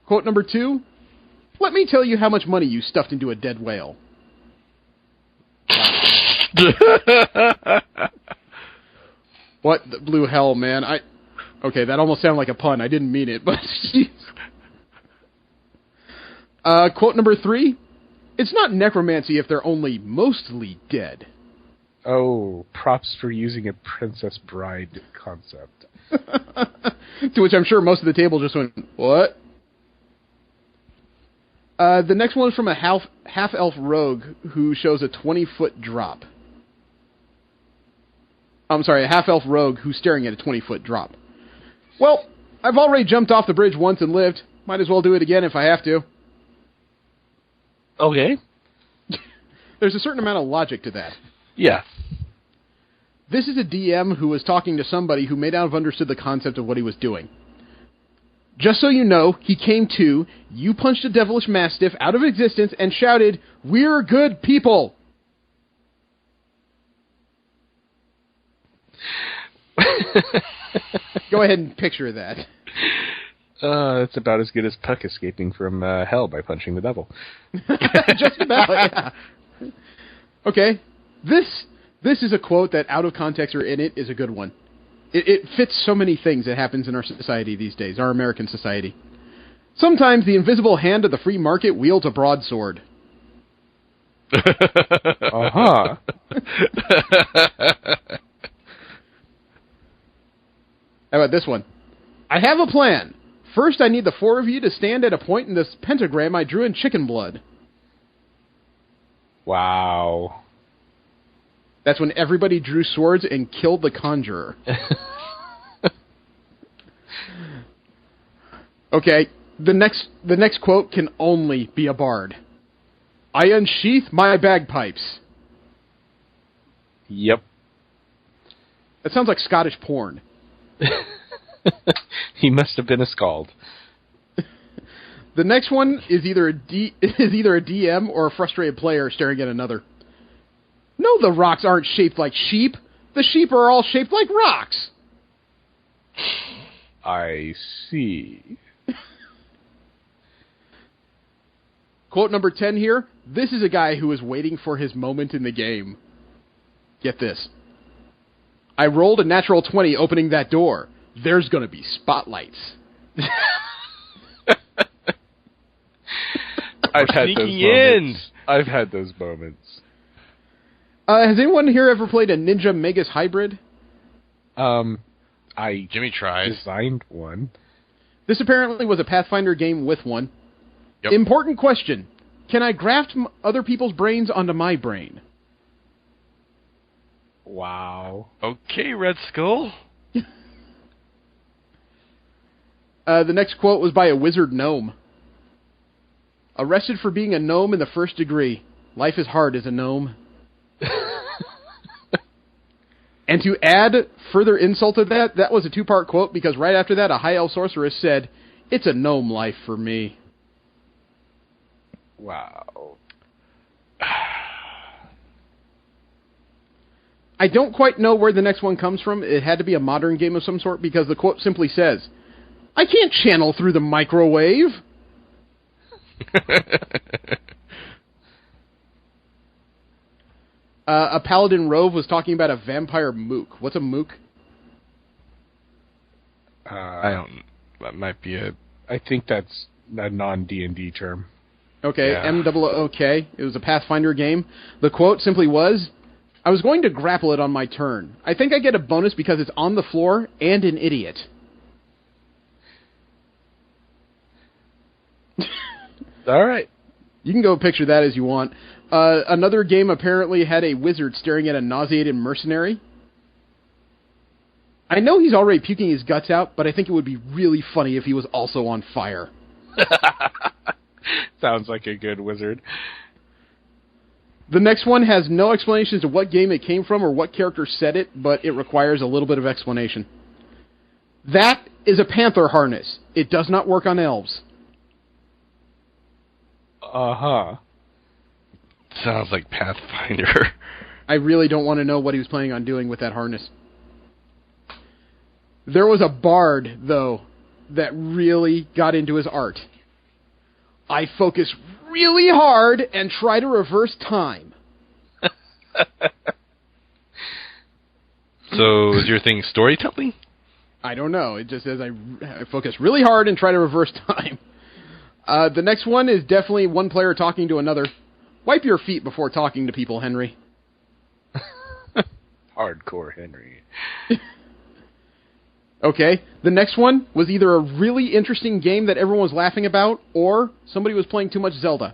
Quote number 2. Let me tell you how much money you stuffed into a dead whale. What the blue hell, man? Okay, that almost sounded like a pun. I didn't mean it, but... quote number 3. It's not necromancy if they're only mostly dead. Oh, props for using a Princess Bride concept. To which I'm sure most of the table just went, what? The next one is from a half-elf rogue who shows a 20-foot drop. I'm sorry, a half-elf rogue who's staring at a 20-foot drop. Well, I've already jumped off the bridge once and lived. Might as well do it again if I have to. Okay. There's a certain amount of logic to that. Yeah. This is a DM who was talking to somebody who may not have understood the concept of what he was doing. Just so you know, he came to, you punched a devilish mastiff out of existence and shouted, "We're good people!" Go ahead and picture that. It's about as good as Puck escaping from hell by punching the devil. Just about, yeah. Okay, this is a quote that, out of context or in it, is a good one. It fits so many things that happens in our society these days, our American society. Sometimes the invisible hand of the free market wields a broadsword. Uh-huh. How about this one? I have a plan. First, I need the four of you to stand at a point in this pentagram I drew in chicken blood. Wow. That's when everybody drew swords and killed the conjurer. Okay, the next quote can only be a bard. I unsheath my bagpipes. Yep. That sounds like Scottish porn. He must have been a skald. The next one is either a DM or a frustrated player staring at another. No, the rocks aren't shaped like sheep. The sheep are all shaped like rocks. I see. Quote number 10 here. This is a guy who is waiting for his moment in the game. Get this. I rolled a natural 20 opening that door. There's going to be spotlights. I've had those moments. I've had those moments. Has anyone here ever played a Ninja Magus Hybrid? Jimmy tried. Designed one. This apparently was a Pathfinder game with one. Yep. Important question. Can I graft other people's brains onto my brain? Wow. Okay, Red Skull. The next quote was by a wizard gnome. Arrested for being a gnome in the first degree. Life is hard as a gnome. And to add further insult to that was a two-part quote, because right after that, a high elf sorceress said, "It's a gnome life for me." Wow. I don't quite know where the next one comes from. It had to be a modern game of some sort, because the quote simply says, "I can't channel through the microwave." A paladin rove was talking about a vampire mook. What's a mook? I don't. That might be I think that's a non-D&D term. Okay, yeah. M-O-O-K. It was a Pathfinder game. The quote simply was, "I was going to grapple it on my turn. I think I get a bonus because it's on the floor and an idiot." All right. You can go picture that as you want. Another game apparently had a wizard staring at a nauseated mercenary. I know he's already puking his guts out, but I think it would be really funny if he was also on fire. Sounds like a good wizard. The next one has no explanation as to what game it came from or what character said it, but it requires a little bit of explanation. That is a panther harness. It does not work on elves. Uh-huh. Sounds like Pathfinder. I really don't want to know what he was planning on doing with that harness. There was a bard, though, that really got into his art. I focus really hard and try to reverse time. So, is your thing storytelling? I don't know. It just says I focus really hard and try to reverse time. The next one is definitely one player talking to another. Wipe your feet before talking to people, Henry. Hardcore Henry. Okay, the next one was either a really interesting game that everyone was laughing about, or somebody was playing too much Zelda.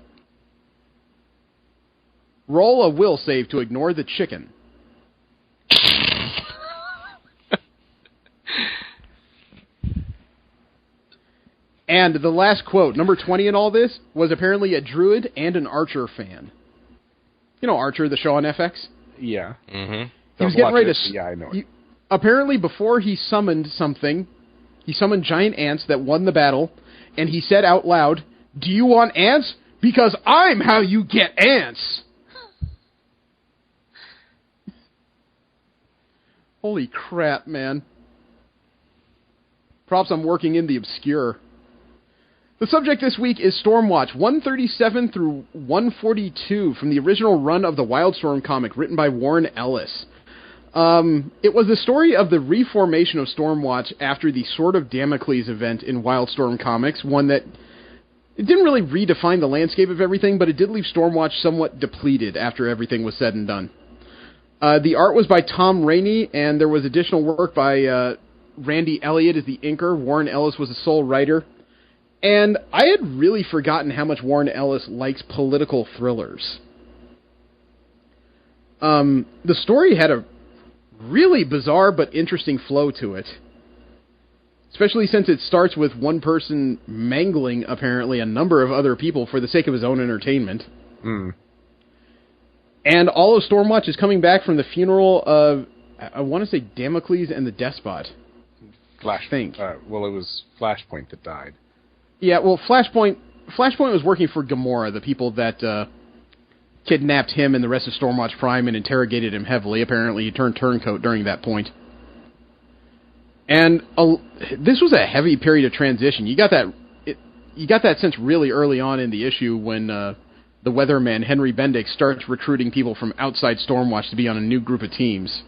Roll a will save to ignore the chicken. And the last quote, number 20 in all this, was apparently a druid and an Archer fan. You know Archer, the show on FX? Yeah. Mm-hmm. He was getting ready to... Yeah, I know it. Apparently, before he summoned something, he summoned giant ants that won the battle, and he said out loud, "Do you want ants? Because I'm how you get ants!" Holy crap, man. Props on working in the obscure. The subject this week is Stormwatch 137 through 142 from the original run of the Wildstorm comic written by Warren Ellis. It was the story of the reformation of Stormwatch after the Sword of Damocles event in Wildstorm comics, one that it didn't really redefine the landscape of everything, but it did leave Stormwatch somewhat depleted after everything was said and done. The art was by Tom Rainey, and there was additional work by Randy Elliott as the inker. Warren Ellis was the sole writer. And I had really forgotten how much Warren Ellis likes political thrillers. The story had a really bizarre but interesting flow to it. Especially since it starts with one person mangling, apparently, a number of other people for the sake of his own entertainment. And all of Stormwatch is coming back from the funeral of, I want to say, Damocles and the Despot. Well, it was Flashpoint that died. Yeah, well, Flashpoint was working for Gamora, the people that kidnapped him and the rest of Stormwatch Prime and interrogated him heavily. Apparently, he turned turncoat during that point. And this was a heavy period of transition. You got that sense really early on in the issue when the weatherman, Henry Bendix, starts recruiting people from outside Stormwatch to be on a new group of teams.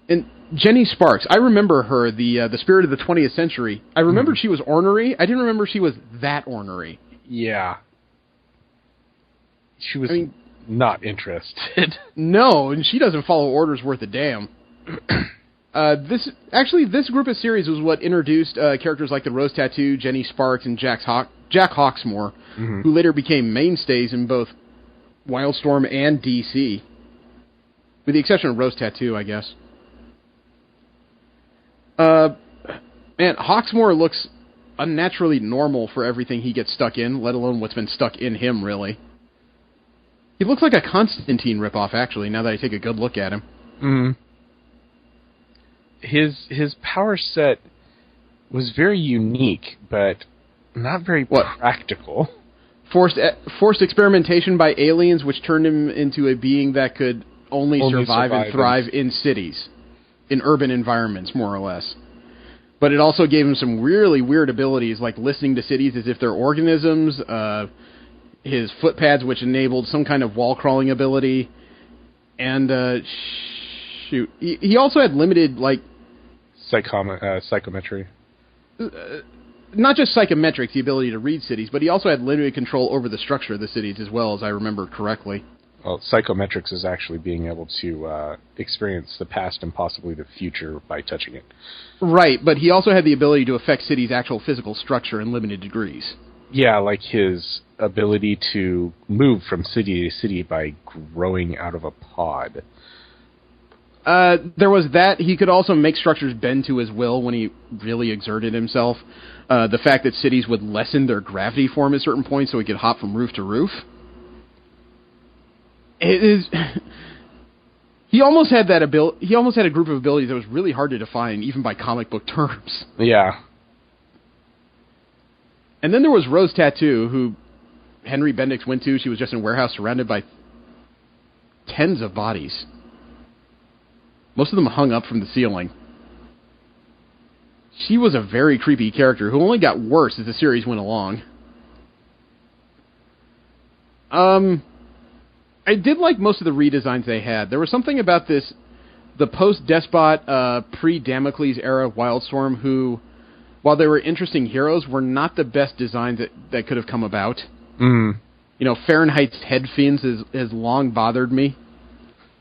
And Jenny Sparks, I remember her, the spirit of the 20th century. I remembered she was ornery. I didn't remember she was that ornery. Yeah. She was not interested. No, and she doesn't follow orders worth a damn. This group of series was what introduced characters like the Rose Tattoo, Jenny Sparks, and Jack Hawksmoor, who later became mainstays in both Wildstorm and DC. With the exception of Rose Tattoo, I guess. Man, Hawksmoor looks unnaturally normal for everything he gets stuck in, let alone what's been stuck in him, really. He looks like a Constantine ripoff, actually, now that I take a good look at him. His power set was very unique, but not very practical. Forced experimentation by aliens, which turned him into a being that could only survive and thrive in cities. In urban environments, more or less. But it also gave him some really weird abilities, like listening to cities as if they're organisms, his foot pads, which enabled some kind of wall-crawling ability, and, he also had limited, psychometry. Not just psychometrics, the ability to read cities, but he also had limited control over the structure of the cities as well, as I remember correctly. Well, psychometrics is actually being able to experience the past and possibly the future by touching it. Right, but he also had the ability to affect cities' actual physical structure in limited degrees. Yeah, like his ability to move from city to city by growing out of a pod. There was that. He could also make structures bend to his will when he really exerted himself. The fact that cities would lessen their gravity for him at certain points so he could hop from roof to roof. It is. He almost had that ability. He almost had a group of abilities that was really hard to define, even by comic book terms. Yeah. And then there was Rose Tattoo, who Henry Bendix went to. She was just in a warehouse surrounded by tens of bodies. Most of them hung up from the ceiling. She was a very creepy character who only got worse as the series went along. I did like most of the redesigns they had. There was something about the post-Despot, pre-Damocles era Wildstorm, who, while they were interesting heroes, were not the best designs that could have come about. You know, Fahrenheit's head fins has long bothered me.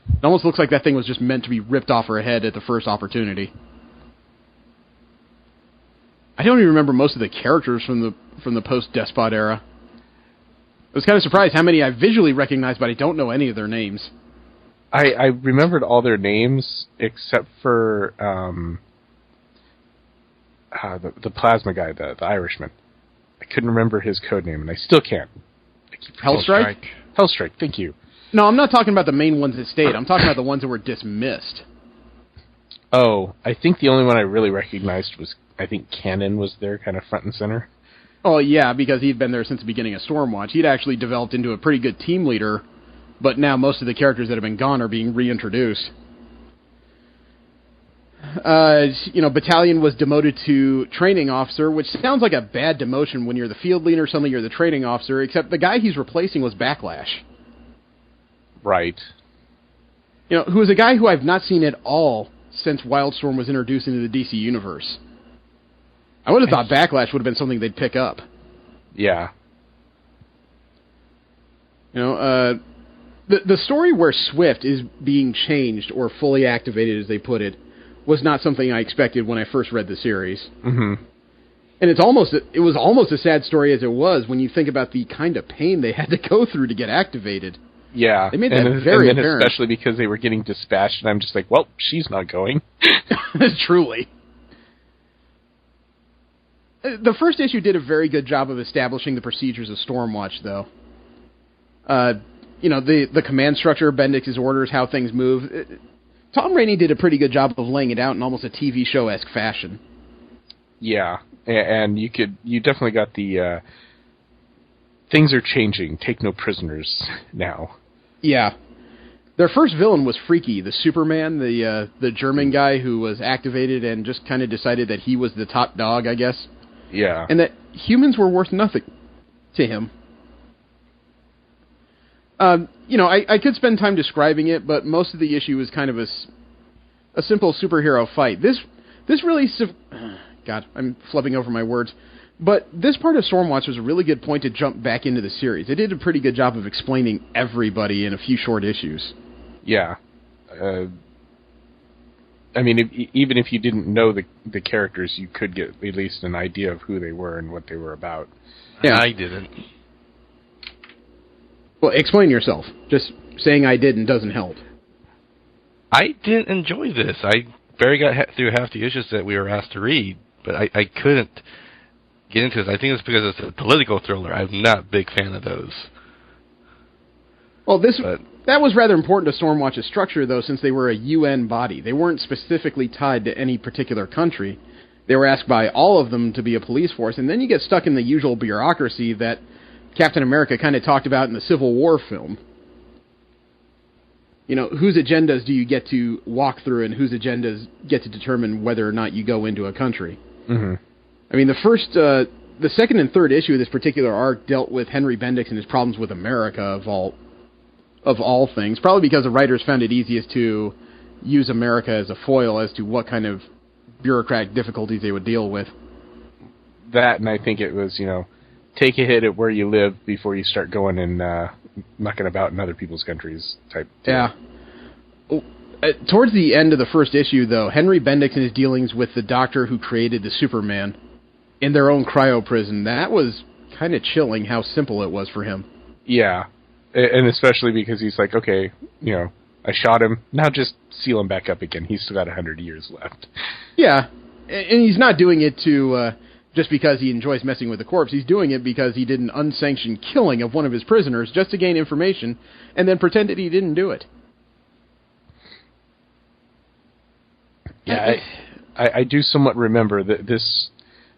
It almost looks like that thing was just meant to be ripped off her head at the first opportunity. I don't even remember most of the characters from the post-Despot era. I was kind of surprised how many I visually recognized, but I don't know any of their names. I remembered all their names except for the plasma guy, the Irishman. I couldn't remember his code name, and I still can't. Hellstrike? Hellstrike, thank you. No, I'm not talking about the main ones that stayed. I'm talking about the ones that were dismissed. Oh, I think the only one I really recognized was, I think Cannon was there, kind of front and center. Oh, yeah, because he'd been there since the beginning of Stormwatch. He'd actually developed into a pretty good team leader, but now most of the characters that have been gone are being reintroduced. battalion was demoted to training officer, which sounds like a bad demotion when you're the field leader, suddenly you're the training officer, except the guy he's replacing was Backlash. Right. Who is a guy who I've not seen at all since Wildstorm was introduced into the DC universe. I would have thought Backlash would have been something they'd pick up. Yeah. The story where Swift is being changed or fully activated, as they put it, was not something I expected when I first read the series. Mm-hmm. And it was almost a sad story as it was when you think about the kind of pain they had to go through to get activated. Yeah, they made that very apparent. Especially because they were getting dispatched, and I'm just like, well, she's not going. Truly. The first issue did a very good job of establishing the procedures of Stormwatch, though. The command structure, Bendix's orders, how things move. Tom Rainey did a pretty good job of laying it out in almost a TV show-esque fashion. Yeah, and you definitely got the things are changing, take no prisoners now. Yeah. Their first villain was Freaky, the Superman, the German guy who was activated and just kind of decided that he was the top dog, I guess. Yeah. And that humans were worth nothing to him. I could spend time describing it, but most of the issue is kind of a simple superhero fight. This really... God, I'm flubbing over my words. But this part of Stormwatch was a really good point to jump back into the series. It did a pretty good job of explaining everybody in a few short issues. Yeah. Even if you didn't know the characters, you could get at least an idea of who they were and what they were about. Yeah. I didn't. Well, explain yourself. Just saying I didn't doesn't help. I didn't enjoy this. I barely got through half the issues that we were asked to read, but I couldn't get into this. I think it's because it's a political thriller. I'm not a big fan of those. Well, that was rather important to Stormwatch's structure, though, since they were a UN body. They weren't specifically tied to any particular country. They were asked by all of them to be a police force, and then you get stuck in the usual bureaucracy that Captain America kind of talked about in the Civil War film. Whose agendas do you get to walk through and whose agendas get to determine whether or not you go into a country? Mm-hmm. The second and third issue of this particular arc dealt with Henry Bendix and his problems with America of all things, probably because the writers found it easiest to use America as a foil as to what kind of bureaucratic difficulties they would deal with. That, and I think it was, take a hit at where you live before you start going and mucking about in other people's countries type deal. Yeah. Towards the end of the first issue, though, Henry Bendix and his dealings with the doctor who created the Superman in their own cryo prison, that was kind of chilling how simple it was for him. Yeah. And especially because he's like, okay, I shot him, now just seal him back up again. He's still got 100 years left. Yeah. And he's not doing it to... just because he enjoys messing with the corpse. He's doing it because he did an unsanctioned killing of one of his prisoners just to gain information and then pretended he didn't do it. Yeah, I do somewhat remember that this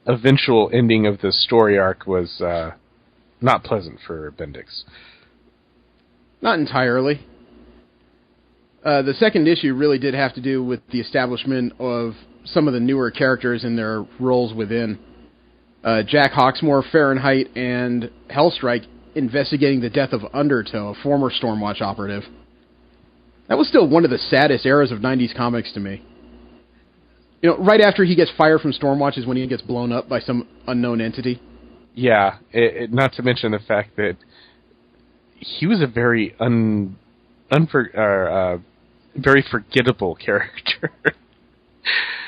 eventual ending of the story arc was not pleasant for Bendix. Not entirely. The second issue really did have to do with the establishment of some of the newer characters and their roles within. Jack Hawksmoor, Fahrenheit, and Hellstrike investigating the death of Undertow, a former Stormwatch operative. That was still one of the saddest eras of 90s comics to me. Right after he gets fired from Stormwatch is when he gets blown up by some unknown entity. Yeah, not to mention the fact that he was a very very forgettable character.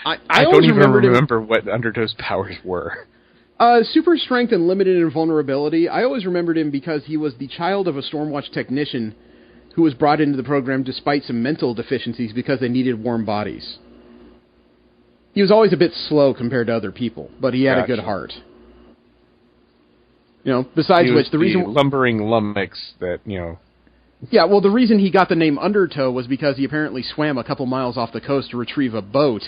I don't even remember what Undertow's powers were. Super strength and limited invulnerability. I always remembered him because he was the child of a Stormwatch technician who was brought into the program despite some mental deficiencies because they needed warm bodies. He was always a bit slow compared to other people, but he had a good heart. Besides which, the reason... lumbering lummox that, Yeah, well, the reason he got the name Undertow was because he apparently swam a couple miles off the coast to retrieve a boat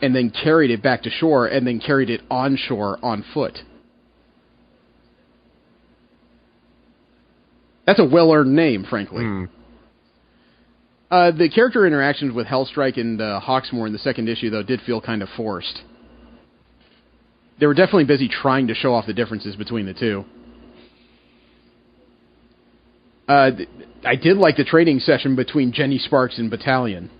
and then carried it back to shore and then carried it onshore on foot. That's a well-earned name, frankly. The character interactions with Hellstrike and Hawksmoor in the second issue, though, did feel kind of forced. They were definitely busy trying to show off the differences between the two. I did like the training session between Jenny Sparks and Battalion.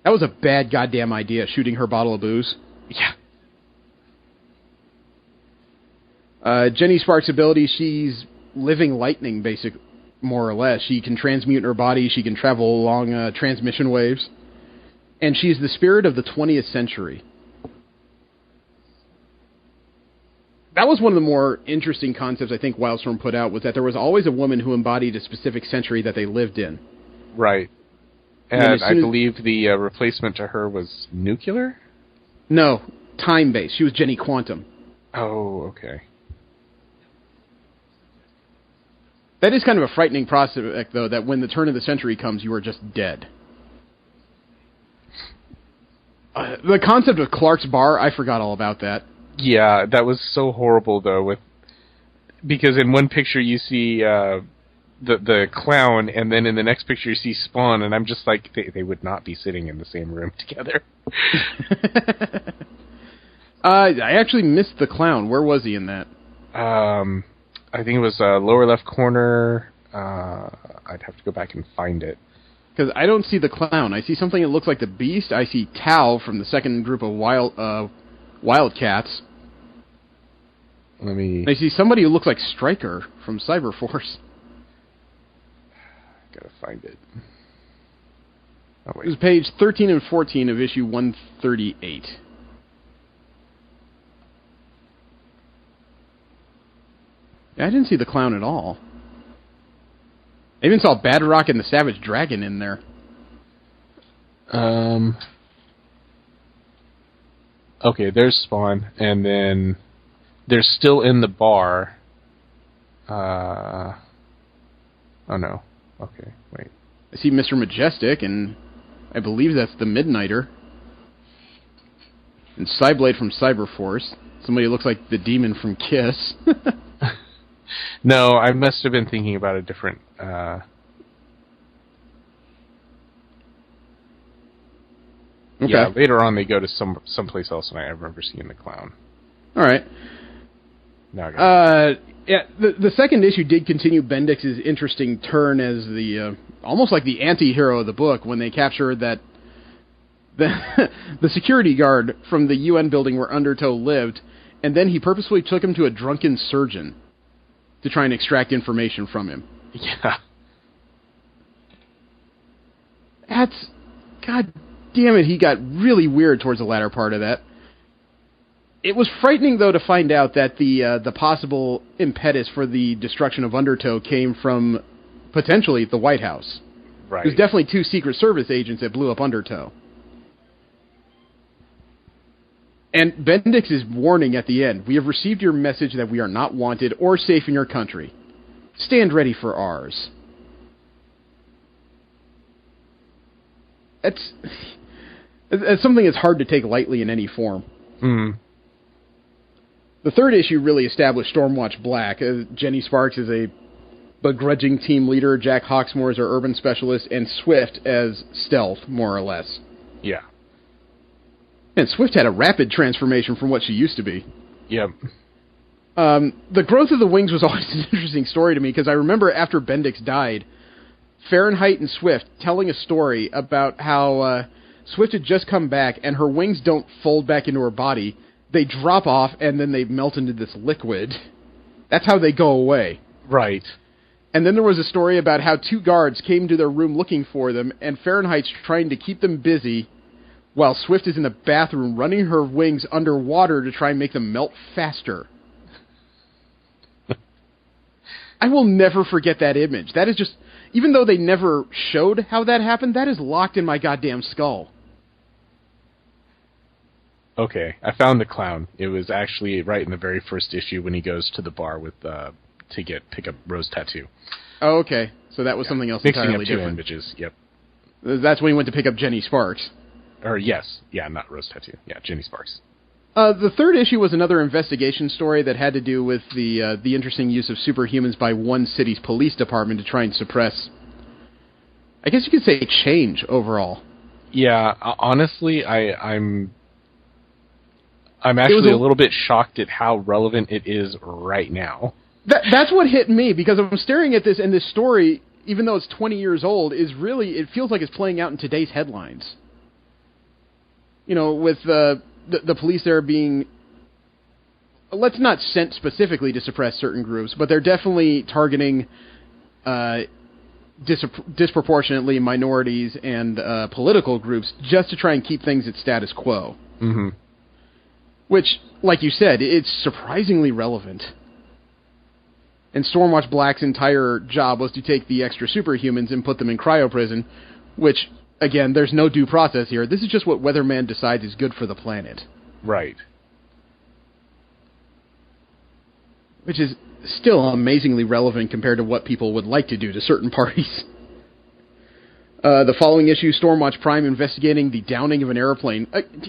That was a bad goddamn idea, shooting her bottle of booze. Yeah. Jenny Sparks' ability, she's living lightning, more or less. She can transmute her body, she can travel along transmission waves. And she's the spirit of the 20th century. That was one of the more interesting concepts I think Wildstorm put out, was that there was always a woman who embodied a specific century that they lived in. Right. And I believe the replacement to her was nuclear? No, time-based. She was Jenny Quantum. Oh, okay. That is kind of a frightening prospect, though, that when the turn of the century comes, you are just dead. The concept of Clark's Bar, I forgot all about that. Yeah, that was so horrible, though, because in one picture you see the clown, and then in the next picture you see Spawn, and I'm just like, they would not be sitting in the same room together. I actually missed the clown. Where was he in that? I think it was lower left corner. I'd have to go back and find it. Because I don't see the clown. I see something that looks like the Beast. I see Tao from the second group of Wildcats. I see somebody who looks like Stryker from Cyberforce. Gotta find it. Oh, wait. It was page 13 and 14 of issue 138. Yeah, I didn't see the clown at all. I even saw Badrock and the Savage Dragon in there. Okay, there's Spawn, and then they're still in the bar. Oh no. Okay, wait. I see Mr. Majestic, and I believe that's the Midnighter. And Cyblade from Cyberforce. Somebody who looks like the demon from Kiss. No, I must have been thinking about a different... Okay. Yeah, later on they go to someplace else, and I remember seeing the clown. All right. Yeah, the second issue did continue Bendix's interesting turn as the almost like the anti-hero of the book when they captured that the security guard from the UN building where Undertow lived, and then he purposefully took him to a drunken surgeon to try and extract information from him. Yeah. That's... God damn it, he got really weird towards the latter part of that. It was frightening, though, to find out that the possible impetus for the destruction of Undertow came from, potentially, the White House. Right. There's definitely 2 Secret Service agents that blew up Undertow. And Bendix is warning at the end, "We have received your message that we are not wanted or safe in your country. Stand ready for ours." That's something that's hard to take lightly in any form. Mm. The third issue really established Stormwatch Black. Jenny Sparks is a begrudging team leader, Jack Hawksmoor is our urban specialist, and Swift as stealth, more or less. Yeah. And Swift had a rapid transformation from what she used to be. Yep. The growth of the wings was always an interesting story to me, because I remember after Bendix died, Fahrenheit and Swift telling a story about how Swift had just come back, and her wings don't fold back into her body. They drop off, and then they melt into this liquid. That's how they go away. Right. And then there was a story about how 2 guards came to their room looking for them, and Fahrenheit's trying to keep them busy, while Swift is in the bathroom running her wings underwater to try and make them melt faster. I will never forget that image. That is just... Even though they never showed how that happened, that is locked in my goddamn skull. Okay, I found the clown. It was actually right in the very first issue when he goes to the bar with to pick up Rose Tattoo. Oh, okay. So that was something else Mixing entirely up 2 different. images, yep. That's when he went to pick up Jenny Sparks. Or, yes. Yeah, not Rose Tattoo. Yeah, Jenny Sparks. The third issue was another investigation story that had to do with the interesting use of superhumans by one city's police department to try and suppress I guess you could say, change overall. Yeah, honestly, I'm actually a little bit shocked at how relevant it is right now. That's what hit me, because I'm staring at this, and this story, even though it's 20 years old, is really, it feels like it's playing out in today's headlines. You know, with the police there being, let's not sent specifically to suppress certain groups, but they're definitely targeting disproportionately minorities and political groups just to try and keep things at status quo. Mm-hmm. Which, like you said, it's surprisingly relevant. And Stormwatch Black's entire job was to take the extra superhumans and put them in cryo-prison, which, again, there's no due process here. This is just what Weatherman decides is good for the planet. Right. Which is still amazingly relevant compared to what people would like to do to certain parties. The following issue, Stormwatch Prime investigating the downing of an airplane.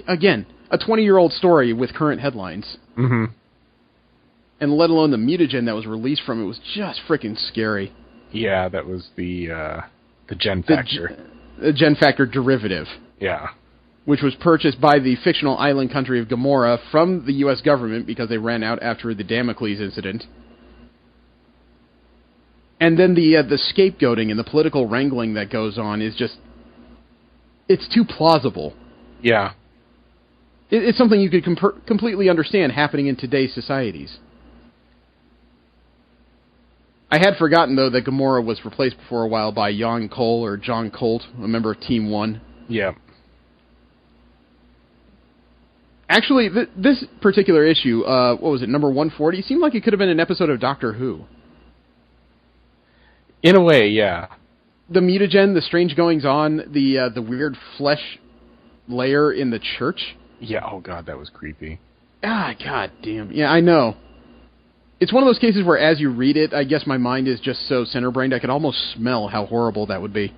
Again, a 20-year-old story with current headlines. Mm-hmm. And let alone the mutagen that was released from it was just freaking scary. Yeah, that was the Gen Factor. The Gen Factor derivative. Yeah. Which was purchased by the fictional island country of Gamorra from the U.S. government because they ran out after the Damocles incident. And then the scapegoating and the political wrangling that goes on is just... It's too plausible. Yeah. It's something you could completely understand happening in today's societies. I had forgotten, though, that Gamorra was replaced for a while by Jan Cole, or John Colt, a member of Team 1. Yeah. Actually, this particular issue, what was it, number 140, seemed like it could have been an episode of Doctor Who. In a way, yeah. The mutagen, the strange goings-on, the weird flesh layer in the church. Yeah, oh god, that was creepy. Ah, god damn. Yeah, I know. It's one of those cases where as you read it, I guess my mind is just so center-brained, I could almost smell how horrible that would be.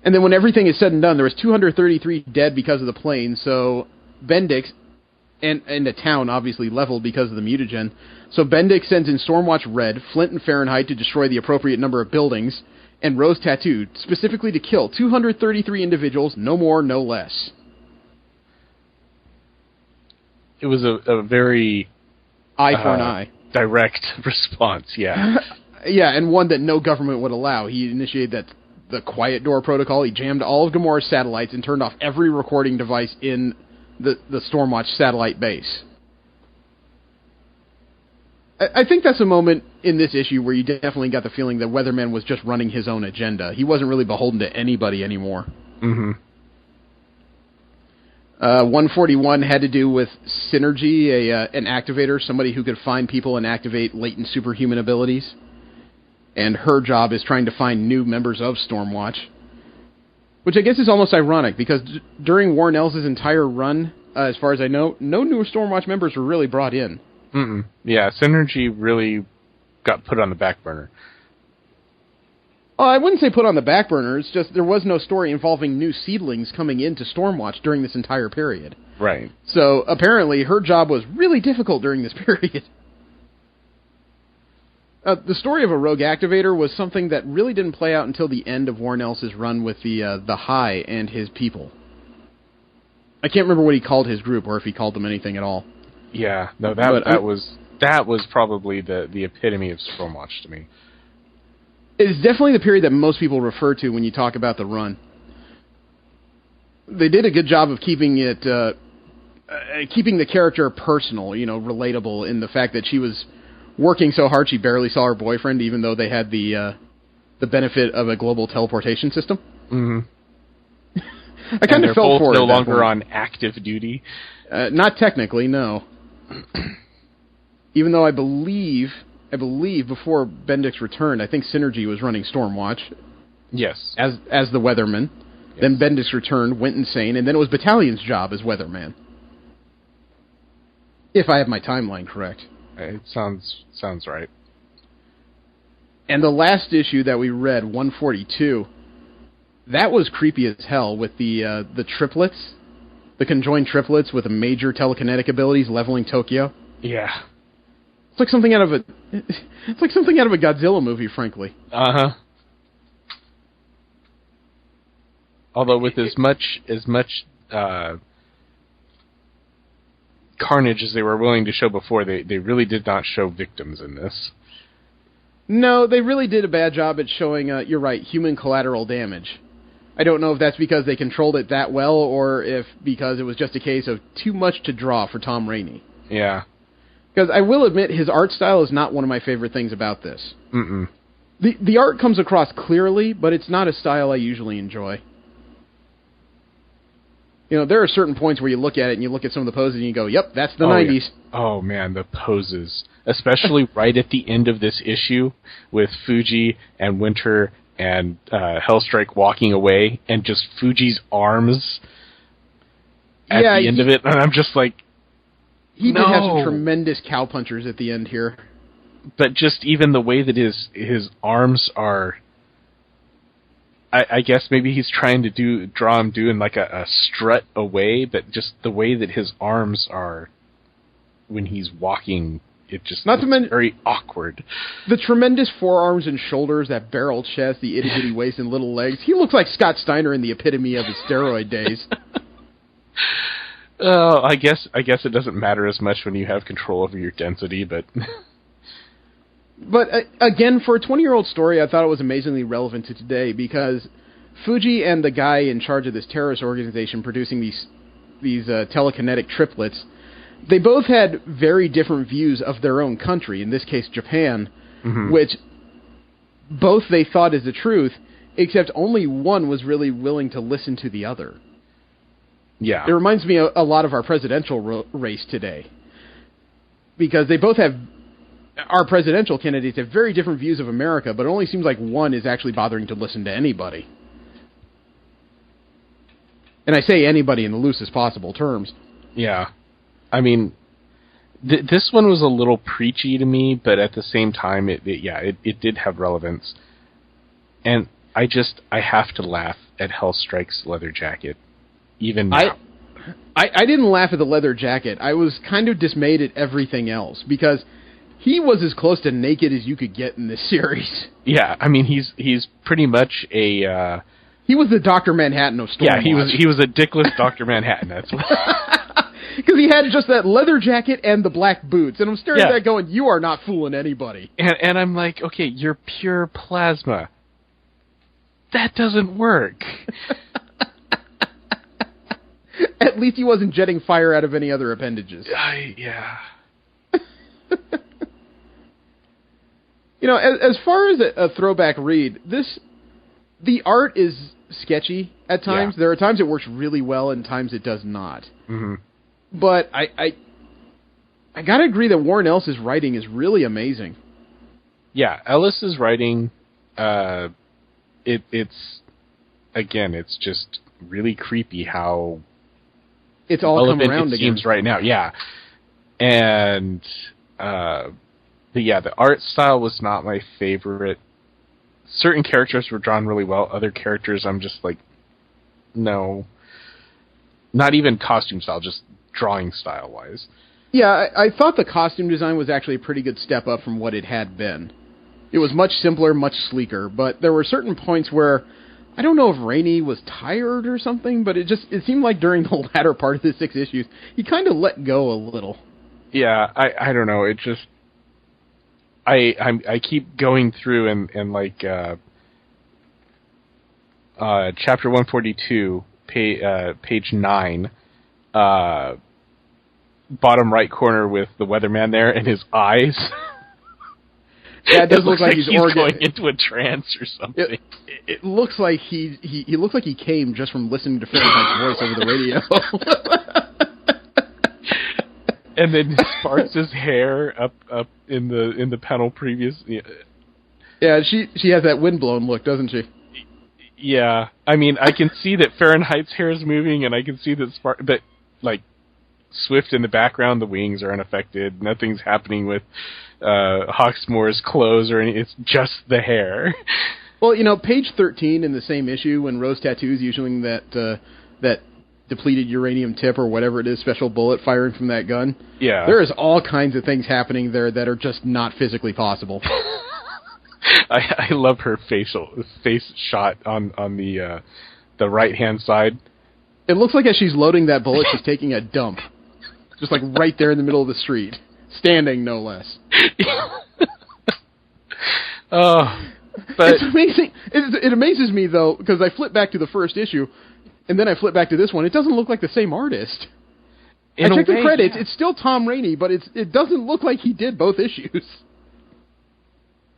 And then when everything is said and done, there was 233 dead because of the plane, so Bendix, and the town obviously leveled because of the mutagen, so Bendix sends in Stormwatch Red, Flint and Fahrenheit to destroy the appropriate number of buildings, and Rose Tattoo, specifically to kill 233 individuals, no more, no less. It was a very... Eye for an eye. Direct response, yeah. Yeah, and one that no government would allow. He initiated the Quiet Door Protocol. He jammed all of Gamorra's satellites and turned off every recording device in the Stormwatch satellite base. I think that's a moment in this issue where you definitely got the feeling that Weatherman was just running his own agenda. He wasn't really beholden to anybody anymore. Mm-hmm. 141 had to do with Synergy, an activator, somebody who could find people and activate latent superhuman abilities. And her job is trying to find new members of Stormwatch. Which I guess is almost ironic, because during Warren Ellis' entire run, as far as I know, no new Stormwatch members were really brought in. Mm-mm. Yeah, Synergy really got put on the back burner. Oh, I wouldn't say put on the back burner. It's just there was no story involving new seedlings coming into Stormwatch during this entire period. Right. So apparently her job was really difficult during this period. The story of a rogue activator was something that really didn't play out until the end of Warren Ellis' run with the High and his people. I can't remember what he called his group, or if he called them anything at all. Yeah, no, that was probably the epitome of Stormwatch to me. It's definitely the period that most people refer to when you talk about the run. They did a good job of keeping it, keeping the character personal, relatable, in the fact that she was working so hard she barely saw her boyfriend, even though they had the benefit of a global teleportation system. Mm-hmm. I kind of felt for her. No longer on active duty. Not technically, no. Even though I believe before Bendix returned, I think Synergy was running Stormwatch. Yes. As the Weatherman. Yes. Then Bendix returned, went insane, and then it was Battalion's job as Weatherman. If I have my timeline correct. It sounds right. And the last issue that we read, 142, that was creepy as hell with the triplets, the conjoined triplets with major telekinetic abilities leveling Tokyo. Yeah. It's like something out of a Godzilla movie, frankly. Uh-huh. Although with as much carnage as they were willing to show before, they really did not show victims in this. No, they really did a bad job at showing, you're right, human collateral damage. I don't know if that's because they controlled it that well, or if because it was just a case of too much to draw for Tom Rainey. Yeah. Because I will admit, his art style is not one of my favorite things about this. Mm-mm. The art comes across clearly, but it's not a style I usually enjoy. You know, there are certain points where you look at it and you look at some of the poses and you go, yep, that's the 90s. Yeah. Oh, man, the poses. Especially right at the end of this issue with Fuji and Winter and Hellstrike walking away and just Fuji's arms at the end of it. And I'm just like, he did have some tremendous cowpunchers at the end here. But just even the way that his arms are... I guess maybe he's trying to draw him doing like a strut away, but just the way that his arms are when he's walking, it just looks very awkward. The tremendous forearms and shoulders, that barrel chest, the itty-bitty waist and little legs. He looks like Scott Steiner in the epitome of his steroid days. Oh, I guess it doesn't matter as much when you have control over your density, but... But, again, for a 20-year-old story, I thought it was amazingly relevant to today, because Fuji and the guy in charge of this terrorist organization producing these telekinetic triplets, they both had very different views of their own country, in this case Japan, which both they thought is the truth, except only one was really willing to listen to the other. Yeah. It reminds me a lot of our presidential race today, because they both have... Our presidential candidates have very different views of America, but it only seems like one is actually bothering to listen to anybody. And I say anybody in the loosest possible terms. Yeah. I mean, this one was a little preachy to me, but at the same time, it did have relevance. And I have to laugh at Hellstrike's leather jacket, even now. I didn't laugh at the leather jacket. I was kind of dismayed at everything else, because... he was as close to naked as you could get in this series. Yeah, I mean, he's pretty much a... he was the Dr. Manhattan of Stormwatch. Yeah, he was a dickless Dr. Manhattan, that's what... Because he had just that leather jacket and the black boots, and I'm staring at that going, you are not fooling anybody. And I'm like, okay, you're pure plasma. That doesn't work. At least he wasn't jetting fire out of any other appendages. Yeah. You know, as far as a throwback read, the art is sketchy at times. Yeah. There are times it works really well and times it does not. Mm-hmm. But I gotta agree that Warren Ellis' writing is really amazing. Yeah, Ellis's writing, it's just really creepy how it's all come around it again. Seems right now. Yeah, and. But yeah, the art style was not my favorite. Certain characters were drawn really well. Other characters, I'm just like, no. Not even costume style, just drawing style-wise. Yeah, I thought the costume design was actually a pretty good step up from what it had been. It was much simpler, much sleeker, but there were certain points where, I don't know if Rainey was tired or something, but it seemed like during the latter part of the 6 issues, he kind of let go a little. Yeah, I don't know, it just... I keep going through and like chapter 142, page 9, bottom right corner with the weatherman there and his eyes. Yeah, it does look like he's going into a trance or something. It looks like he looks like he came just from listening to Fahrenheit's voice over the radio. And then sparks his hair up in the panel previous. Yeah, she has that windblown look, doesn't she? Yeah, I mean, I can see that Fahrenheit's hair is moving, and I can see that but like Swift in the background, the wings are unaffected. Nothing's happening with Hawksmoor's clothes or anything. It's just the hair. Well, you know, page 13 in the same issue, when Rose Tattoo's using that depleted uranium tip or whatever it is, special bullet firing from that gun. Yeah. There is all kinds of things happening there that are just not physically possible. I love her face shot on the the right-hand side. It looks like as she's loading that bullet, she's taking a dump. Just like right there in the middle of the street. Standing, no less. But it's amazing. It amazes me, though, because I flip back to the first issue, and then I flip back to this one. It doesn't look like the same artist. I checked the credits. Yeah. It's still Tom Rainey, but it doesn't look like he did both issues.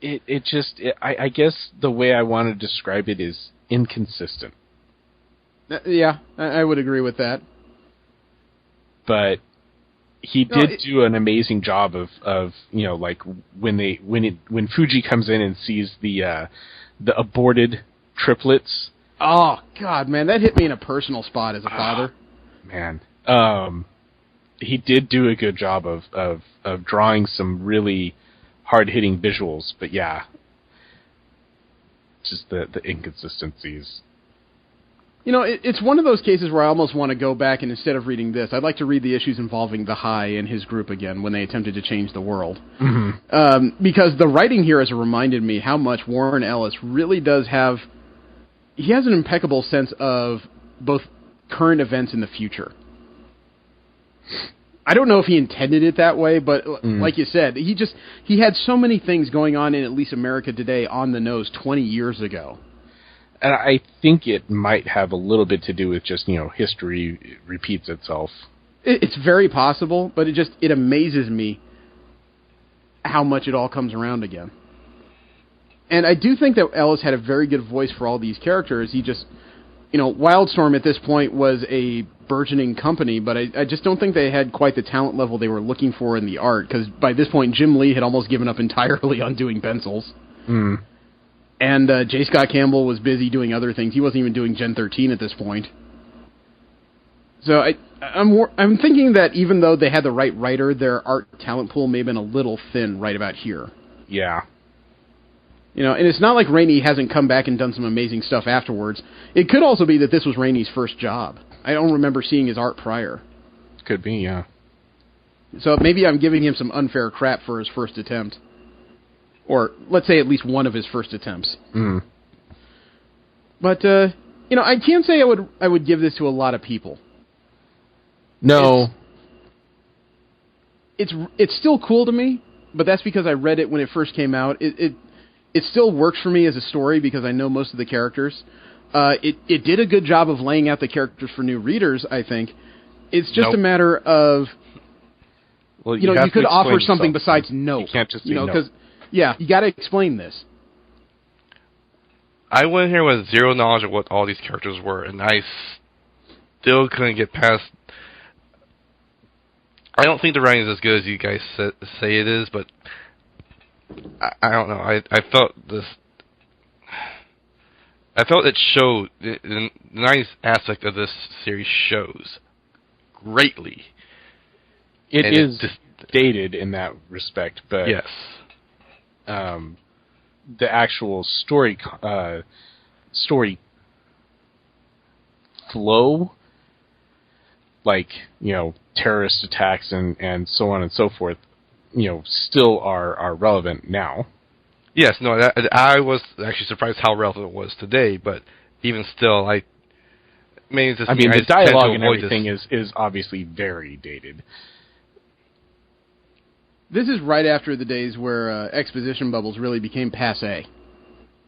I guess the way I want to describe it is inconsistent. Yeah, I would agree with that. But he did do an amazing job of like when Fuji comes in and sees the aborted triplets. Oh God, man, that hit me in a personal spot as a father. Man, he did do a good job of drawing some really hard-hitting visuals, but yeah, just the inconsistencies. You know, it's one of those cases where I almost want to go back and instead of reading this, I'd like to read the issues involving the High and his group again when they attempted to change the world. Mm-hmm. Because the writing here has reminded me how much Warren Ellis really does have... He has an impeccable sense of both current events and the future. I don't know if he intended it that way, but like you said, he had so many things going on in at least America Today on the nose 20 years ago. And I think it might have a little bit to do with just, history repeats itself. It's very possible, but it amazes me how much it all comes around again. And I do think that Ellis had a very good voice for all these characters. He just, Wildstorm at this point was a burgeoning company, but I just don't think they had quite the talent level they were looking for in the art, because by this point, Jim Lee had almost given up entirely on doing pencils. Mm. And J. Scott Campbell was busy doing other things. He wasn't even doing Gen 13 at this point. So I'm thinking that even though they had the right writer, their art talent pool may have been a little thin right about here. Yeah. And it's not like Rainey hasn't come back and done some amazing stuff afterwards. It could also be that this was Rainey's first job. I don't remember seeing his art prior. Could be, yeah. So maybe I'm giving him some unfair crap for his first attempt. Or, let's say, at least one of his first attempts. Mm. But, I can't say I would give this to a lot of people. No. It's still cool to me, but that's because I read it when it first came out. It still works for me as a story because I know most of the characters. It did a good job of laying out the characters for new readers, I think. It's just a matter of... Well, you could offer something besides no. You can't just say no. Because... Yeah, you got to explain this. I went here with zero knowledge of what all these characters were, and I still couldn't get past... I don't think the writing is as good as you guys say it is, but I don't know. I felt this... I felt it showed... The nice aspect of this series shows greatly. It is dated in that respect, but... Yes. The actual story flow, like, terrorist attacks and so on and so forth, still are relevant now. Yes, no, I was actually surprised how relevant it was today, but even still, the dialogue and everything is obviously very dated. This is right after the days where exposition bubbles really became passé.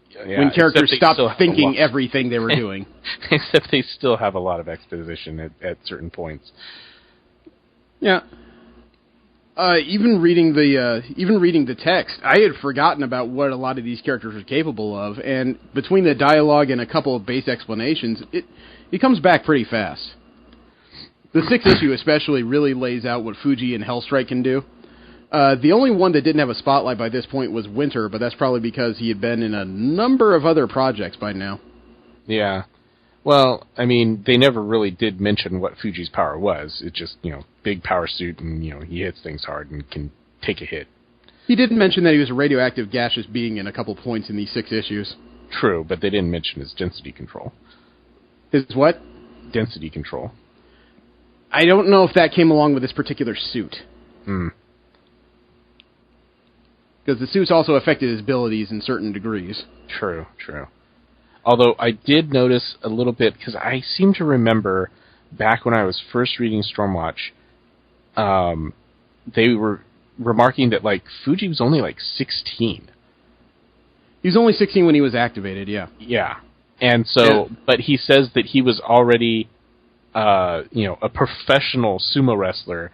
Yeah, when characters stopped thinking everything they were doing. Except they still have a lot of exposition at certain points. Yeah. Even reading the text, I had forgotten about what a lot of these characters are capable of, and between the dialogue and a couple of base explanations, it comes back pretty fast. The 6th issue especially really lays out what Fuji and Hellstrike can do. The only one that didn't have a spotlight by this point was Winter, but that's probably because he had been in a number of other projects by now. Yeah. Well, they never really did mention what Fuji's power was. It's just, big power suit and, he hits things hard and can take a hit. He did mention that he was a radioactive gaseous being in a couple points in these 6 issues. True, but they didn't mention his density control. His what? Density control. I don't know if that came along with this particular suit. Because the suits also affected his abilities in certain degrees. True. Although I did notice a little bit, because I seem to remember back when I was first reading Stormwatch, they were remarking that, like, Fuji was only, like, 16. He was only 16 when he was activated, yeah. Yeah. And so, but he says that he was already, a professional sumo wrestler.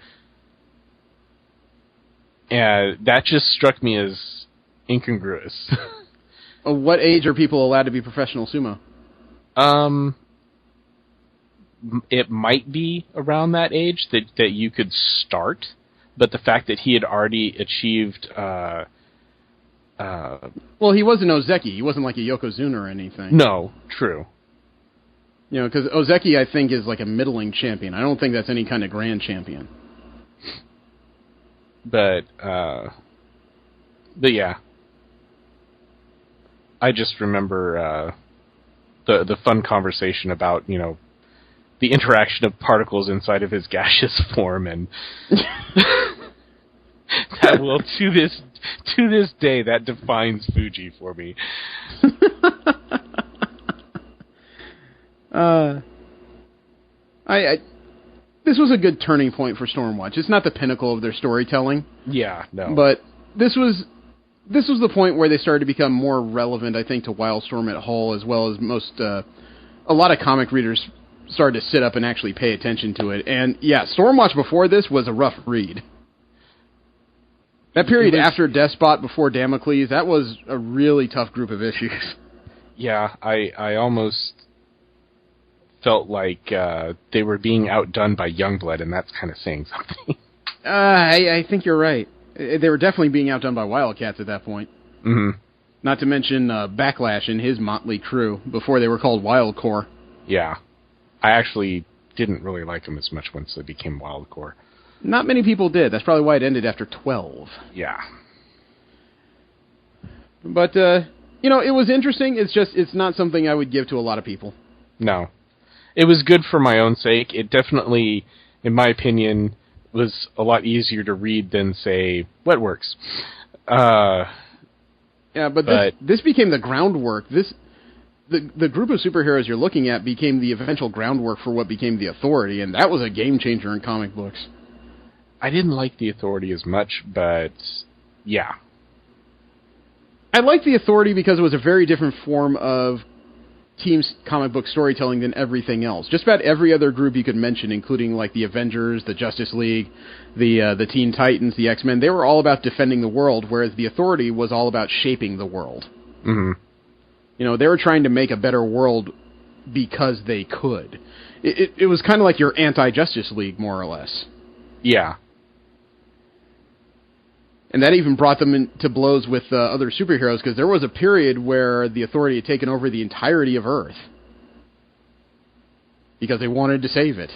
And that just struck me as incongruous. What age are people allowed to be professional sumo? It might be around that age that you could start, but the fact that he had already achieved... well, he wasn't Ozeki. He wasn't like a Yokozuna or anything. No, true. You know, because Ozeki, I think, is like a middling champion. I don't think that's any kind of grand champion. But yeah. I just remember the fun conversation about, you know, the interaction of particles inside of his gaseous form, and that will to this day that defines Fuji for me. This was a good turning point for Stormwatch. It's not the pinnacle of their storytelling. Yeah, no. But this was the point where they started to become more relevant, I think, to Wildstorm at whole, as well as a lot of comic readers started to sit up and actually pay attention to it. And yeah, Stormwatch before this was a rough read. That period after Despot, before Damocles, that was a really tough group of issues. Yeah, I almost felt like they were being outdone by Youngblood, and that's kind of saying something. I think you're right. They were definitely being outdone by Wildcats at that point. Mm-hmm. Not to mention Backlash and his motley crew, before they were called Wildcore. Yeah. I actually didn't really like them as much once they became Wildcore. Not many people did. That's probably why it ended after 12. Yeah. But, you know, it was interesting. It's not something I would give to a lot of people. No. It was good for my own sake. It definitely, in my opinion, was a lot easier to read than, say, Wetworks. Yeah, but this became the groundwork. The group of superheroes you're looking at became the eventual groundwork for what became the Authority, and that was a game changer in comic books. I didn't like the Authority as much, but yeah. I liked the Authority because it was a very different form of team's comic book storytelling than everything else. Just about every other group you could mention, including like the Avengers, the Justice League, the Teen Titans, the X-Men, they were all about defending the world, whereas the Authority was all about shaping the world. Mm-hmm. You know, they were trying to make a better world because they could. It was kind of like your anti-Justice League, more or less. Yeah. And that even brought them into blows with other superheroes, because there was a period where the Authority had taken over the entirety of Earth. Because they wanted to save it.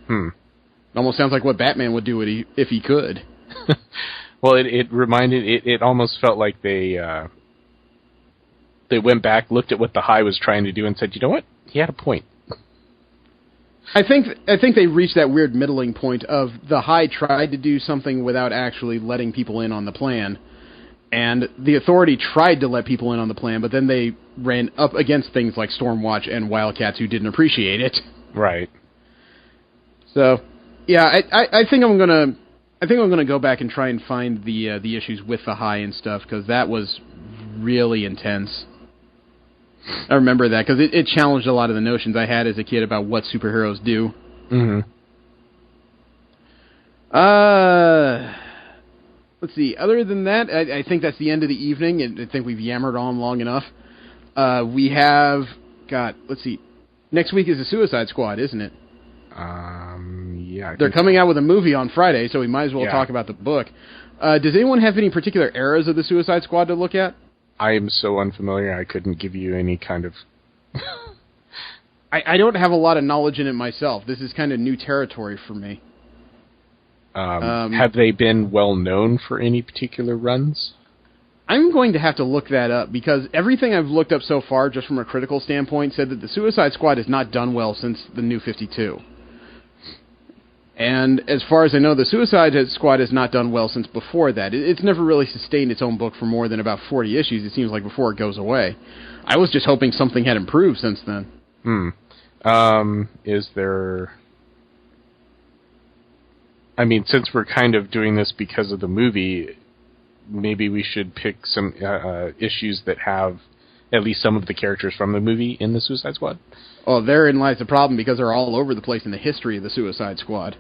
It almost sounds like what Batman would do if he could. Well, it almost felt like they went back, looked at what the High was trying to do, and said, you know what? He had a point. I think they reached that weird middling point of the High tried to do something without actually letting people in on the plan, and the Authority tried to let people in on the plan, but then they ran up against things like Stormwatch and Wildcats who didn't appreciate it. Right. So, yeah, I think I'm gonna go back and try and find the issues with the High and stuff, because that was really intense. I remember that, because it challenged a lot of the notions I had as a kid about what superheroes do. Mm-hmm. Let's see. Other than that, I think that's the end of the evening, and I think we've yammered on long enough. We have let's see. Next week is the Suicide Squad, isn't it? Yeah. They're coming out with a movie on Friday, so we might as well talk about the book. Does anyone have any particular eras of the Suicide Squad to look at? I am so unfamiliar, I couldn't give you any kind of... I don't have a lot of knowledge in it myself. This is kind of new territory for me. Have they been well known for any particular runs? I'm going to have to look that up, because everything I've looked up so far, just from a critical standpoint, said that the Suicide Squad has not done well since the New 52. And as far as I know, the Suicide Squad has not done well since before that. It's never really sustained its own book for more than about 40 issues, it seems like, before it goes away. I was just hoping something had improved since then. Is there... I mean, since we're kind of doing this because of the movie, maybe we should pick some issues that have at least some of the characters from the movie in the Suicide Squad. Oh, therein lies the problem, because they're all over the place in the history of the Suicide Squad.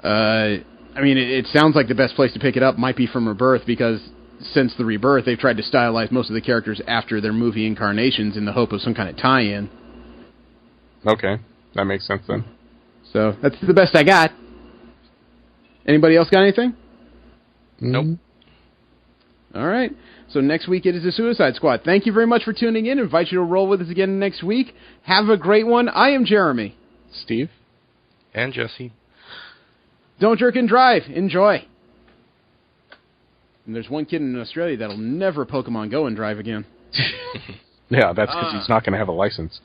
I mean, it sounds like the best place to pick it up might be from Rebirth, because since the Rebirth, they've tried to stylize most of the characters after their movie incarnations in the hope of some kind of tie-in. Okay, that makes sense then. So, that's the best I got. Anybody else got anything? Nope. All right. So next week it is the Suicide Squad. Thank you very much for tuning in. I invite you to roll with us again next week. Have a great one. I am Jeremy. Steve. And Jesse. Don't jerk and drive. Enjoy. And there's one kid in Australia that'll never Pokemon Go and drive again. Yeah, that's because he's not going to have a license.